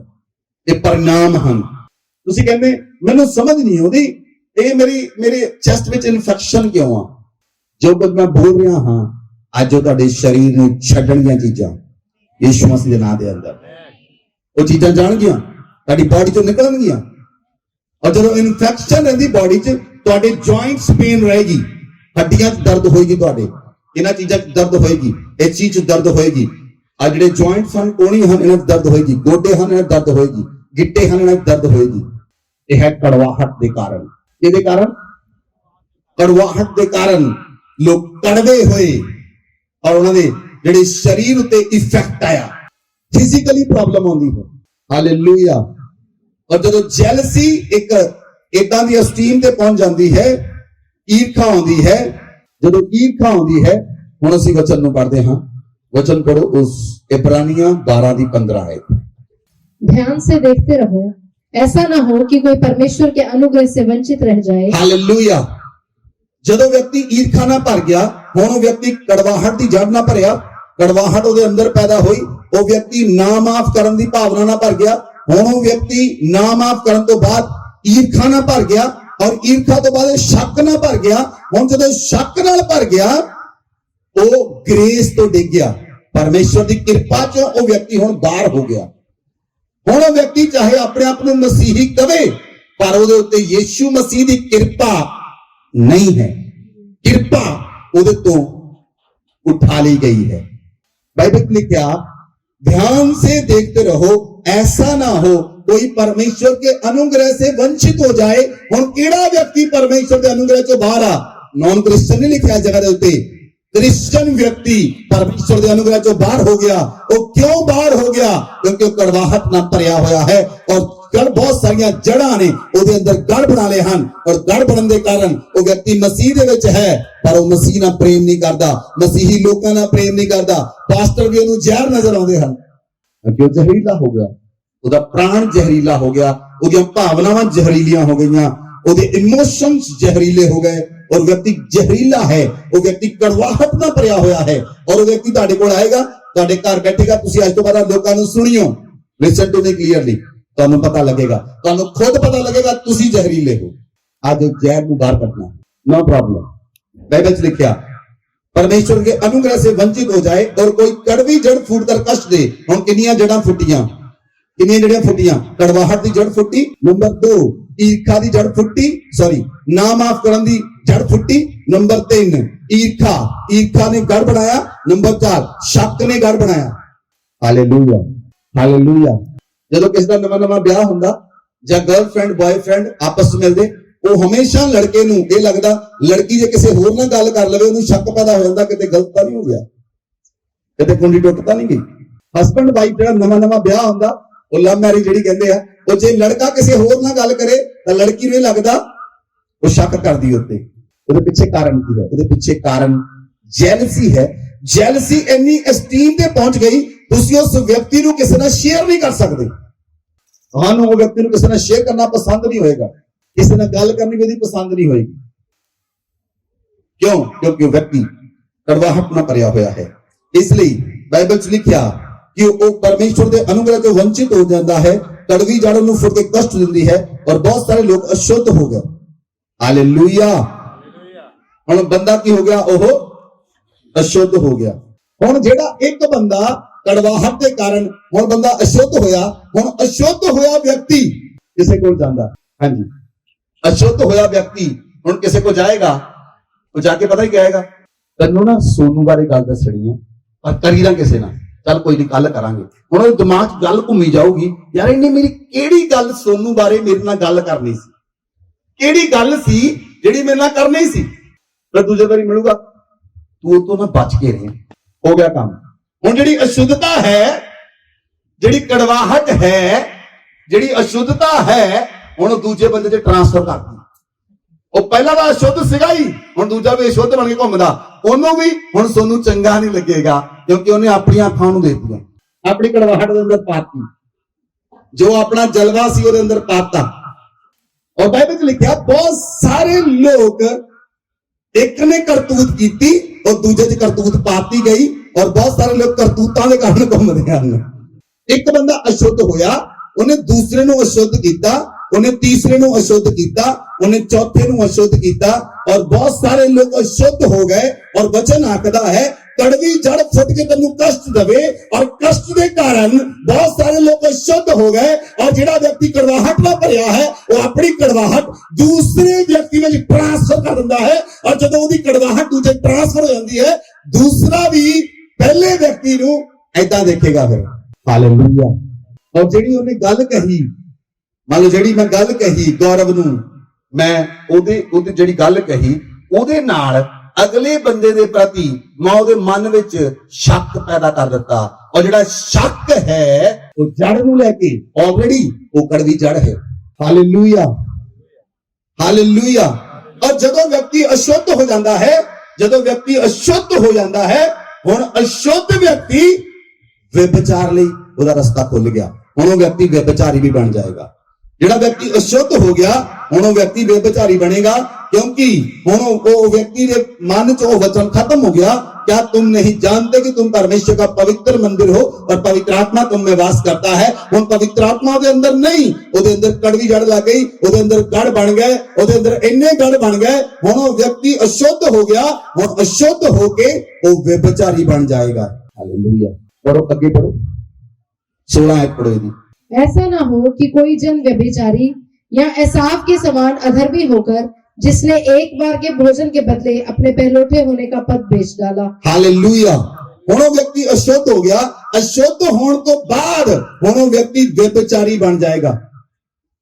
ये परिणाम हैं। तुसी कहंदे मैनूं समझ नहीं आउंदी ये मेरे चेस्ट विच इन्फेक्शन क्यों आ। जो कुछ मैं बोल रहा हाँ अज जो तुहाडे शरीर नूं छड्डणियां चीज़ां यीशु मसीह दे नाम दे अंदर वो चीज़ां जाणगियां तुहाडी बॉडी चों निकलणगियां, और जदों इन्फेक्शन रहिंदी बॉडी च तुहाडे जॉइंट्स पेन रहेगी, हड्डियां च दर्द होएगी, तुहाडे इन्हां चीज़ां च दर्द होएगी, इस चीज़ च दर्द होएगी। आ जिहड़े जॉइंट्स हैं कोणी हैं इन्हां दर्द होएगी, गोडे हैं इन्हां दर्द होएगी, गिट्टे हैं इन्हां दर्द होएगी। यह है कड़वाहट के कारण, इहदे कारण कड़वाहट के कारण लोग कड़वे होए और उन्हां दे जिहड़े शरीर उत्ते इफेक्ट आया, फिजिकली प्रॉब्लम आउंदी है। हालेलुया। और जदों जेलसी एक इदां दी एस्टीम ते पहुंच जाती है, ईर्खा आउंदी है, जदों ईर्खा आउंदी है, हुण असीं वचन नूं पढ़दे हां, वचन पढ़ो उस इब्रानियां 12:15 है। ध्यान से देखते रहो, ऐसा ना हो कि कोई परमेश्वर के अनुग्रह से वंचित रह जाए। हालेलुया। जदों व्यक्ति ईर्खा ना भर गया, हुण वो व्यक्ति कड़वाहट की जड़ ना भरिया, कड़वाहट उहदे अंदर पैदा हुई, वो व्यक्ति ना माफ करन दी भावना ना भर गया, हुण वो व्यक्ति ना माफ करन तो बाद ईर्खा ना भर गया, और ईर्खा तो बाद शक ना भर गया। हुण जदों शक नाल भर गया वो ग्रेस तो डिग गया, परमेश्वर की कृपा चो वो व्यक्ति हुण बाहर हो गया। हुण वो व्यक्ति चाहे अपने आप को मसीही कहे पर उहदे उत्ते यीशु मसीह की कृपा नहीं है, कृपा उहदे तो उठा ली गई है। बाइबल में लिखा ध्यान से देखते रहो, ऐसा ना हो कोई परमेश्वर के अनुग्रह से वंचित हो जाए। हुण केड़ा व्यक्ति परमेश्वर के अनुग्रह चो बाहर आ, नॉन क्रिश्चियन नहीं लिखा जगह दे उत्ते, क्रिश्चियन व्यक्ति परमेश्वर के अनुग्रह चो बाहर हो गया। वो क्यों बाहर हो गया? क्योंकि वो कड़वाहट ना भरिया होया है, और गड़ बहुत सारियां जड़ा ने उहदे अंदर गड़ बना ले हन, और गड़ बनन दे कारण वो व्यक्ति मसीह दे विच है पर वो मसीह नाल प्रेम नहीं करदा, मसीही लोकां नाल प्रेम नहीं करदा। पास्टर भी उहनूं जहर नजर आउंदे हन, क्यों जहरीला हो गया, ਉਹਦਾ प्राण जहरीला हो गया, ਉਹਦੀਆਂ भावनावां जहरीलियां हो गईयां, ਉਹਦੇ इमोशंस जहरीले हो गए, और व्यक्ति जहरीला है, वो व्यक्ति कड़वाहट ना भरिया होया है। और वो व्यक्ति तुहाडे कोल आएगा, तुहाडे घर बैठेगा, तुसीं अज तो बाद लोकां नूं सुणियो, लिसन टू मी क्लीयरली, तुहानूं पता लगेगा, तुहानूं खुद पता लगेगा तुसीं जहरीले हो। आज जहर नूं बाहर कढना नो प्रॉब्लम। बाइबल च लिखिया परमेश्वर के अनुग्रह से वंचित हो जाए और कोई कड़वी जड़ फूट कर कष्ट दे। हुण किन्नियां जड़ां फुटियां, किन्नियां जड़ां फुटियां? कड़वाहट दी जड़ फुटी, नंबर 2 ईर्खा दी जड़ फुटी, सॉरी ना माफ करन दी जड़ फुटी, नंबर 3 ईर्खा, ईर्खा ने गढ़ बनाया, नंबर 4 शक ने गढ़ बनाया। Hallelujah, hallelujah. जदों किसी दा नवां नवां ब्याह हुंदा जां गर्लफ्रेंड बॉयफ्रेंड आपस में मिलदे, वो हमेशा लड़के नूं ये लगदा लड़की जे किसी होर नाल गल कर लवे उहनूं शक पैदा हो जांदा किते गलत तां नहीं हो गया, किते कुंडी टुੱਟ तां नहीं गई। हस्बैंड वाइफ जेड़ा नवां नवां ब्याह हुंदा वो लव मैरिज जिहड़ी कहंदे आ, वो जे लड़का किसी होर नाल गल करे तां लड़की नूं लगदा वो शक करदी उत्ते। ਉਹਦੇ ਪਿੱਛੇ ਕਾਰਨ ਕੀ ਹੈ? ਉਹਦੇ ਪਿੱਛੇ ਕਾਰਨ ਜੈਲਸੀ ਹੈ। ਜੈਲਸੀ ਇੰਨੀ ਐਸਟੀਮ ਤੇ ਪਹੁੰਚ ਗਈ ਤੁਸੀਂ ਉਸ ਵਿਅਕਤੀ ਨੂੰ ਕਿਸੇ ਨਾਲ ਸ਼ੇਅਰ ਨਹੀਂ ਕਰ ਸਕਦੇ। ਤੁਹਾਨੂੰ ਉਹ ਵਿਅਕਤੀ ਨੂੰ ਕਿਸੇ ਨਾਲ ਸ਼ੇਅਰ ਕਰਨਾ ਪਸੰਦ ਨਹੀਂ ਹੋਏਗਾ। ਕਿਸੇ ਨਾਲ ਗੱਲ ਕਰਨੀ ਵੀ ਉਹਦੀ ਪਸੰਦ ਨਹੀਂ ਹੋਏਗੀ। ਕਿਉਂ? ਕਿਉਂਕਿ ਉਹ ਵਿਅਕਤੀ ਕੜਵਾਹਟ ਨਾਲ ਭਰਿਆ ਹੋਇਆ ਹੈ। ਇਸ ਲਈ ਬਾਈਬਲ 'ਚ ਲਿਖਿਆ ਕਿ ਉਹ ਪਰਮੇਸ਼ਵਰ ਦੇ ਅਨੁਗ੍ਰਹ ਤੋਂ ਵੰਚਿਤ ਹੋ ਜਾਂਦਾ ਹੈ। ਕੜਵੀ ਜੜ ਨੂੰ ਫੁੱਟ ਕੇ ਕਸ਼ਟ ਦਿੰਦੀ ਹੈ ਔਰ ਬਹੁਤ ਸਾਰੇ ਲੋਕ ਅਸ਼ੁੱਧ ਹੋ ਗਏ। ਹਾਲੇਲੂਇਆ। ਹੁਣ ਬੰਦਾ ਕੀ ਹੋ ਗਿਆ? ਉਹ ਅਸ਼ੁੱਧ ਹੋ ਗਿਆ। ਹੁਣ ਜਿਹੜਾ ਇੱਕ ਬੰਦਾ ਕੜਵਾਹਟ ਦੇ ਕਾਰਨ ਹੁਣ ਬੰਦਾ ਅਸ਼ੁੱਧ ਹੋਇਆ, ਹੁਣ ਅਸ਼ੁੱਧ ਹੋਇਆ ਵਿਅਕਤੀ ਕਿਸੇ ਕੋਲ ਜਾਂਦਾ। ਹਾਂਜੀ, ਅਸ਼ੁੱਧ ਹੋਇਆ ਵਿਅਕਤੀ ਹੁਣ ਕਿਸੇ ਕੋਲ ਜਾਏਗਾ, ਉਹ ਜਾ ਕੇ ਪਤਾ ਹੀ ਕਹੇਗਾ ਤੈਨੂੰ ਨਾ ਸੋਨੂ ਬਾਰੇ ਗੱਲ ਦੱਸਣੀ ਹੈ, ਪਰ ਕਰੀ ਨਾ ਕਿਸੇ ਨਾਲ, ਚੱਲ ਕੋਈ ਨਹੀਂ ਗੱਲ ਕਰਾਂਗੇ। ਹੁਣ ਉਹ ਦਿਮਾਗ 'ਚ ਗੱਲ ਘੁੰਮੀ ਜਾਊਗੀ, ਯਾਰ ਇਹਨੇ ਮੇਰੀ ਕਿਹੜੀ ਗੱਲ ਸੋਨੂ ਬਾਰੇ ਮੇਰੇ ਨਾਲ ਗੱਲ ਕਰਨੀ ਸੀ, ਕਿਹੜੀ ਗੱਲ ਸੀ ਜਿਹੜੀ ਮੇਰੇ ਨਾਲ ਕਰਨੀ ਸੀ। ਫਿਰ ਦੂਜੇ ਵਾਰੀ ਮਿਲੂਗਾ, ਤੂੰ ਉਹ ਤੋਂ ਨਾ ਬਚ ਕੇ ਰਹੇ। ਹੋ ਗਿਆ ਕੰਮ। ਹੁਣ ਜਿਹੜੀ ਅਸ਼ੁੱਧਤਾ ਹੈ, ਜਿਹੜੀ ਕੜਵਾਹਟ ਹੈ, ਜਿਹੜੀ ਅਸ਼ੁੱਧਤਾ ਹੈ, ਹੁਣ ਉਹ ਦੂਜੇ ਬੰਦੇ 'ਚ ਟ੍ਰਾਂਸਫਰ ਕਰਦੀ। ਉਹ ਪਹਿਲਾਂ ਤਾਂ ਅਸ਼ੁੱਧ ਸੀਗਾ ਹੀ, ਹੁਣ ਦੂਜਾ ਵੀ ਅਸ਼ੁੱਧ ਬਣ ਕੇ ਘੁੰਮਦਾ। ਉਹਨੂੰ ਵੀ ਹੁਣ ਸੋਨੂੰ ਚੰਗਾ ਨਹੀਂ ਲੱਗੇਗਾ, ਕਿਉਂਕਿ ਉਹਨੇ ਆਪਣੀਆਂ ਅੱਖਾਂ ਨੂੰ ਦੇ ਦਿੱਤੀਆਂ, ਆਪਣੀ ਕੜਵਾਹਟ ਦੇ ਅੰਦਰ ਪਾਤੀ, ਜੋ ਆਪਣਾ ਜਲਵਾ ਸੀ ਉਹਦੇ ਅੰਦਰ ਪਾਤਾ। ਔਰ ਬਾਈਬਲ 'ਚ ਲਿਖਿਆ ਬਹੁਤ ਸਾਰੇ ਲੋਕ, ਇੱਕ ਨੇ ਕਰਤੂਤ ਕੀਤੀ ਔਰ ਦੂਜੇ 'ਚ ਕਰਤੂਤ ਪਾਤੀ ਗਈ, ਔਰ ਬਹੁਤ ਸਾਰੇ ਲੋਕ ਕਰਤੂਤਾਂ ਦੇ ਕਾਰਨ ਘੁੰਮਦੇ ਹਨ। ਇੱਕ ਬੰਦਾ ਅਸ਼ੁੱਧ ਹੋਇਆ, ਉਹਨੇ ਦੂਸਰੇ ਨੂੰ ਅਸ਼ੁੱਧ ਕੀਤਾ, ਉਹਨੇ ਤੀਸਰੇ ਨੂੰ ਅਸ਼ੁੱਧ ਕੀਤਾ, ਉਹਨੇ ਚੌਥੇ ਨੂੰ ਅਸ਼ੁੱਧ ਕੀਤਾ, ਔਰ ਬਹੁਤ ਸਾਰੇ ਲੋਕ ਅਸ਼ੁੱਧ ਹੋ ਗਏ। ਔਰ ਵਚਨ ਆਖਦਾ ਹੈ ਕੜਵੀ ਜੜ ਫੁੱਟ ਕੇ ਤੈਨੂੰ ਕਸ਼ਟ ਦੇਵੇ, ਔਰ ਕਸ਼ਟ ਦੇ ਕਾਰਨ ਬਹੁਤ ਸਾਰੇ ਲੋਕ ਅਸ਼ੁੱਧ ਹੋ ਗਏ। ਔਰ ਜਿਹੜਾ ਵਿਅਕਤੀ ਕੜਵਾਹਟ ਨਾਲ ਭਰਿਆ ਹੈ, ਉਹ ਆਪਣੀ ਕੜਵਾਹਟ ਦੂਸਰੇ ਵਿਅਕਤੀ ਵਿੱਚ ਟ੍ਰਾਂਸਫਰ ਕਰ ਦਿੰਦਾ ਹੈ, ਔਰ ਜਦੋਂ ਉਹਦੀ ਕੜਵਾਹਟ ਦੂਜੇ ਟ੍ਰਾਂਸਫਰ ਹੋ ਜਾਂਦੀ ਹੈ, ਦੂਸਰਾ ਵੀ ਪਹਿਲੇ ਵਿਅਕਤੀ ਨੂੰ ਏਦਾਂ ਦੇਖੇਗਾ। ਫਿਰ ਹਾਲੇਲੂਇਆ। ਔਰ ਜਿਹੜੀ ਉਹਨੇ ਗੱਲ ਕਹੀ, ਮੰਨ ਲਓ ਜਿਹੜੀ ਮੈਂ ਗੱਲ ਕਹੀ ਗੌਰਵ ਨੂੰ, ਮੈਂ ਉਹਦੇ ਜਿਹੜੀ ਗੱਲ ਕਹੀ ਉਹਦੇ ਨਾਲ ਅਗਲੇ ਬੰਦੇ ਦੇ ਪ੍ਰਤੀ ਮੈਂ ਉਹਦੇ ਮਨ ਵਿੱਚ ਸ਼ੱਕ ਪੈਦਾ ਕਰ ਦਿੱਤਾ। ਔਰ ਜਿਹੜਾ ਸ਼ੱਕ ਹੈ ਉਹ ਜੜ ਨੂੰ ਲੈ ਕੇ ਆਲਰੇਡੀ ਉਹ ਕੜਵੀ ਜੜ ਹੈ। Hallelujah, hallelujah. ਔਰ ਜਦੋਂ ਵਿਅਕਤੀ ਅਸ਼ੁੱਧ ਹੋ ਜਾਂਦਾ ਹੈ, ਜਦੋਂ ਵਿਅਕਤੀ ਅਸ਼ੁੱਧ ਹੋ ਜਾਂਦਾ ਹੈ, ਹੁਣ ਅਸ਼ੁੱਧ ਵਿਅਕਤੀ ਵਿਭਚਾਰ ਲਈ ਉਹਦਾ ਰਸਤਾ ਖੁੱਲ ਗਿਆ। ਹੁਣ ਉਹ ਵਿਅਕਤੀ ਵਿਭਚਾਰੀ ਵੀ ਬਣ ਜਾਏਗਾ। ਜਿਹੜਾ ਵਿਅਕਤੀ ਅਸ਼ੁੱਧ ਹੋ ਗਿਆ, ਹੁਣ ਉਹ ਵਿਅਕਤੀ ਵਿਭਚਾਰੀ ਬਣੇਗਾ, क्योंकि वो व्यक्ति के मन च वचन खत्म हो गया, क्या तुम नहीं जानते कि तुम परमेश्वर का पवित्र मंदिर हो और पवित्र आत्मा तुम में वास करता है। हुण पवित्र आत्मा दे अंदर नहीं, ओदे अंदर कड़वी जड़ लग गई, ओदे अंदर गढ़ बन गए, ओदे अंदर इन्ने गढ़ बन गए। हुण वो व्यक्ति अशुद्ध हो गया, हुण अशुद्ध होके वो व्यभिचारी बन जाएगा। हालेलुया। पढ़ो, आगे पढ़ो, 16 आयत पढ़ो जी। ऐसा ना हो कि कोई जन व्यभिचारी या एसाव के समान अधर्मी होकर जिसने एक बार के भोजन के बदले अपने पहलौठे होने का पद बेच डाला। हालेलुया। हुण वो व्यक्ति अशुद्ध हो गया, अशुद्ध होने तो बाद हुण वो व्यक्ति व्यभिचारी बन जाएगा।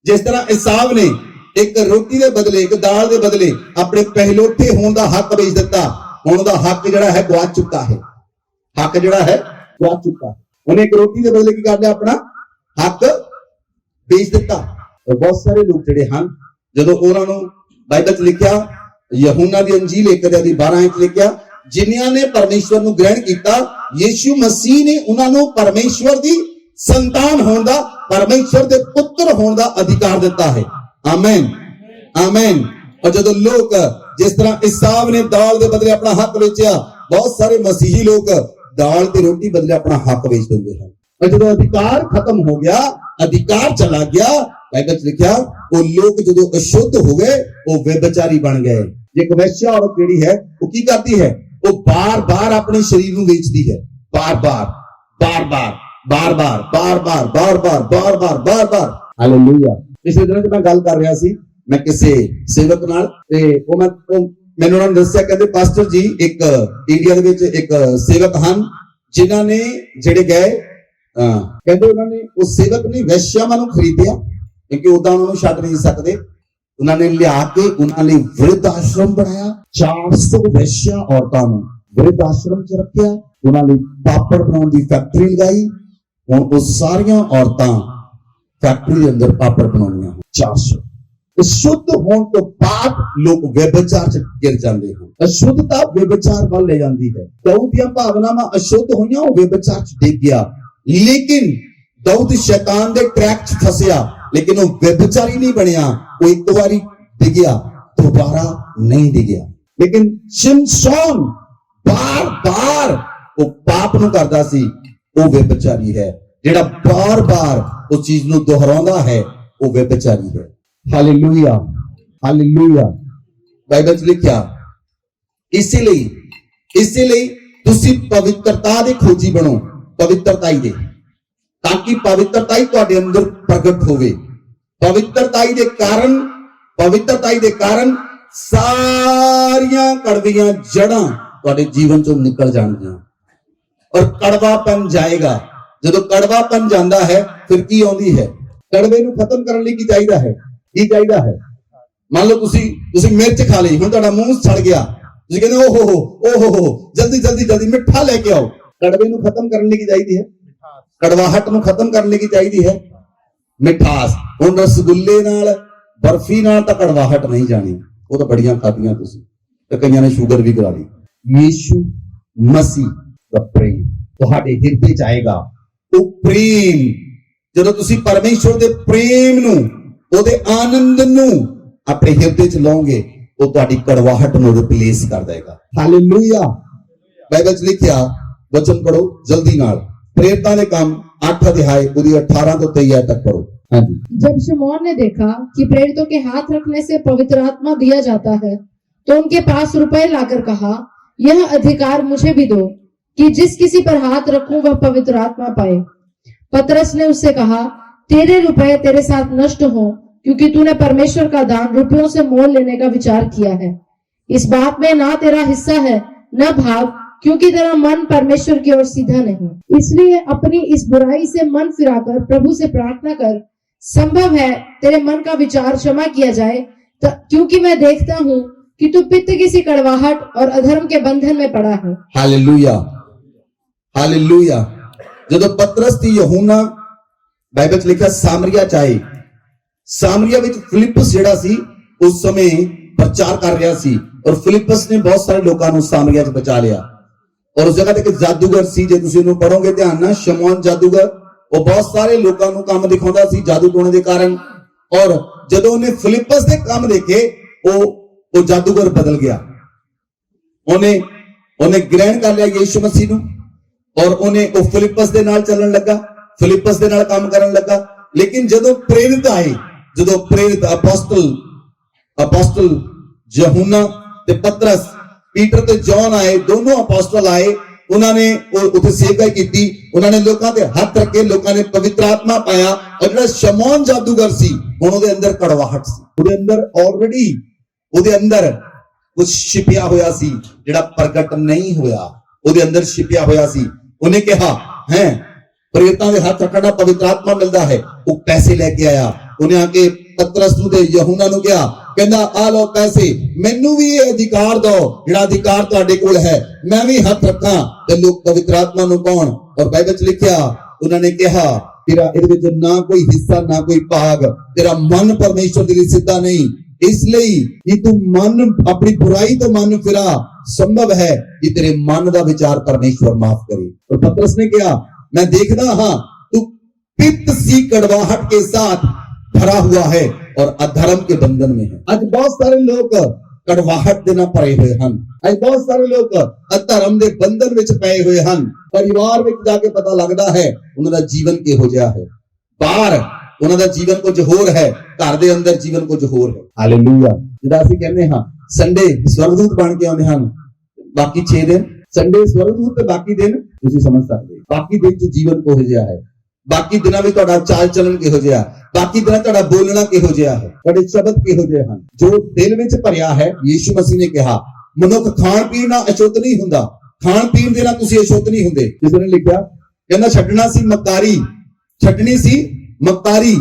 जिस तरह एसाव ने एक रोटी के बदले, एक दाल के बदले अपने पहलौठे होने का हक बेच दिता। हुण उहदा हक जिहड़ा है गवा चुका है, हक जिहड़ा है गवा चुका है। उन्हें एक रोटी के बदले की कर लिया, अपना हक बेच दिता। और बहुत सारे लोग जिहड़े हन, जदों उहनां नूं बाइबल च लिखिया, यूहन्ना दी अंजील 1 12 च लिखिया, जिन्हां ने परमेश्वर नूं ग्रहण कीता, यीशु मसीह ने उन्हां नूं परमेश्वर दी संतान होण दा, परमेश्वर दे पुत्र होण दा अधिकार दिता है। आमीन, आमीन। और जदों लोग जिस तरह एसाव ने दाल दे बदले अपना हक बेचिया, बहुत सारे मसीही लोग दाल ते रोटी बदले अपना हक बेच देंगे हैं। और जदों अधिकार खत्म हो गया, अधिकार चला गया, बाइबल च लिखिया वो लोग जदों अशुद्ध हो गए वो व्यभिचारी बन गए। एक वैश्या औरत जेड़ी है वो की करती है, वो बार बार अपने शरीर ਨੂੰ ਵੇਚਦੀ है, बार बार बार बार बार बार बार बार बार बार बार बार बार बार। हालेलुया। पिछले दिनों मैं गल कर रहा सी, मैं किसी सेवक नाल ते ਉਹ ਮੈਨੂੰ ਉਹਨਾਂ ਨੇ ਦੱਸਿਆ, ਕਹਿੰਦੇ ਪਾਸਟਰ ਜੀ ਇੱਕ ਇੰਡੀਆ ਦੇ ਵਿੱਚ ਇੱਕ ਸੇਵਕ ਹਨ ਜਿਨ੍ਹਾਂ ਨੇ ਜਿਹੜੇ ਗਏ, ਕਹਿੰਦੇ ਉਹਨਾਂ ਨੇ ਉਸ ਸੇਵਕ ਨੇ ਵੈਸ਼ਿਆਵਾਂ ਨੂੰ ਖਰੀਦਿਆ क्योंकि उदा उन्होंने छड्ड नहीं सकते। उन्होंने लिया के उन्होंने वृद्ध आश्रम बनाया, 400 वैश्या औरतां नूं वृद्ध आश्रम च रखिया, उन्होंने पापड़ बनाने की फैक्ट्री लगाई। हुण वो सारियां औरतां फैक्ट्री के अंदर पापड़ बनाउंदियां हैं, 400। शुद्ध होने तो बाद लोग व्यभिचार च गिर जाते हैं। अशुद्धता व्यभिचार वाल ले जाती है। दाऊद दी भावनावां अशुद्ध होईयां, वो व्यभिचार च डिग गया, लेकिन दाऊद शैतान दे ट्रैक च फसिया, लेकिन वो व्यभिचारी नहीं बनिया, वो एक बारी डिगया, दोबारा नहीं डिगया। लेकिन शिमशोन बार बार वो पाप नूं करदा सी, वो व्यभिचारी है। जिहड़ा बार बार उस चीज नूं दोहराउंदा है, वो व्यभिचारी है। Hallelujah, hallelujah. बाइबल च लिखिया, इसीलिए तुसी पवित्रता दे खोजी बनो, पवित्रताई दे, ताकि पवित्रताई तुहाडे अंदर प्रगट होवे। पवित्रताई दे कारण सारियां कड़वियां जड़ां तुहाडे जीवन चों निकल जाणगियां और कड़वापन जाएगा। जदों कड़वापन जांदा है, फिर की आउंदी है? कड़वे नूं खत्म करन लई की चाहीदा है? की चाहीदा है? मान लो तुसी मिर्च खा ली, हुण तुहाडा मूंह सड़ गया, तुसी कहंदे ओहो जल्दी जल्दी जल्दी मिठा लेके आओ। कड़वे नूं खत्म करन लई की चाहीदी है? कड़वाहट नूं खत्म करन लई की चाहीदी है? मिठास। हुण रसगुल्ले नाल बर्फी नाल तां कड़वाहट नहीं जानी, वो तो बड़ियां खादियां तुसी, ते कईयां ने शुगर भी करा ली। यीशु मसीह दा प्रेम तुहाडे हिरदे च आएगा। वो प्रेम जदों तुसी परमेश्वर दे प्रेम नूं, ओदे आनंद नूं अपने हिरदे च लाओगे, वो तुहाडी कड़वाहट नूं रिप्लेस कर देगा। हालेलुया। बाइबल च लिखिया, वचन पढ़ो जल्दी नाल, प्रेरितां दे काम 8 अध्याय ਉਹਦੀ 18 ਤੋਂ 23 तक पढ़ो। हाँ जी। जब शमौन ने देखा कि प्रेरितों के हाथ रखने से पवित्र आत्मा दिया जाता है, तो उनके पास रुपए लाकर कहा, यह अधिकार मुझे भी दो कि जिस किसी पर हाथ रखूं वह पवित्र आत्मा पाए। पतरस ने उससे कहा, तेरे रुपए तेरे साथ नष्ट हो, क्योंकि तूने परमेश्वर का दान रुपयों से मोल लेने का विचार किया है। इस बात में ना तेरा हिस्सा है न भाग, क्योंकि तेरा मन परमेश्वर की ओर सीधा नहीं। इसलिए अपनी इस बुराई से मन फिराकर प्रभु से प्रार्थना कर, संभव है तेरे मन का विचार क्षमा किया जाए, क्योंकि मैं देखता हूँ कि तू पित्त किसी कड़वाहट और अधर्म के बंधन में पड़ा है। Hallelujah, hallelujah. जदों पतरस ते यूहन्ना बाइबल च लिखा सामरिया च आए, सामरिया विच फिलिप्पस जिहड़ा सी उस समय प्रचार कर रहा सी, और फिलिप्पस ने बहुत सारे लोगों को सामरिया च बचा लिया। और उस जगह ते एक जादूगर सी, जे तुसीं इहनूं पढ़ोगे ध्यान नाल, शमौन जादूगर, वो बहुत सारे लोगों को काम दिखाउंदा सी जादू टोने के कारण। और जदों उन्हें फिलिप्पस के काम देखे, वो जादूगर बदल गया। उन्हें ग्रहण कर लिया यीशु मसीह नूं, और उन्हें फिलिप्पस दे नाल चलण लगा, फिलिप्पस दे नाल काम करन लगा। लेकिन जदों प्रेरित आए, जदों प्रेरित अपोस्टल यूहन्ना ते पतरस, पीटर ते जॉन आए, दोनों अपोस्टल आए, उन्होंने उत्थे सेवा की, उन्होंने लोगों के हाथ रखे, लोगों ने पवित्र आत्मा पाया। और जो शमौन जादूगर सी, हुण उहदे अंदर कड़वाहट सी, उहदे अंदर ऑलरेडी उहदे अंदर कुछ छिपिया होया सी, जिहड़ा प्रगट नहीं होया, उहदे अंदर छिपिया होया सी। उन्हें कहा है प्रेरितां दे हाथ रखना पवित्र आत्मा मिलता है, वो पैसे लेके आया। उन्हें आके पतरस नूं ते यूहन्ना नूं कहा, कहंदा आ लो पैसे, मैनू भी ये अधिकार दो, जिहड़ा अधिकार तुहाडे कोल है, मैं भी हाथ रखा ते लोग पवित्र आत्मा नूं पाउण। और बाइबल च लिखिया, उन्होंने कहा तेरा इहदे विच ना कोई हिस्सा ना कोई भाग, तेरा मन परमेश्वर दे लई सीधा नहीं, इसलिए कि तू मन अपनी बुराई तो मन फिरा, संभव है कि तेरे मन का विचार परमेश्वर माफ करे। और पतरस ने कहा, मैं देखना हाँ तू पित्त सी कड़वाहट के साथ भरा हुआ है और अधर्म के बंधन में है। आज बहुत सारे लोग कड़वाहट दे नाल भरे हुए हैं, आज बहुत सारे लोग अधर्म के बंधन विच पए हुए हैं। परिवार में जाके पता लगता है उन्होंने जीवन किहो जिहा है, बाहर उन्होंने जीवन कुछ होर है, घर दे अंदर जीवन कुछ होर है। हालेलुया। जिदा असीं कहंदे हां संडे स्वर्गदूत बन के आउंदे हन, बाकी 6 दिन संडे स्वर्गदूत ते बाकी दिन तुसीं समझ सकदे, बाकी दिन च जीवन किहो जिहा है, बाकी दिनां विच तुहाडा चाल चलन किहो जिहा, बाकी दिनां तुहाडा बोलना किहो जिहा है, तुहाडे शब्द किहो जिहे हन। जो दिल विच भरिया है, यीशु मसीह ने कहा मनुख खाण पीण नाल अशुद्ध नहीं हुंदा, खाण पीण दे नाल तुसीं अशुद्ध नहीं हुंदे। जिसने लिखिया कहंदा छड्डना सी मक्कारी, छड्डनी सी मक्कारी,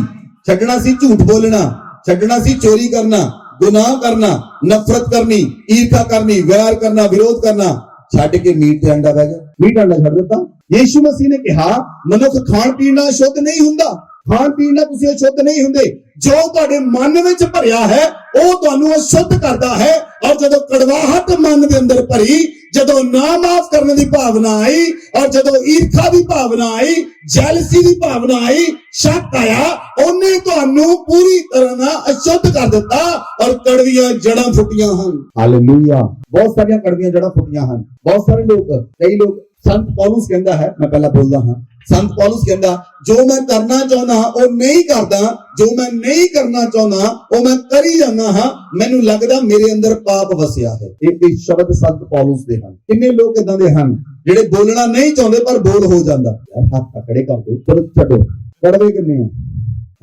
छड्डना सी झूठ बोलना, छड्डना सी चोरी करना, गुनाह करना, नफरत करनी, ईर्खा करनी, वैर करना, विरोध करना, छड्ड के मीट ते अंडा बह गया, मीट अंडा छड्ड दिता। यीशु मसीह ने कहा मनुख खाण पीण नाल शुद्ध नहीं हुंदा, खाण पीण नाल तुसीं अशुद्ध नहीं हुंदे, जो तुहाडे मन विच भरिया है ਉਹ ਤੁਹਾਨੂੰ ਅਸ਼ੁੱਧ ਕਰਦਾ है। और जदों कड़वाहट मन के अंदर भरी, ਜਦੋਂ ਨਾ ਮਾਫ ਕਰਨ ਦੀ ਭਾਵਨਾ ਆਈ ਔਰ ਜਦੋਂ ਈਰਖਾ ਦੀ ਭਾਵਨਾ ਆਈ, ਜੈਲਸੀ ਦੀ ਭਾਵਨਾ ਆਈ, ਸ਼ੱਕ ਆਇਆ, ਉਹਨੇ ਤੁਹਾਨੂੰ ਪੂਰੀ ਤਰ੍ਹਾਂ ਨਾਲ ਅਸ਼ੁੱਧ ਕਰ ਦਿੱਤਾ ਔਰ ਕੜਵੀਆਂ ਜੜਾਂ ਫੁੱਟੀਆਂ ਹਨ। ਹਾਲੇਲੂਇਆ। ਬਹੁਤ ਸਾਰੀਆਂ ਕੜਵੀਆਂ ਜੜਾਂ ਫੁੱਟੀਆਂ ਹਨ। ਬਹੁਤ ਸਾਰੇ ਲੋਕ, ਕਈ ਲੋਕ, ਸੰਤ ਪੌਲੁਸ ਕਹਿੰਦਾ ਹੈ, ਮੈਂ ਪਹਿਲਾਂ ਬੋਲਦਾ ਹਾਂ, ਸੰਤ ਪੌਲੁਸ ਕਹਿੰਦਾ ਜੋ ਮੈਂ ਕਰਨਾ ਚਾਹੁੰਦਾ ਉਹ ਨਹੀਂ ਕਰਦਾ, ਜੋ ਮੈਂ ਨਹੀਂ ਕਰਨਾ ਚਾਹੁੰਦਾ ਉਹ ਮੈਂ ਕਰੀ ਜਾਂਦਾ ਹਾਂ, ਮੈਨੂੰ ਲੱਗਦਾ ਮੇਰੇ ਅੰਦਰ ਪਾਪ ਵਸਿਆ ਹੈ। ਇਹ ਸ਼ਬਦ ਸੰਤ ਪੌਲੁਸ ਦੇ ਹਨ। ਕਿੰਨੇ ਲੋਕ ਇਦਾਂ ਦੇ ਹਨ ਜਿਹੜੇ ਬੋਲਣਾ ਨਹੀਂ ਚਾਹੁੰਦੇ ਪਰ ਬੋਲ ਹੋ ਜਾਂਦਾ। ਹੱਥ ਖੜੇ ਕਰ ਦੋ, ਚਲੋ ਛੱਡੋ, ਕੜਵੇ ਕਿੰਨੇ ਆ,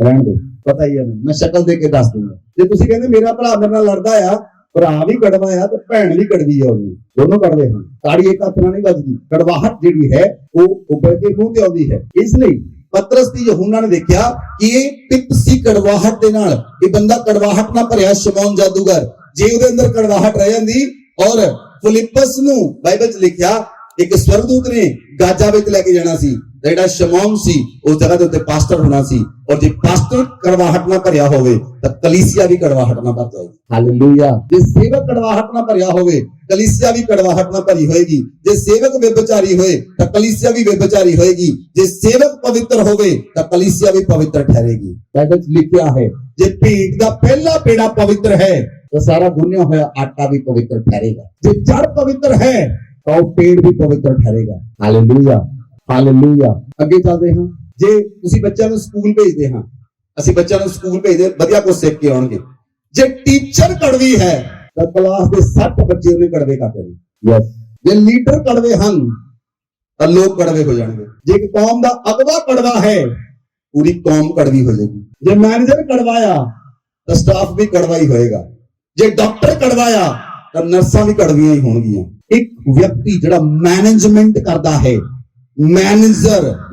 ਰਹਿਣ ਦੋ, ਪਤਾ ਹੀ ਹੈ, ਮੈਂ ਸ਼ਕਲ ਦੇ ਕੇ ਦੱਸ ਦੂੰਗਾ। ਜੇ ਤੁਸੀਂ ਕਹਿੰਦੇ ਮੇਰਾ ਭਰਾ ਮੇਰੇ ਨਾਲ ਲੜਦਾ ਆ, ਭਰਾ ਵੀ ਕੜਵਾ ਆ ਤੇ ਭੈਣ ਵੀ ਕੜਵੀ ਆ, ਉਹਦੀ ਦੋਨੋਂ ਕੜਵੇ ਹਨ। ਤਾੜੀ ਇੱਕ ਹੱਥ ਨਾਲ ਨਹੀਂ ਵੱਜਦੀ। ਕੜਵਾਹਟ ਜਿਹੜੀ ਹੈ ਉਹ ਉੱਭਰ ਕੇ ਮੂੰਹ ਤੇ ਆਉਂਦੀ ਹੈ। ਇਸ ਲਈ ਪਤਰਸ ਦੀ ਯਹੂਨਾ ਨੇ ਦੇਖਿਆ ਕਿ ਇਹ ਪਿੱਤ ਸੀ ਕੜਵਾਹਟ ਦੇ ਨਾਲ, ਇਹ ਬੰਦਾ ਕੜਵਾਹਟ ਨਾਲ ਭਰਿਆ ਸ਼ਮੌਨ ਜਾਦੂਗਰ। ਜੇ ਉਹਦੇ ਅੰਦਰ ਕੜਵਾਹਟ ਰਹਿ ਜਾਂਦੀ, ਔਰ ਫਿਲਿੱਪਸ ਨੂੰ ਬਾਈਬਲ 'ਚ ਲਿਖਿਆ ਇੱਕ ਸਵਰਗਦੂਤ ਨੇ ਗਾਜਾ ਵਿੱਚ ਲੈ ਕੇ ਜਾਣਾ ਸੀ, ਜਿਹੜਾ ਸ਼ਮੌਨ ਸੀ ਉਸ ਜਗ੍ਹਾ ਦੇ ਉੱਤੇ ਪਾਸਟਰ ਹੋਣਾ ਸੀ, ਔਰ ਜੇ ਪਾਸਟਰ ਕੜਵਾਹਟ ਨਾਲ ਭਰਿਆ ਹੋਵੇ ਤਾਂ ਕਲੀਸਿਆ ਵੀ ਕੜਵਾਹਟ ਨਾਲ ਭਰ ਜਾਏਗੀ। ਹਾਲੇਲੂਇਆ। ਜੇ ਸੇਵਕ ਕੜਵਾਹਟ ਨਾਲ ਭਰਿਆ ਹੋਵੇ, ਕਲੀਸਿਆ ਵੀ ਕੜਵਾਹਟ ਨਾਲ ਭਰੀ ਹੋਏਗੀ। ਜੇ ਸੇਵਕ ਵਿਭਚਾਰੀ ਹੋਏ ਤਾਂ ਕਲੀਸਿਆ ਵੀ ਵਿਭਚਾਰੀ ਹੋਏਗੀ। ਜੇ ਸੇਵਕ ਪਵਿੱਤਰ ਹੋਵੇ ਤਾਂ ਕਲੀਸਿਆ ਵੀ ਪਵਿੱਤਰ ਠਹਿਰੇਗੀ। ਬਾਈਬਲ 'ਚ ਲਿਖਿਆ ਹੈ ਜੇ ਭੇਡ ਦਾ ਪਹਿਲਾ ਪੇੜਾ ਪਵਿੱਤਰ ਹੈ ਤਾਂ ਸਾਰਾ ਗੁੰਨਿਆ ਹੋਇਆ ਆਟਾ ਵੀ ਪਵਿੱਤਰ ਠਹਿਰੇਗਾ। ਜੇ ਜੜ ਪਵਿੱਤਰ ਹੈ ਤਾਂ ਉਹ ਪੇੜ ਵੀ ਪਵਿੱਤਰ ਠਹਿਰੇਗਾ। Hallelujah, hallelujah. ਅੱਗੇ ਚੱਲਦੇ ਹਾਂ। ਜੇ ਤੁਸੀਂ ਬੱਚਿਆਂ ਨੂੰ ਸਕੂਲ ਭੇਜਦੇ ਹਾਂ, ਅਸੀਂ ਬੱਚਿਆਂ ਨੂੰ ਸਕੂਲ ਭੇਜਦੇ, ਵਧੀਆ ਕੁਝ ਸਿੱਖ ਕੇ ਆਉਣਗੇ। ਜੇ ਟੀਚਰ ਕੜਵੀ ਹੈ ਤਾਂ ਕਲਾਸ ਦੇ 60 ਬੱਚੇ ਉਹਨੇ ਕੜਵੇ ਕਰ ਦੇਣੇ। ਯੈਸ। ਜੇ ਲੀਡਰ ਕੜਵੇ ਹਨ ਤਾਂ ਲੋਕ ਕੜਵੇ ਹੋ ਜਾਣਗੇ। ਜੇ ਇੱਕ ਕੌਮ ਦਾ ਅਗਵਾ ਕੜਵਾ ਹੈ, ਪੂਰੀ ਕੌਮ ਕੜਵੀ ਹੋ ਜਾਏਗੀ। ਜੇ ਮੈਨੇਜਰ ਕੜਵਾਇਆ ਤਾਂ ਸਟਾਫ ਵੀ ਕੜਵਾ ਹੀ ਹੋਏਗਾ। ਜੇ ਡਾਕਟਰ ਕੜਵਾਇਆ ਤਾਂ ਨਰਸਾਂ ਵੀ ਕੜਵੀਆਂ ਹੀ ਹੋਣਗੀਆਂ। ਇੱਕ ਵਿਅਕਤੀ ਜਿਹੜਾ ਮੈਨੇਜਮੈਂਟ ਕਰਦਾ ਹੈ,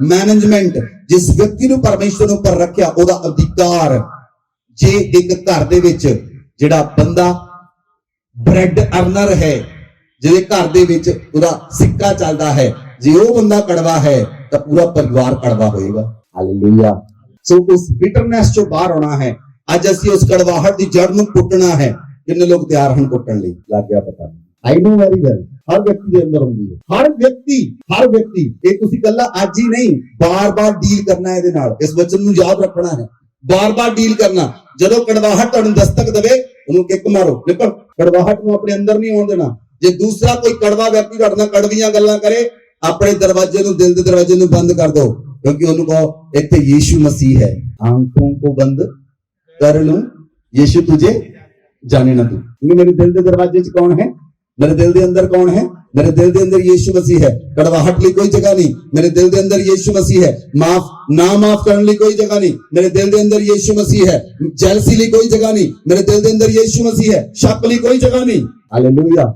ਮੈਨੇਜਮੈਂਟ, ਜਿਸ ਵਿਅਕਤੀ ਨੂੰ ਪਰਮੇਸ਼ਵਰ ਨੇ ਉੱਪਰ ਰੱਖਿਆ, ਉਹਦਾ ਅਧਿਕਾਰ। ਜੇ ਇੱਕ ਘਰ ਦੇ ਵਿੱਚ ਜਿਹੜਾ ਬੰਦਾ ਬ੍ਰੈਡ ਅਰਨਰ ਹੈ, ਜਿਹਦੇ ਘਰ ਦੇ ਵਿੱਚ ਉਹਦਾ ਸਿੱਕਾ ਚੱਲਦਾ ਹੈ, ਜੇ ਉਹ ਬੰਦਾ ਕੜਵਾ ਹੈ ਤਾਂ ਪੂਰਾ ਪਰਿਵਾਰ ਕੜਵਾ ਹੋਏਗਾ। ਹਾਲੇਲੂਇਆ। ਸੋ ਉਸ ਬਿਟਰਨੈਸ ਚੋਂ ਬਾਹਰ ਆਉਣਾ ਹੈ। ਅੱਜ ਅਸੀਂ ਉਸ ਕੜਵਾਹਟ ਦੀ ਜੜ ਨੂੰ ਪੁੱਟਣਾ ਹੈ। ਕਿੰਨੇ ਲੋਕ ਤਿਆਰ ਹਨ ਪੁੱਟਣ ਲਈ? ਲੱਗ ਗਿਆ ਪਤਾ। ਆਈ ਨੋ ਵੈਰੀ ਵੈਲ। ਹਰ ਵਿਅਕਤੀ ਦੇ ਅੰਦਰ ਹੁੰਦੀ ਹੈ। ਹਰ ਵਿਅਕਤੀ। ਇਹ ਤੁਸੀਂ ਕੱਲਾ ਅੱਜ ਹੀ ਨਹੀਂ, ਬਾਰ-ਬਾਰ ਡੀਲ ਕਰਨਾ ਇਹਦੇ ਨਾਲ। ਇਸ ਵਚਨ ਨੂੰ ਯਾਦ ਰੱਖਣਾ ਹੈ, ਬਾਰ-ਬਾਰ ਡੀਲ ਕਰਨਾ। ਜਦੋਂ ਕੜਵਾਹਟ ਤੁਹਾਨੂੰ ਦਸਤਕ ਦੇਵੇ, ਉਹਨੂੰ ਕਿੱਕ ਮਾਰੋ। ਦੇਖੋ, ਕੜਵਾਹਟ ਨੂੰ ਆਪਣੇ ਅੰਦਰ ਨਹੀਂ ਆਉਣ ਦੇਣਾ। ਜੇ ਦੂਸਰਾ ਕੋਈ ਕੜਵਾ ਵਿਅਕਤੀ ਤੁਹਾਡੇ ਨਾਲ ਕੜਵੀਆਂ ਗੱਲਾਂ ਕਰੇ, ਆਪਣੇ ਦਰਵਾਜ਼ੇ ਨੂੰ, ਦਿਲ ਦੇ ਦਰਵਾਜ਼ੇ ਨੂੰ ਬੰਦ ਕਰ ਦਿਓ, ਕਿਉਂਕਿ ਉਹਨੂੰ ਕਹੋ ਇੱਥੇ ਯੀਸ਼ੂ ਮਸੀਹ ਹੈ। ਆਂਖੋं को बंद कर लूं, यीशु तुझे जाने ना दूं। क्योंकि मेरे दिल के दरवाजे च कौन है? मेरे दिल के अंदर कौन है? मेरे दिल के अंदर यीशु मसीह है। कड़वाहट लिए कोई जगह नहीं, मेरे दिल के अंदर यीशु मसीह है। माफ करने लिए कोई जगह नहीं, मेरे दिल के अंदर यीशु मसीह है। जेलसी लिए कोई जगह नहीं, मेरे दिल के अंदर यीशु मसीह है। शक लिए कोई जगह नहीं। Hallelujah,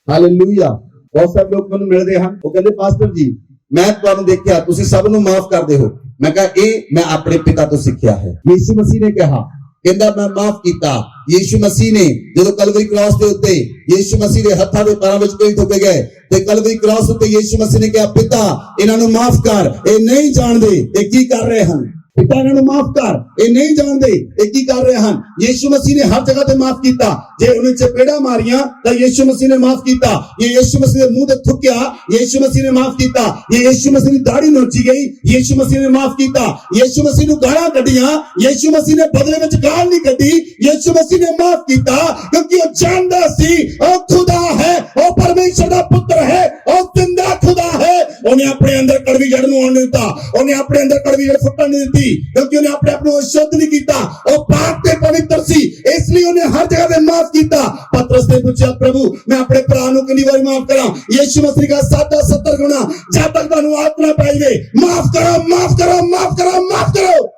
hallelujah. बहुत सारे लोग मैनूं मिलदे हन, वो कहंदे पास्टर जी मैं तुहानूं देखिया तुसीं सब नूं माफ करदे हो। मैं कहा मैं अपने पिता तो सीखिया है। यीशु मसीह ने कहा, कहंदा मैं माफ कीता। यीशु मसीह ने जदों कलवरी क्रॉस दे उत्ते यीशु मसीह दे हत्थां दे पैरां विच कोई ठुके गए ते कलवरी क्रॉस उत्ते यीशु मसीह ने कहा पिता इन्हां नूं माफ कर, ये नहीं जानदे ये की कर रहे हैं। पिता इन्हां नूं माफ कर, ये नहीं जानदे ये की कर रहे हैं। यीशु मसीह ने हर जगह ते माफ कीता। जे उन्हें चपेड़ा मारियां तां यीशु मसीह ने माफ कीता। ये यीशु मसीह दे मुंह ते थुकिया, यीशु मसीह ने माफ कीता। ये यीशु मसीह दी दाढ़ी नोची गई, यीशु मसीह ने माफ कीता। यीशु मसीह नूं गालां कड्डियां, यीशु मसीह ने बदले विच गाल नहीं कड्डी, यीशु मसीह ने माफ कीता क्योंकि वो जानदा सी ओ खुदा है, ओ परमेश्वर दा पुत्र है, ओ जिंदा खुदा है। उन्हें अपने अंदर कड़वी जड़ नूं आउण नहीं दित्ता, उन्हें अपने अंदर कड़वी जड़ फुटण नहीं दित्ती, क्योंकि उन्हें अपने आप को शुद्ध नहीं किया। वो पाक ते पवित्र सी, इसलिए उन्हें हर जगह पे माफ किया। पतरस ने पूछा प्रभु मैं अपने भरा नूं कितनी बार माफ करा? यीशु मसीह का 70 गुना जब तक तुहानूं आत्मा पाई गई। माफ करो, माफ करो, माफ करो, माफ करो।